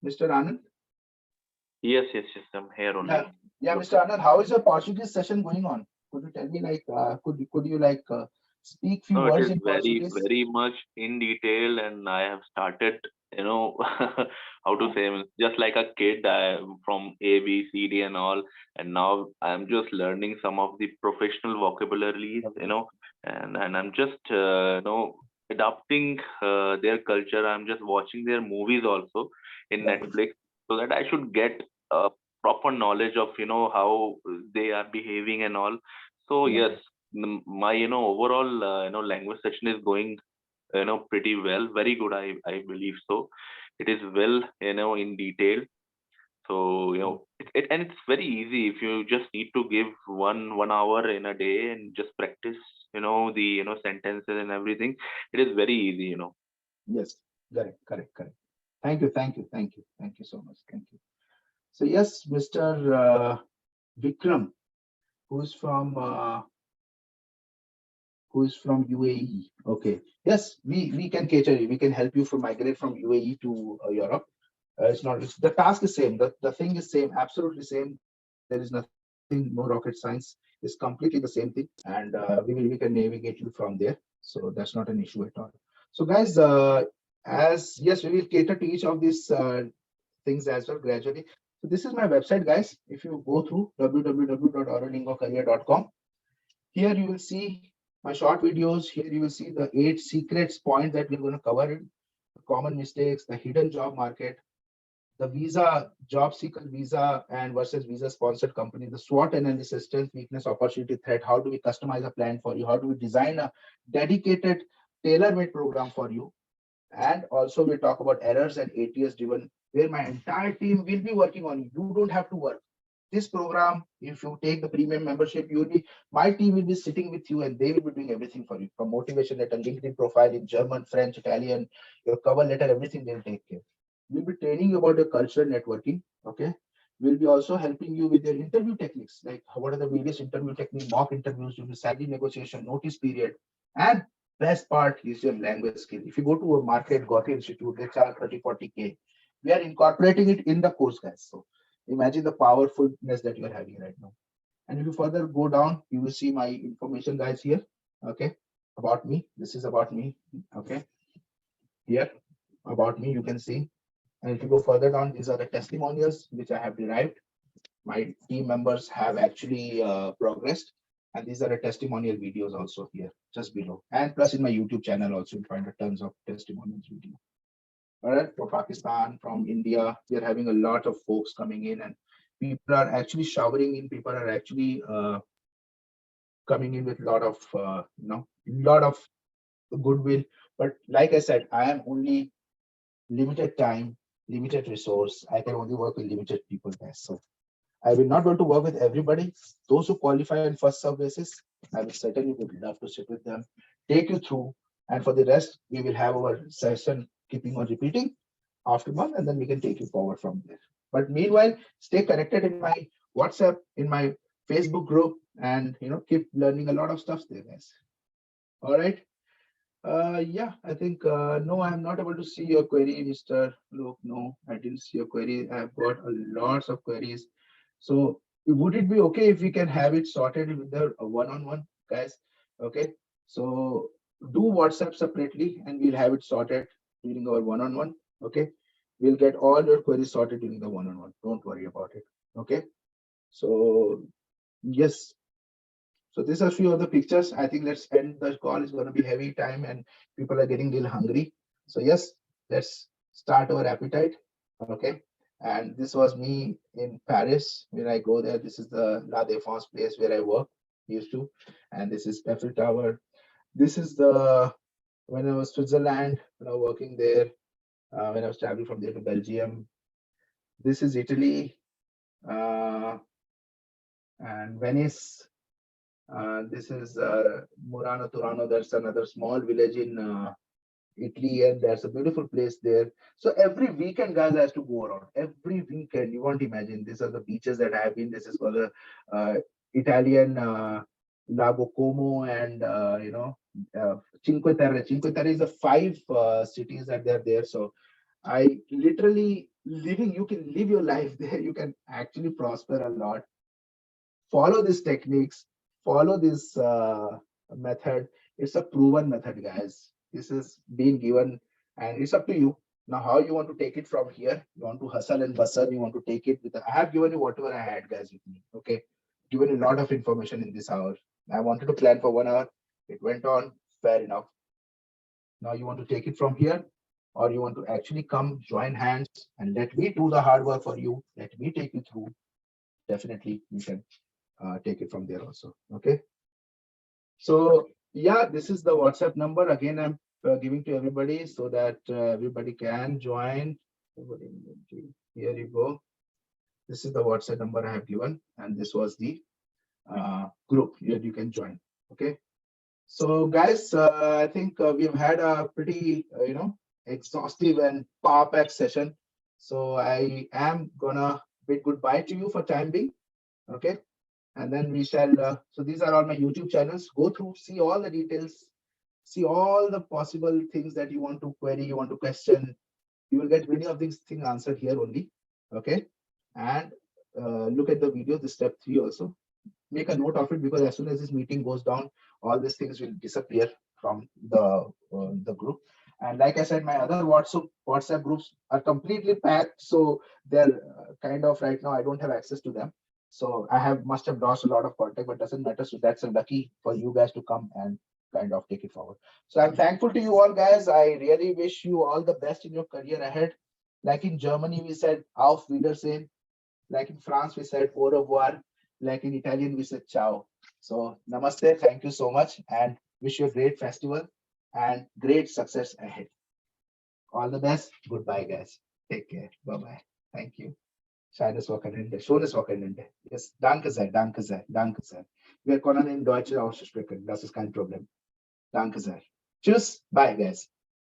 Mr. Anand. Yes, I'm here only. Yeah, Mr. Anand, how is your Portuguese session going on? Could you tell me, like, could you like speak few No, it words is in Portuguese? very much in detail, and I have started, how to say, just like a kid, from A, B, C, D, and all, and now I'm just learning some of the professional vocabularies, and I'm just, adopting their culture. I'm just watching their movies also in Netflix, so that I should get a proper knowledge of, how they are behaving and all. So Yeah. yes, my overall language session is going pretty well, very good. I believe so. It is well in detail. So and it's very easy if you just need to give one hour in a day and just practice the sentences and everything. It is very easy. Yes, correct. Thank you so much. Thank you. So yes, Mr. Vikram, who's from UAE. Okay. Yes, we can cater you. We can help you migrate from UAE to Europe. The task is same. The thing is same, absolutely same. There is nothing, no rocket science. It's completely the same thing, and we can navigate you from there. So that's not an issue at all. So guys, as yes, we will cater to each of these things as well gradually. So this is my website, guys. If you go through www.aurolingocareer.com, here you will see my short videos. Here you will see the 8 secrets points that we're going to cover in common mistakes, the hidden job market, the visa, job seeker visa and versus visa sponsored company, the SWOT analysis, strength, weakness, opportunity, threat. How do we customize a plan for you? How do we design a dedicated tailor-made program for you? And also we talk about errors and ATS driven, where my entire team will be working on you. You don't have to work. This program, if you take the premium membership, my team will be sitting with you and they will be doing everything for you, from motivation letter, LinkedIn profile in German, French, Italian, your cover letter, everything they'll take care. We'll be training you about your cultural networking. Okay. We'll be also helping you with your interview techniques, like what are the various interview techniques, mock interviews, salary negotiation, notice period, and best part is your language skill. If you go to a market, Gautam Institute, they charge 30-40K. We are incorporating it in the course, guys. So imagine the powerfulness that you are having right now. And if you further go down, you will see my information, guys, here. Okay, about me. This is about me. Okay, here about me, you can see. And if you go further down, these are the testimonials which I have derived. My team members have actually progressed. And these are the testimonial videos also here, just below. And plus in my YouTube channel also, you'll find a tons of testimonials video. All right, from Pakistan, from India, we are having a lot of folks coming in and people are actually showering in. People are actually coming in with a lot of goodwill. But like I said, I am only limited time, limited resource. I can only work with limited people there. So I will not want to work with everybody. Those who qualify on first serve basis, I will certainly would love to sit with them, take you through. And for the rest, we will have our session keeping on repeating after month, and then we can take you forward from there. But meanwhile, stay connected in my WhatsApp, in my Facebook group, and keep learning a lot of stuff there, guys. All right. Yeah, I think no, I'm not able to see your query, Mr. Luke. No, I didn't see your query. I've got lots of queries. So would it be okay if we can have it sorted with the one-on-one, guys? Okay. So do WhatsApp separately and we'll have it sorted during our one-on-one. Okay. We'll get all your queries sorted during the one-on-one. Don't worry about it. Okay. So yes. So these are a few of the pictures. I think let's end the call. It's going to be heavy time and people are getting a little hungry. So yes, let's start our appetite. Okay. And this was me in Paris when I go there. This is the La Défense place where I work, used to. And this is Eiffel Tower. This is when I was Switzerland, when I was working there, when I was traveling from there to Belgium. This is Italy and Venice. This is Murano Turano. That's another small village in Italy, and there's a beautiful place there. So every weekend, guys, I have to go around. Every weekend, you won't imagine. These are the beaches that I have been. This is for the Italian Lago Como and Cinque Terre. Cinque Terre is the 5 cities that they're there. So I literally you can live your life there. You can actually prosper a lot. Follow these techniques, follow this method. It's a proven method, guys. This is being given and it's up to you. Now, how you want to take it from here? You want to hustle and bustle, you want to take it with I have given you whatever I had, guys, with me. Okay. Given a lot of information in this hour. I wanted to plan for 1 hour. It went on, fair enough. Now you want to take it from here, or you want to actually come join hands and let me do the hard work for you. Let me take you through. Definitely you can take it from there also. Okay. So yeah, this is the WhatsApp number. Again, I'm giving to everybody so that everybody can join. Here you go. This is the WhatsApp number I have given, and this was the group here you can join. Okay. So guys, I think we've had a pretty, exhaustive and power-packed session. So I am gonna bid goodbye to you for time being. Okay. And then we shall, so these are all my YouTube channels. Go through, see all the details, see all the possible things that you want to query, you want to question. You will get many of these things answered here only. Okay. And look at the video, the step 3 also. Make a note of it, because as soon as this meeting goes down, all these things will disappear from the group. And like I said, my other WhatsApp groups are completely packed. So they're kind of right now, I don't have access to them. So I must have lost a lot of contact, but doesn't matter. So that's a lucky for you guys to come and kind of take it forward. So I'm thankful to you all, guys. I really wish you all the best in your career ahead. Like in Germany, we said Auf Wiedersehen. Like in France, we said au revoir. Like in Italian, we said ciao. So namaste. Thank you so much, and wish you a great festival and great success ahead. All the best. Goodbye, guys. Take care. Bye-bye. Thank you. Schönes Wochenende. Schönes Wochenende. Yes, danke sehr, danke sehr, danke sehr. Wir können in Deutsch aussprechen. Das ist kein Problem. Danke sehr. Tschüss. Bye, guys.